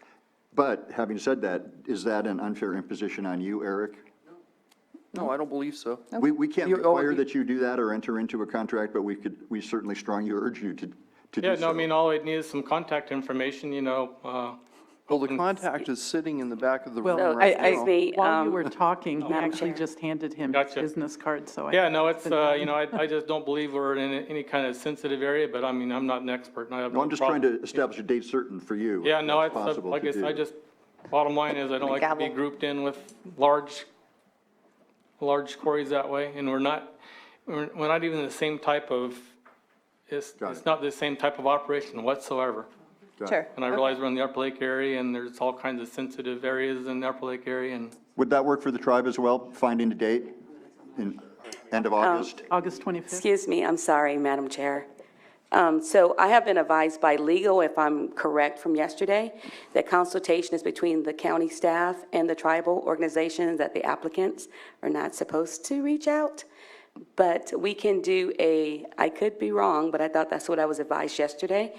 But having said that, is that an unfair imposition on you, Eric? No, I don't believe so. We can't require that you do that or enter into a contract, but we certainly strongly urge you to do so. Yeah, no, all I need is some contact information, Well, the contact is sitting in the back of the room Well, right now. while you were talking, he Madam actually Chair. just handed him his Gotcha. business card, so. Yeah, no, it's, I just don't believe we're in any kind of sensitive area, but I'm not an expert, and I have No, no I'm just problem. trying to establish a date certain for you. Yeah, no, if it's, that's possible like to I said, I do. just, bottom line is, I don't like to be Gavel. grouped in with large quarries that way, and we're not even the same type of, it's not the same type of operation whatsoever. Sure. And I realize we're in the Upper Lake area, and there's all kinds of sensitive areas in the Upper Lake area, and Would that work for the tribe as well, finding a date in end of August? August 25th? Excuse me, I'm sorry, Madam Chair. So I have been advised by legal, if I'm correct from yesterday, that consultation is between the county staff and the tribal organizations, that the applicants are not supposed to reach out. But we can do I could be wrong, but I thought that's what I was advised yesterday.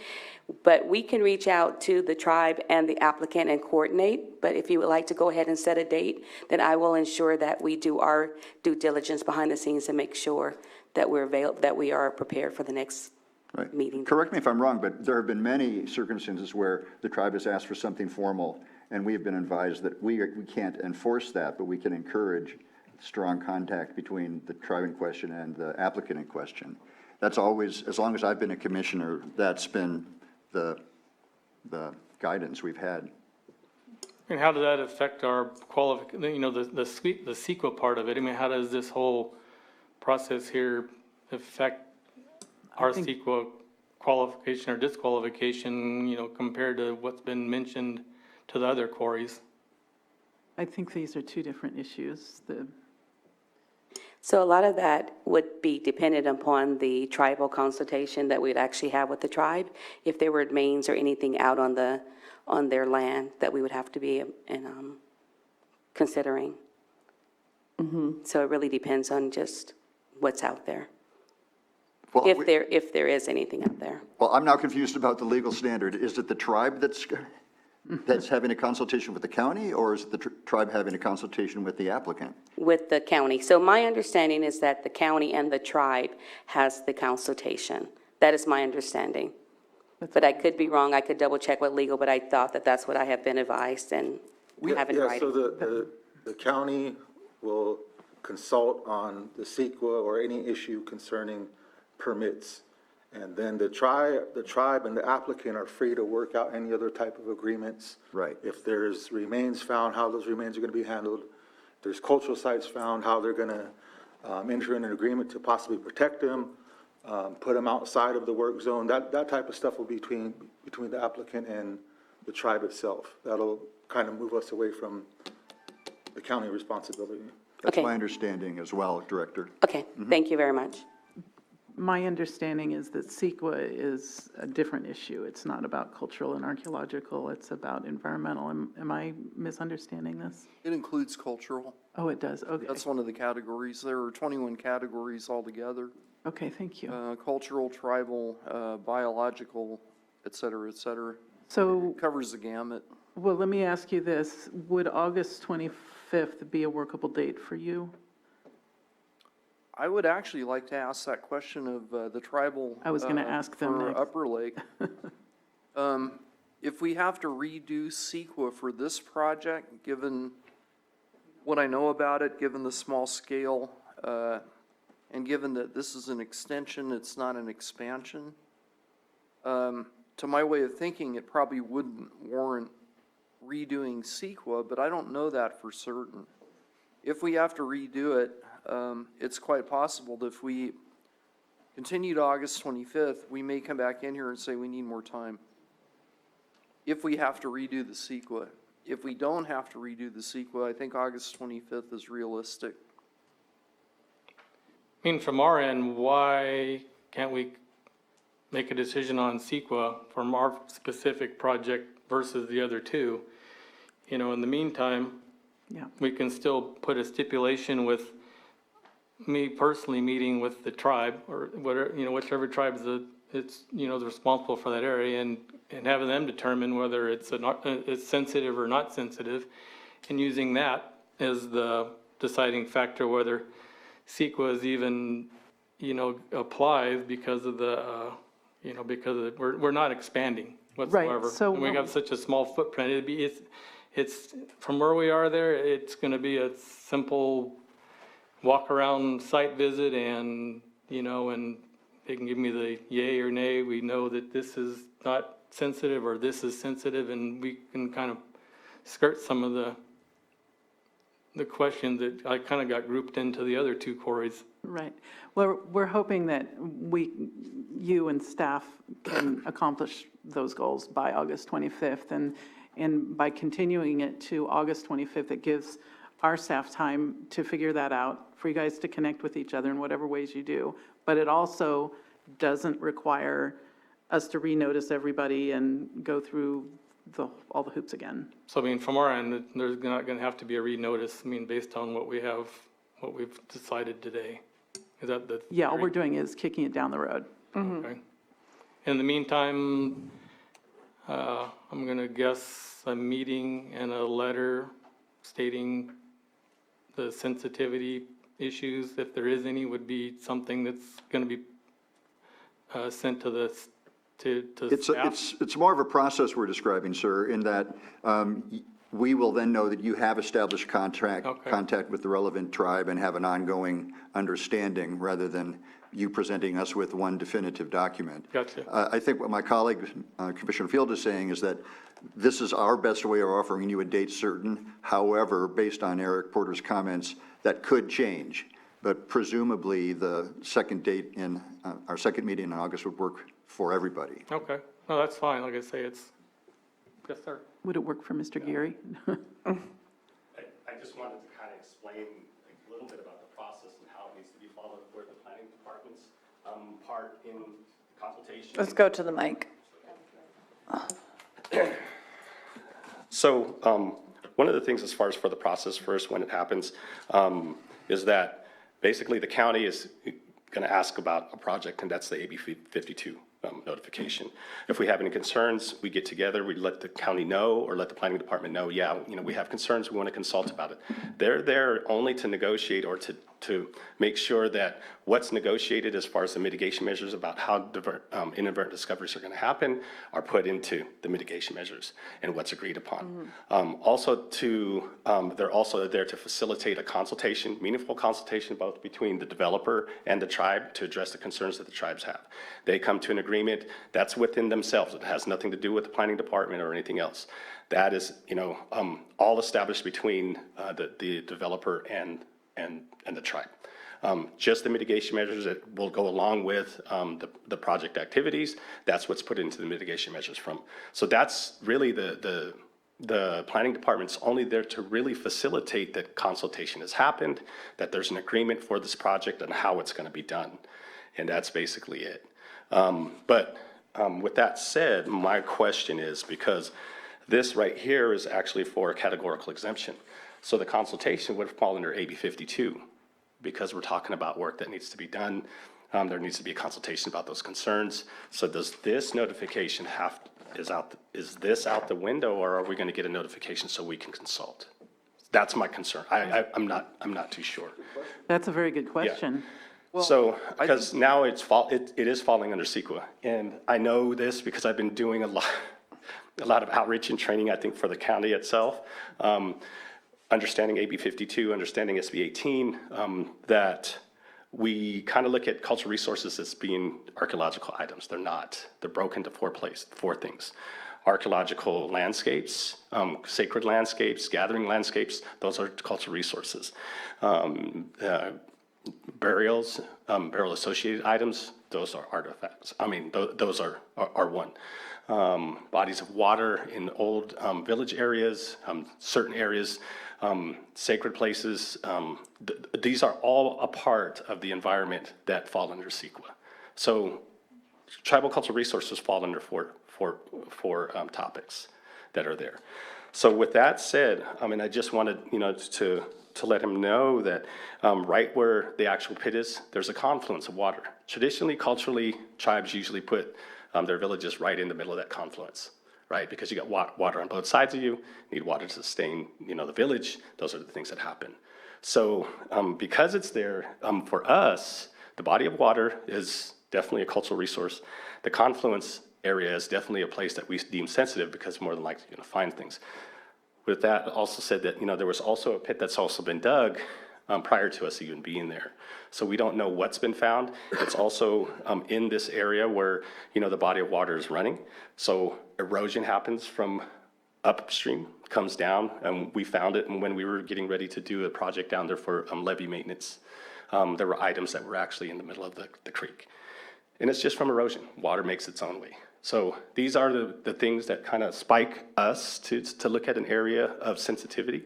But we can reach out to the tribe and the applicant and coordinate. But if you would like to go ahead and set a date, then I will ensure that we do our due diligence behind the scenes and make sure that that we are prepared for the next meeting. Correct me if I'm wrong, but there have been many circumstances where the tribe has asked for something formal, and we have been advised that we can't enforce that, but we can encourage strong contact between the tribe in question and the applicant in question. That's always, as long as I've been a commissioner, that's been the guidance we've had. And how does that affect our the CEQA part of it? I mean, how does this whole process here affect our CEQA qualification or disqualification, compared to what's been mentioned to the other quarries? I think these are two different issues. So a lot of that would be dependent upon the tribal consultation that we'd actually have with the tribe, if there were remains or anything out on their land that we would have to be considering. So it really depends on just what's out there, Well, if there is anything out there. Well, I'm now confused about the legal standard. Is it the tribe that's having a consultation with the county, or is it the tribe having a consultation with the applicant? With the county. So my understanding is that the county and the tribe has the consultation. That is my understanding. But I could be wrong. I could double check with legal, but I thought that that's what I have been advised and have in writing. So the county will consult on the CEQA or any issue concerning permits. And then the tribe and the applicant are free to work out any other type of agreements. Right. If there's remains found, how those remains are going to be handled. If there's cultural sites found, how they're going to enter in an agreement to possibly protect them, put them outside of the work zone. That type of stuff will be between the applicant and the tribe itself. That'll kind of move us away from the county responsibility. That's my understanding as well, Director. Okay, thank you very much. My understanding is that CEQA is a different issue. It's not about cultural and archaeological, it's about environmental. Am I misunderstanding this? It includes cultural. Oh, it does, okay. That's one of the categories. There are 21 categories altogether. Okay, thank you. Cultural, tribal, biological, et cetera, et cetera. So, It covers the gamut. well, let me ask you this. Would August 25th be a workable date for you? I would actually like to ask that question of the tribal. I was gonna ask them for next. Upper Lake. If we have to redo CEQA for this project, given what I know about it, given the small scale, and given that this is an extension, it's not an expansion, to my way of thinking, it probably wouldn't warrant redoing CEQA, but I don't know that for certain. If we have to redo it, it's quite possible that if we continue to August 25th, we may come back in here and say we need more time. If we have to redo the CEQA. If we don't have to redo the CEQA, I think August 25th is realistic. I mean, from our end, why can't we make a decision on CEQA from our specific project versus the other two? In the meantime, we can still put a stipulation with me personally meeting with the tribe or whatever, whichever tribe it's responsible for that area and having them determine whether it's sensitive or not sensitive, and using that as the deciding factor whether CEQA is even, applies because of we're not expanding whatsoever. Right, so and we have such a small footprint. It's from where we are there, it's going to be a simple walk around site visit and, and they can give me the yay or nay. We know that this is not sensitive or this is sensitive, and we can kind of skirt some of the questions that I kind of got grouped into the other two quarries. Right. Well, we're hoping that you and staff can accomplish those goals by August 25th. And by continuing it to August 25th, it gives our staff time to figure that out, for you guys to connect with each other in whatever ways you do. But it also doesn't require us to renotice everybody and go through all the hoops again. So, from our end, there's not going to have to be a renotice, based on what we've decided today. Is that the? Yeah, all we're doing is kicking it down the road. Okay. In the meantime, I'm gonna guess a meeting and a letter stating the sensitivity issues, if there is any, would be something that's gonna be sent to the, to staff? It's more of a process we're describing, sir, in that we will then know that you have established contact with the relevant tribe and have an ongoing understanding, rather than you presenting us with one definitive document. Gotcha. I think what my colleague, Commissioner Field, is saying is that this is our best way of offering you a date certain. However, based on Eric Porter's comments, that could change. But presumably, the second date in our second meeting in August would work for everybody. Okay, no, that's fine, like I say, it's, yes, sir. Would it work for Mr. Geary? I just wanted to kind of explain a little bit about the process and how it needs to be followed for the planning department's part in consultation. Let's go to the mic. So one of the things as far as for the process first, when it happens, is that basically the county is going to ask about a project, and that's the AB 52 notification. If we have any concerns, we get together, we let the county know or let the planning department know, yeah, we have concerns, we want to consult about it. They're there only to negotiate or to make sure that what's negotiated as far as the mitigation measures about how inadvertent discoveries are going to happen are put into the mitigation measures and what's agreed upon. They're also there to facilitate a consultation, meaningful consultation, both between the developer and the tribe to address the concerns that the tribes have. They come to an agreement that's within themselves. It has nothing to do with the planning department or anything else. That is, all established between the developer and the tribe. Just the mitigation measures that will go along with the project activities, that's what's put into the mitigation measures from. So that's really the planning department's only there to really facilitate that consultation has happened, that there's an agreement for this project and how it's going to be done. And that's basically it. But with that said, my question is, because this right here is actually for a categorical exemption. So the consultation would fall under AB 52, because we're talking about work that needs to be done. There needs to be a consultation about those concerns. So does this notification is this out the window, or are we going to get a notification so we can consult? That's my concern. I'm not too sure. That's a very good question. Yeah. So, because now it is falling under CEQA, and I know this because I've been doing a lot of outreach and training, I think, for the county itself. Understanding AB 52, understanding SB 18, that we kind of look at cultural resources as being archaeological items. They're not. They're broken into four things. Archaeological landscapes, sacred landscapes, gathering landscapes, those are cultural resources. Burials, burial-associated items, those are artifacts. Those are one. Bodies of water in old village areas, certain areas, sacred places. These are all a part of the environment that fall under CEQA. So tribal cultural resources fall under four topics that are there. So with that said, I just wanted, to let him know that right where the actual pit is, there's a confluence of water. Traditionally, culturally, tribes usually put their villages right in the middle of that confluence, right? Because you got water on both sides of you, need water to sustain, the village. Those are the things that happen. So because it's there, for us, the body of water is definitely a cultural resource. The confluence area is definitely a place that we deem sensitive, because more than likely you're going to find things. With that, also said that, there was also a pit that's also been dug prior to us even being there. So we don't know what's been found. It's also in this area where, the body of water is running. So erosion happens from upstream, comes down, and we found it. And when we were getting ready to do a project down there for levee maintenance, there were items that were actually in the middle of the creek. And it's just from erosion. Water makes its own way. So these are the things that kind of spike us to look at an area of sensitivity,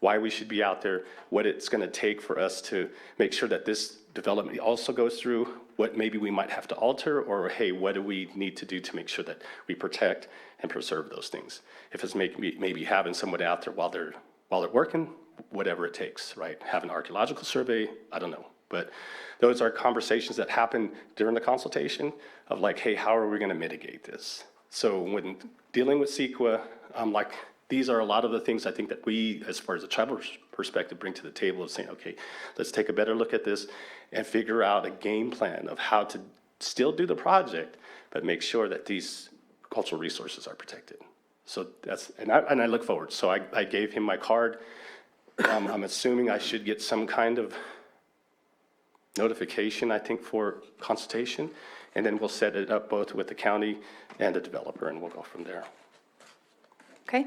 why we should be out there, what it's going to take for us to make sure that this development also goes through, what maybe we might have to alter, or hey, what do we need to do to make sure that we protect and preserve those things? If it's maybe having someone out there while they're working, whatever it takes, right? Have an archaeological survey, I don't know. But those are conversations that happen during the consultation of like, hey, how are we going to mitigate this? So when dealing with CEQA, like, these are a lot of the things I think that we, as far as a tribal perspective, bring to the table of saying, okay, let's take a better look at this and figure out a game plan of how to still do the project, but make sure that these cultural resources are protected. So that's, and I look forward. So I gave him my card. I'm assuming I should get some kind of notification, I think, for consultation, and then we'll set it up both with the county and the developer, and we'll go from there. Okay.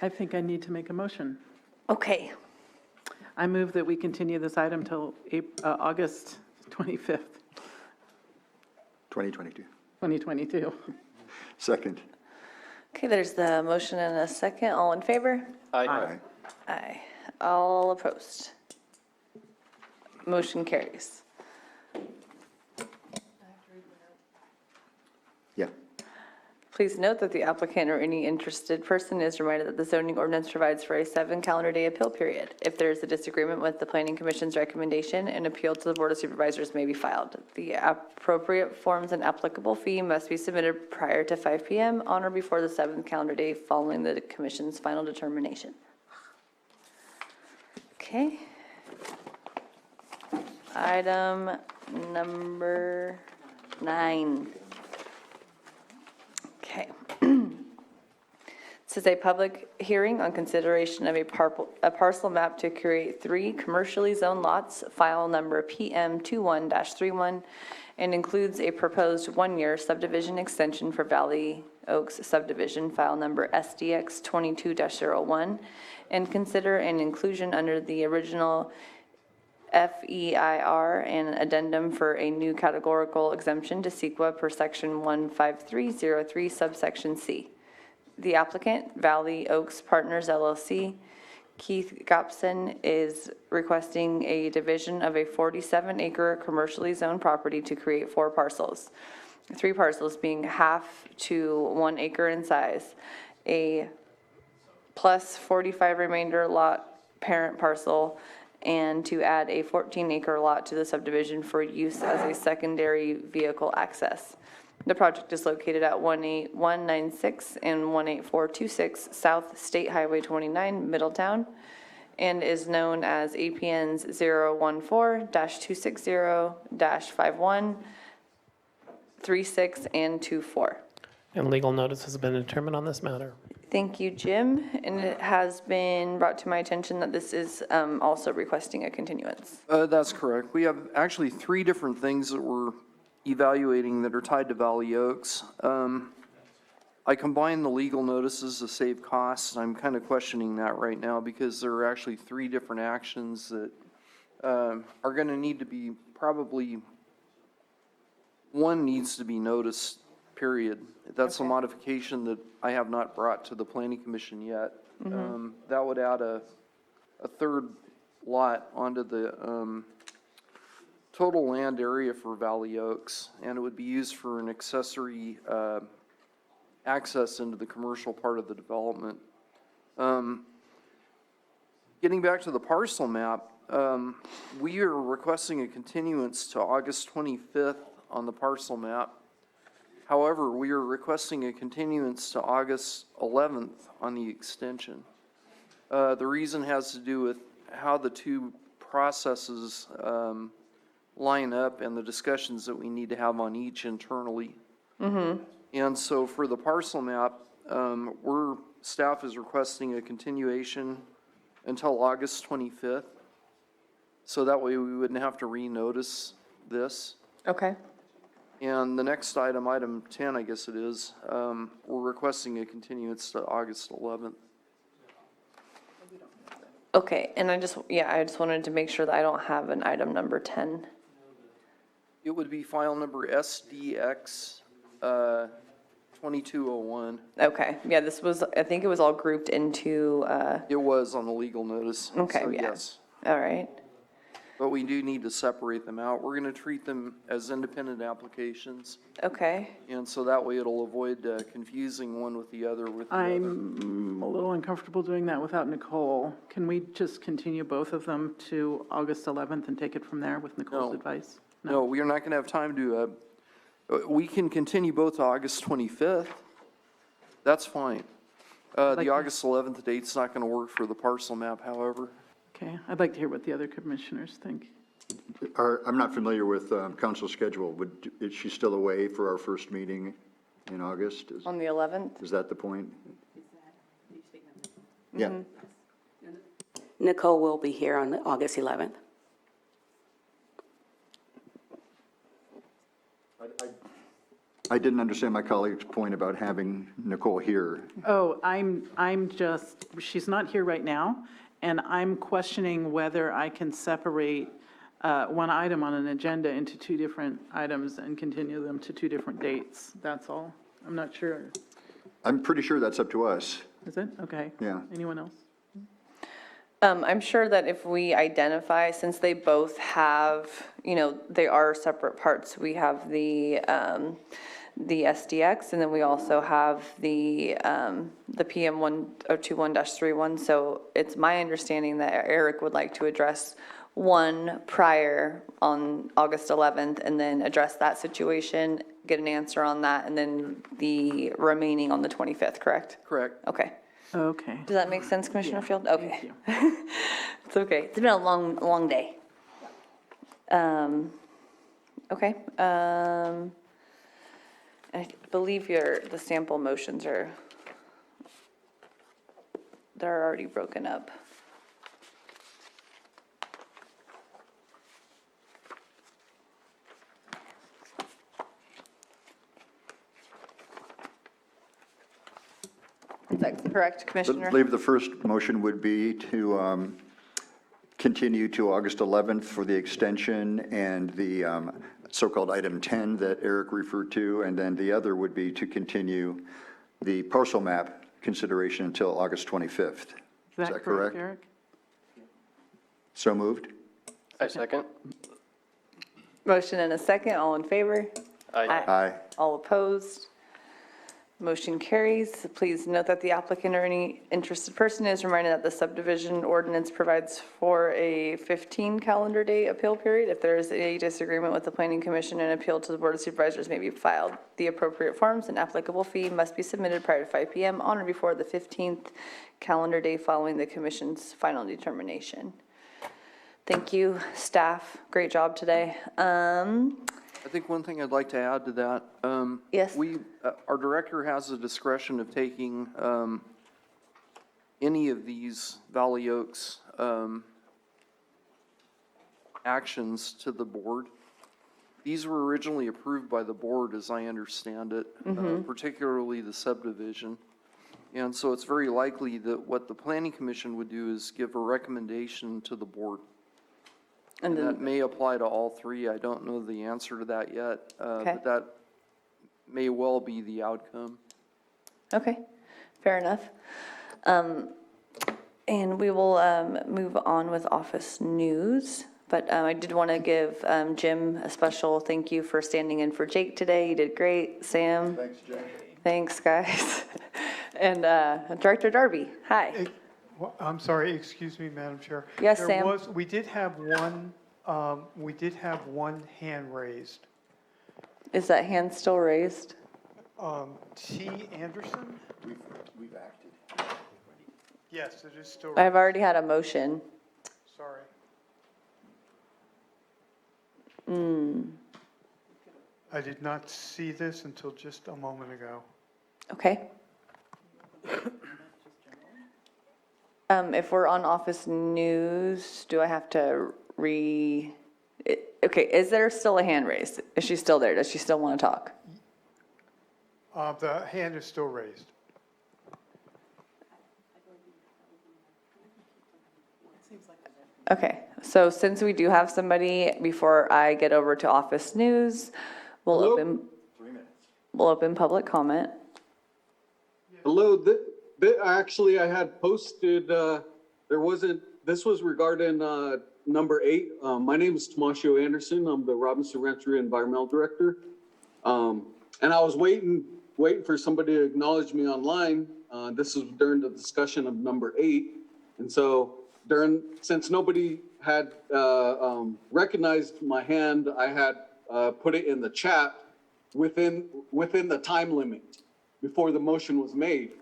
I think I need to make a motion. Okay. I move that we continue this item till August 25th, 2022. 2022. Second. Okay, there's the motion and a second. All in favor? Aye. Aye. All opposed? Motion carries. Yeah. Please note that the applicant or any interested person is reminded that the zoning ordinance provides for a 7 calendar day appeal period. If there is a disagreement with the Planning Commission's recommendation, an appeal to the Board of Supervisors may be filed. The appropriate forms and applicable fee must be submitted prior to 5 p.m. on or before the 7th calendar day following the Commission's final determination. Okay. Item number 9. Okay. This is a public hearing on consideration of a parcel map to create 3 commercially zoned lots, file number PM21-31, and includes a proposed 1-year subdivision extension for Valley Oaks subdivision, file number SDX22-01, and consider an inclusion under the original FEIR and an addendum for a new categorical exemption to CEQA per section 15303 subsection C. The applicant, Valley Oaks Partners LLC, Keith Gopson, is requesting a division of a 47-acre commercially zoned property to create 4 parcels. 3 parcels being half to 1 acre in size, a plus 45 remainder lot parent parcel, and to add a 14-acre lot to the subdivision for use as a secondary vehicle access. The project is located at 18196 and 18426 South State Highway 29, Middletown, and is known as APNs 014-260-51, 36, and 24. And legal notice has been determined on this matter. Thank you, Jim. And it has been brought to my attention that this is also requesting a continuance. That's correct. We have actually 3 different things that we're evaluating that are tied to Valley Oaks. I combined the legal notices to save costs. I'm kind of questioning that right now because there are actually 3 different actions that are going to need to be probably, one needs to be noticed, period. That's a modification that I have not brought to the Planning Commission yet. That would add a 3rd lot onto the total land area for Valley Oaks, and it would be used for an accessory access into the commercial part of the development. Getting back to the parcel map, we are requesting a continuance to August 25th on the parcel map. However, we are requesting a continuance to August 11th on the extension. The reason has to do with how the 2 processes line up and the discussions that we need to have on each internally. And so for the parcel map, staff is requesting a continuation until August 25th. So that way we wouldn't have to renotice this. Okay. And the next item, item 10, I guess it is, we're requesting a continuance to August 11th. Okay, and I just wanted to make sure that I don't have an item number 10. It would be file number SDX 2201. Okay, yeah, this was, I think it was all grouped into, It was on the legal notice. Okay, so yeah. yes. All right. but we do need to separate them out. We're going to treat them as independent applications, Okay. and so that way it'll avoid confusing one with the other with the other. I'm a little uncomfortable doing that without Nicole. Can we just continue both of them to August 11th and take it from there with Nicole's No. advice? No, we are not going to have time to, we can continue both to August 25th. That's fine. The August 11th date's not going to work for the parcel map, however. Okay, I'd like to hear what the other commissioners think. I'm not familiar with council schedule. Is she still away for our first meeting in August? On the 11th? Is that the point? Yeah. Nicole will be here on August 11th. I didn't understand my colleague's point about having Nicole here. Oh, she's not here right now, and I'm questioning whether I can separate one item on an agenda into two different items and continue them to two different dates. That's all. I'm not sure. I'm pretty sure that's up to us. Is it? Okay. Yeah. Anyone else? I'm sure that if we identify, since they both have, they are separate parts, we have the SDX, and then we also have the PM 1021-31. So it's my understanding that Eric would like to address one prior on August 11th, and then address that situation, get an answer on that, and then the remaining on the 25th, correct? Correct. Okay. Okay. Does that make sense, Commissioner Field? Okay. Thank you. It's okay. It's been a long day. Okay. I believe the sample motions they're already broken up. Is that correct, I Commissioner? believe the first motion would be to continue to August 11th for the extension and the so-called item 10 that Eric referred to, and then the other would be to continue the parcel map consideration until August 25th. Is that correct, Eric? So moved? I second. Motion and a second. All in favor? Aye. Aye. All opposed? Motion carries. Please note that the applicant or any interested person is reminded that the subdivision ordinance provides for a 15 calendar day appeal period. If there is a disagreement with the planning commission, an appeal to the board of supervisors may be filed. The appropriate forms and applicable fee must be submitted prior to 5 p.m. on or before the 15th calendar day following the commission's final determination. Thank you, staff. Great job today. I think one thing I'd like to add to that. Yes. Our director has the discretion of taking any of these Valley Oaks actions to the board. These were originally approved by the board, as I understand it, particularly the subdivision. And so it's very likely that what the planning commission would do is give a recommendation to the board. And that may apply to all three. I don't know the answer to that yet, but that may well be the outcome. Okay, fair enough. And we will move on with office news. But I did want to give Jim a special thank you for standing in for Jake today. You did great. Sam? Thanks, Jake. Thanks, guys. And Director Darby, hi. I'm sorry, excuse me, Madam Chair. Yes, Sam. We did have one hand raised. Is that hand still raised? T. Anderson? We've acted. Yes, it is still I've raised. already had a motion. Sorry. I did not see this until just a moment ago. Okay. If we're on office news, do I have to okay, is there still a hand raised? Is she still there? Does she still want to talk? The hand is still raised. Okay, so since we do have somebody, before I get over to office news, we'll open public comment. Hello, actually I had posted, this was regarding number 8. My name is Tomasio Anderson. I'm the Robinson Rancheria Environmental Director. And I was waiting for somebody to acknowledge me online. This is during the discussion of number 8. And so since nobody had recognized my hand, I had put it in the chat within the time limit before the motion was made.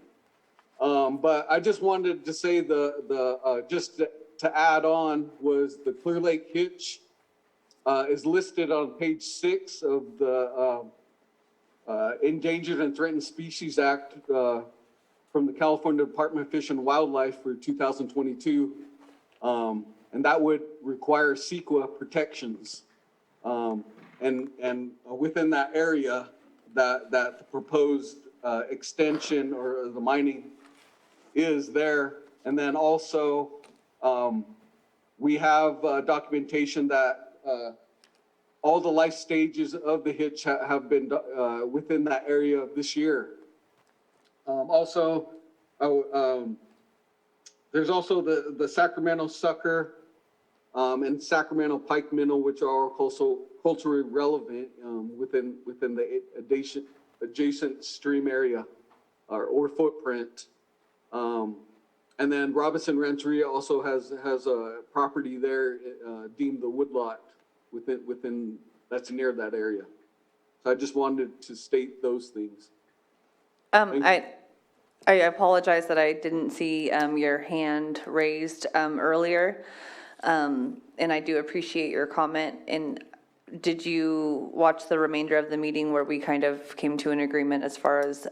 But I just wanted to say just to add on was the Clear Lake hitch is listed on page 6 of the Endangered and Threatened Species Act from the California Department of Fish and Wildlife for 2022. And that would require CEQA protections. And within that area, that proposed extension or the mining is there. And then also, we have documentation that all the life stages of the hitch have been within that area this year. There's also the Sacramento sucker and Sacramento pike minnow, which are also culturally relevant within the adjacent stream area or footprint. And then Robinson Rancheria also has a property there deemed the woodlot within that's near that area. So I just wanted to state those things. I apologize that I didn't see your hand raised earlier, and I do appreciate your comment. And did you watch the remainder of the meeting where we kind of came to an agreement as far as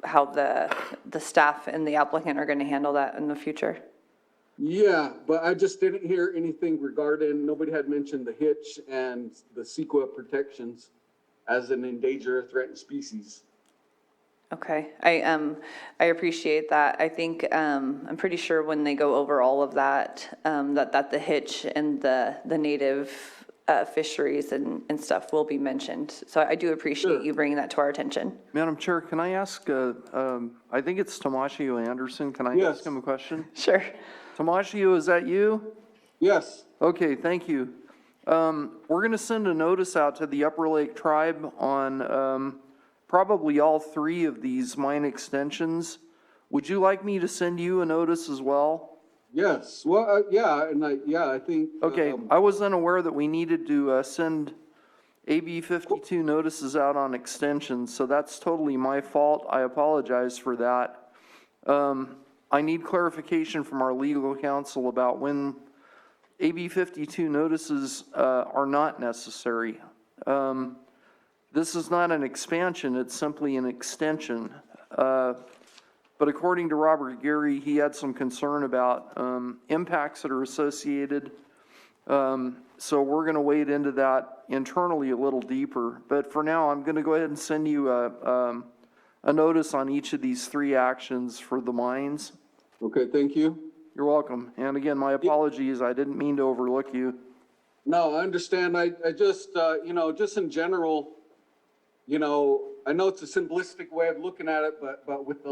how the staff and the applicant are going to handle that in the future? Yeah, but I just didn't hear anything regarding, nobody had mentioned the hitch and the CEQA protections as an endangered or threatened species. Okay, I appreciate that. I think, I'm pretty sure when they go over all of that, that the hitch and the native fisheries and stuff will be mentioned. So I do appreciate you bringing that to our attention. Madam Chair, can I ask, I think it's Tomasio Anderson. Can I ask him a question? Sure. Tomasio, is that you? Yes. Okay, thank you. We're going to send a notice out to the Upper Lake Tribe on probably all 3 of these mine extensions. Would you like me to send you a notice as well? Yes. Well, yeah, and I think. Okay, I was unaware that we needed to send AB 52 notices out on extensions, so that's totally my fault. I apologize for that. I need clarification from our legal counsel about when AB 52 notices are not necessary. This is not an expansion, it's simply an extension. But according to Robert Gary, he had some concern about impacts that are associated. So we're going to wade into that internally a little deeper. But for now, I'm going to go ahead and send you a notice on each of these 3 actions for the mines. Okay, thank you. You're welcome. And again, my apologies. I didn't mean to overlook you. No, I understand. I just, just in general, I know it's a simplistic way of looking at it, but with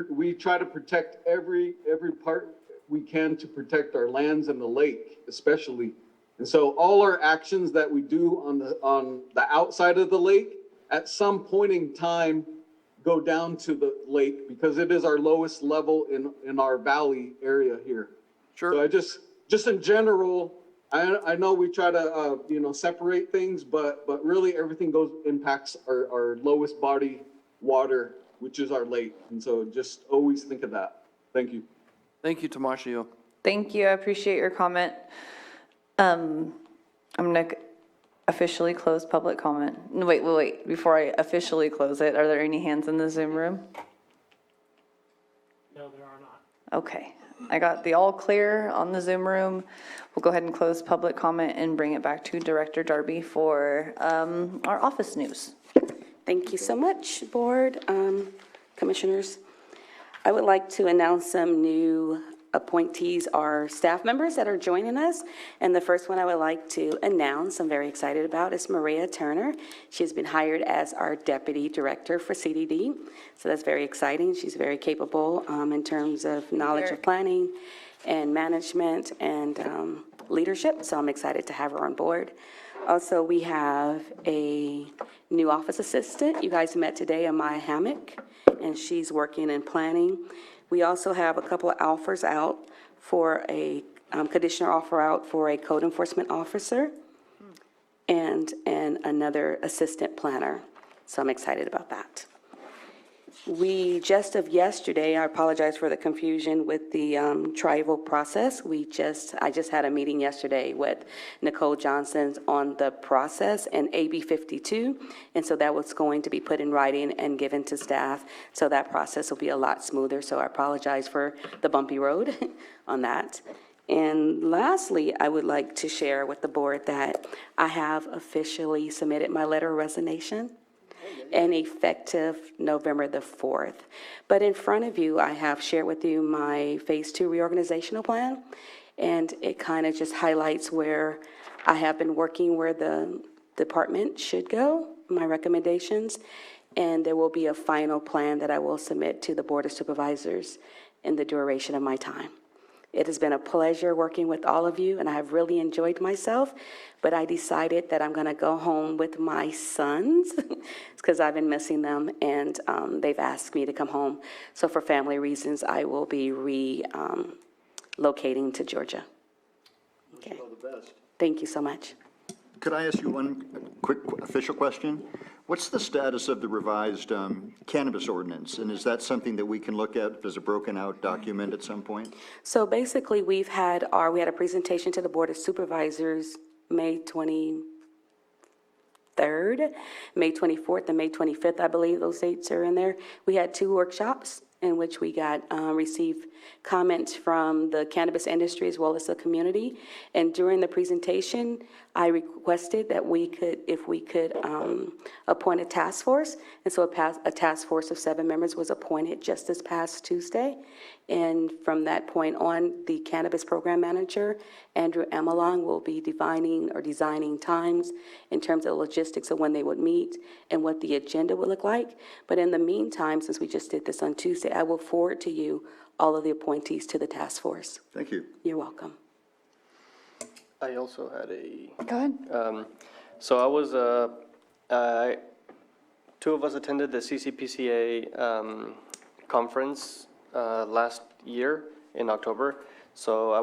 we try to protect every part we can to protect our lands and the lake, especially. And so all our actions that we do on the outside of the lake, at some point in time, go down to the lake because it is our lowest level in our valley area here. Sure. So I just in general, I know we try to, separate things, but really everything impacts our lowest body water, which is our lake. And so just always think of that. Thank you. Thank you, Tomasio. Thank you. I appreciate your comment. I'm going to officially close public comment. No, wait. Before I officially close it, are there any hands in the Zoom room? No, there are not. Okay. I got the all clear on the Zoom room. We'll go ahead and close public comment and bring it back to Director Darby for our office news. Thank you so much, Board, Commissioners. I would like to announce some new appointees or staff members that are joining us. And the first one I would like to announce, I'm very excited about, is Maria Turner. She's been hired as our Deputy Director for CDD. So that's very exciting. She's very capable in terms of knowledge of planning and management. And leadership, so I'm excited to have her on board. Also, we have a new office assistant. You guys met today, Amaya Hammock, and she's working in planning. We also have a couple of offers out for a conditioner offer out for a code enforcement officer and another assistant planner. So I'm excited about that. We just of yesterday, I apologize for the confusion with the tribal process. I just had a meeting yesterday with Nicole Johnson on the process and AB 52. And so that was going to be put in writing and given to staff. So that process will be a lot smoother. So I apologize for the bumpy road on that. And lastly, I would like to share with the board that I have officially submitted my letter of resignation, and effective November the 4th. But in front of you, I have shared with you my Phase 2 reorganizational plan, and it kind of just highlights where I have been working, where the department should go, my recommendations, and there will be a final plan that I will submit to the Board of Supervisors in the duration of my time. It has been a pleasure working with all of you, and I have really enjoyed myself, but I decided that I'm going to go home with my sons because I've been missing them, and they've asked me to come home. So for family reasons, I will be relocating to Georgia. Okay. All the best. Thank you so much. Could I ask you one quick official question? What's the status of the revised cannabis ordinance? And is that something that we can look at as a broken out document at some point? So basically, we had a presentation to the Board of Supervisors May 23rd, May 24th, and May 25th, I believe those dates are in there. We had 2 workshops in which we received comments from the cannabis industry as well as the community. And during the presentation, I requested that if we could appoint a task force. And so a task force of 7 members was appointed just this past Tuesday. And from that point on, the cannabis program manager, Andrew Amelong, will be designing times in terms of the logistics of when they would meet and what the agenda would look like. But in the meantime, since we just did this on Tuesday, I will forward to you all of the appointees to the task force. Thank you. You're welcome. I also had Go ahead. So I was, 2 of us attended the CCPCA conference last year in October. So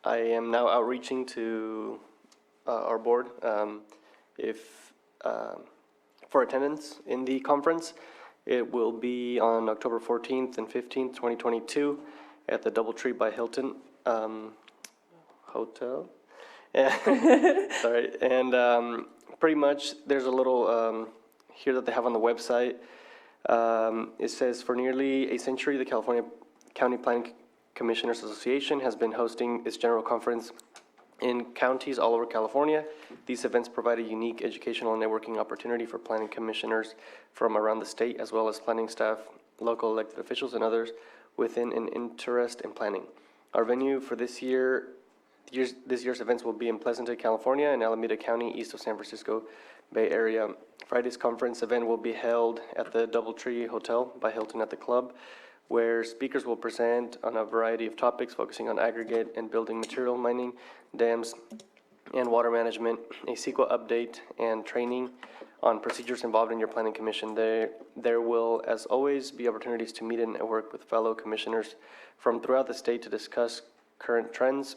I am now outreaching to our board for attendance in the conference. It will be on October 14th and 15th, 2022 at the DoubleTree by Hilton Hotel. Sorry, and pretty much there's a little here that they have on the website. It says, for nearly a century, the California County Planning Commissioners Association has been hosting its general conference in counties all over California. These events provide a unique educational and networking opportunity for planning commissioners from around the state, as well as planning staff, local elected officials, and others within an interest in planning. Our venue for this year's events will be in Pleasanton, California, and Alameda County, east of San Francisco Bay Area. Friday's conference event will be held at the DoubleTree Hotel by Hilton at the Club, where speakers will present on a variety of topics focusing on aggregate and building material mining, dams, and water management, a CEQA update, and training on procedures involved in your planning commission. There will, as always, be opportunities to meet and work with fellow commissioners from throughout the state to discuss current trends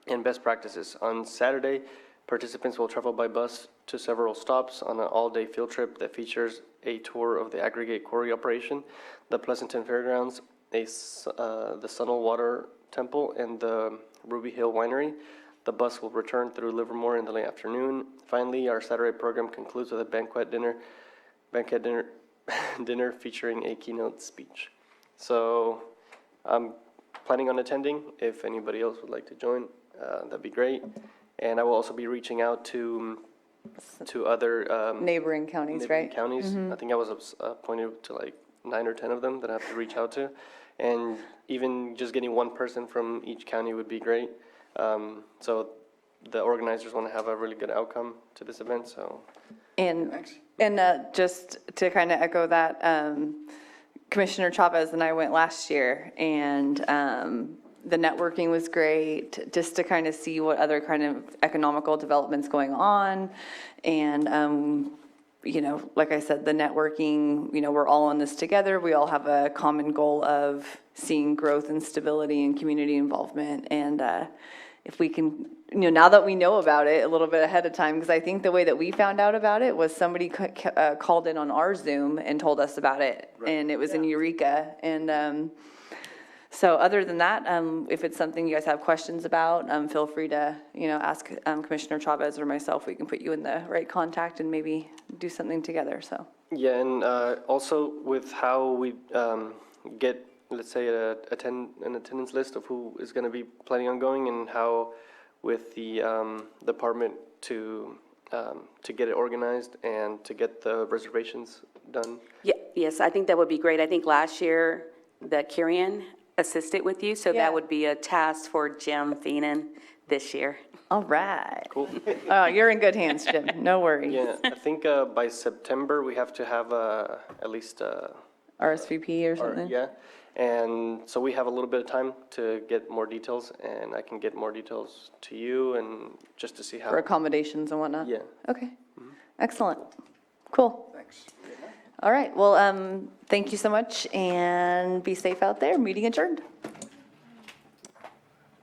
and best practices. On Saturday, participants will travel by bus to several stops on an all-day field trip that features a tour of the aggregate quarry operation, the Pleasanton Fairgrounds, the Sunnel Water Temple, and the Ruby Hill Winery. The bus will return through Livermore in the late afternoon. Finally, our Saturday program concludes with a banquet dinner featuring a keynote speech. So I'm planning on attending. If anybody else would like to join, that'd be great. And I will also be reaching out to other Neighboring counties, right? Counties. Mhm. I think I was appointed to like 9 or 10 of them that I have to reach out to. And even just getting one person from each county would be great. So the organizers want to have a really good outcome to this event, so. And just to kind of echo that, Commissioner Chavez and I went last year, and the networking was great, just to kind of see what other kind of economical developments going on. And, you know, like I said, the networking, you know, we're all in this together. We all have a common goal of seeing growth and stability and community involvement. And if we can, you know, now that we know about it a little bit ahead of time, because I think the way that we found out about it was somebody called in on our Zoom and told us about it. Right. And it was in Eureka. And so other than that, if it's something you guys have questions about, feel free to, you know, ask Commissioner Chavez or myself. We can put you in the right contact and maybe do something together, so. Yeah, and also with how we get, let's say, an attendance list of who is going to be planning on going, and how with the department to get it organized and to get the reservations done. Yeah, yes, I think that would be great. I think last year that Kirian assisted with you, so that would be a task for Jim Feenan this year. All right. Cool. You're in good hands, Jim. No worries. Yeah, I think by September we have to have at least RSVP or something? Yeah, and so we have a little bit of time to get more details, and I can get more details to you, and just to see how. For accommodations and whatnot? Yeah. Okay, excellent, cool. Thanks. All right, well, thank you so much, and be safe out there. Meeting adjourned.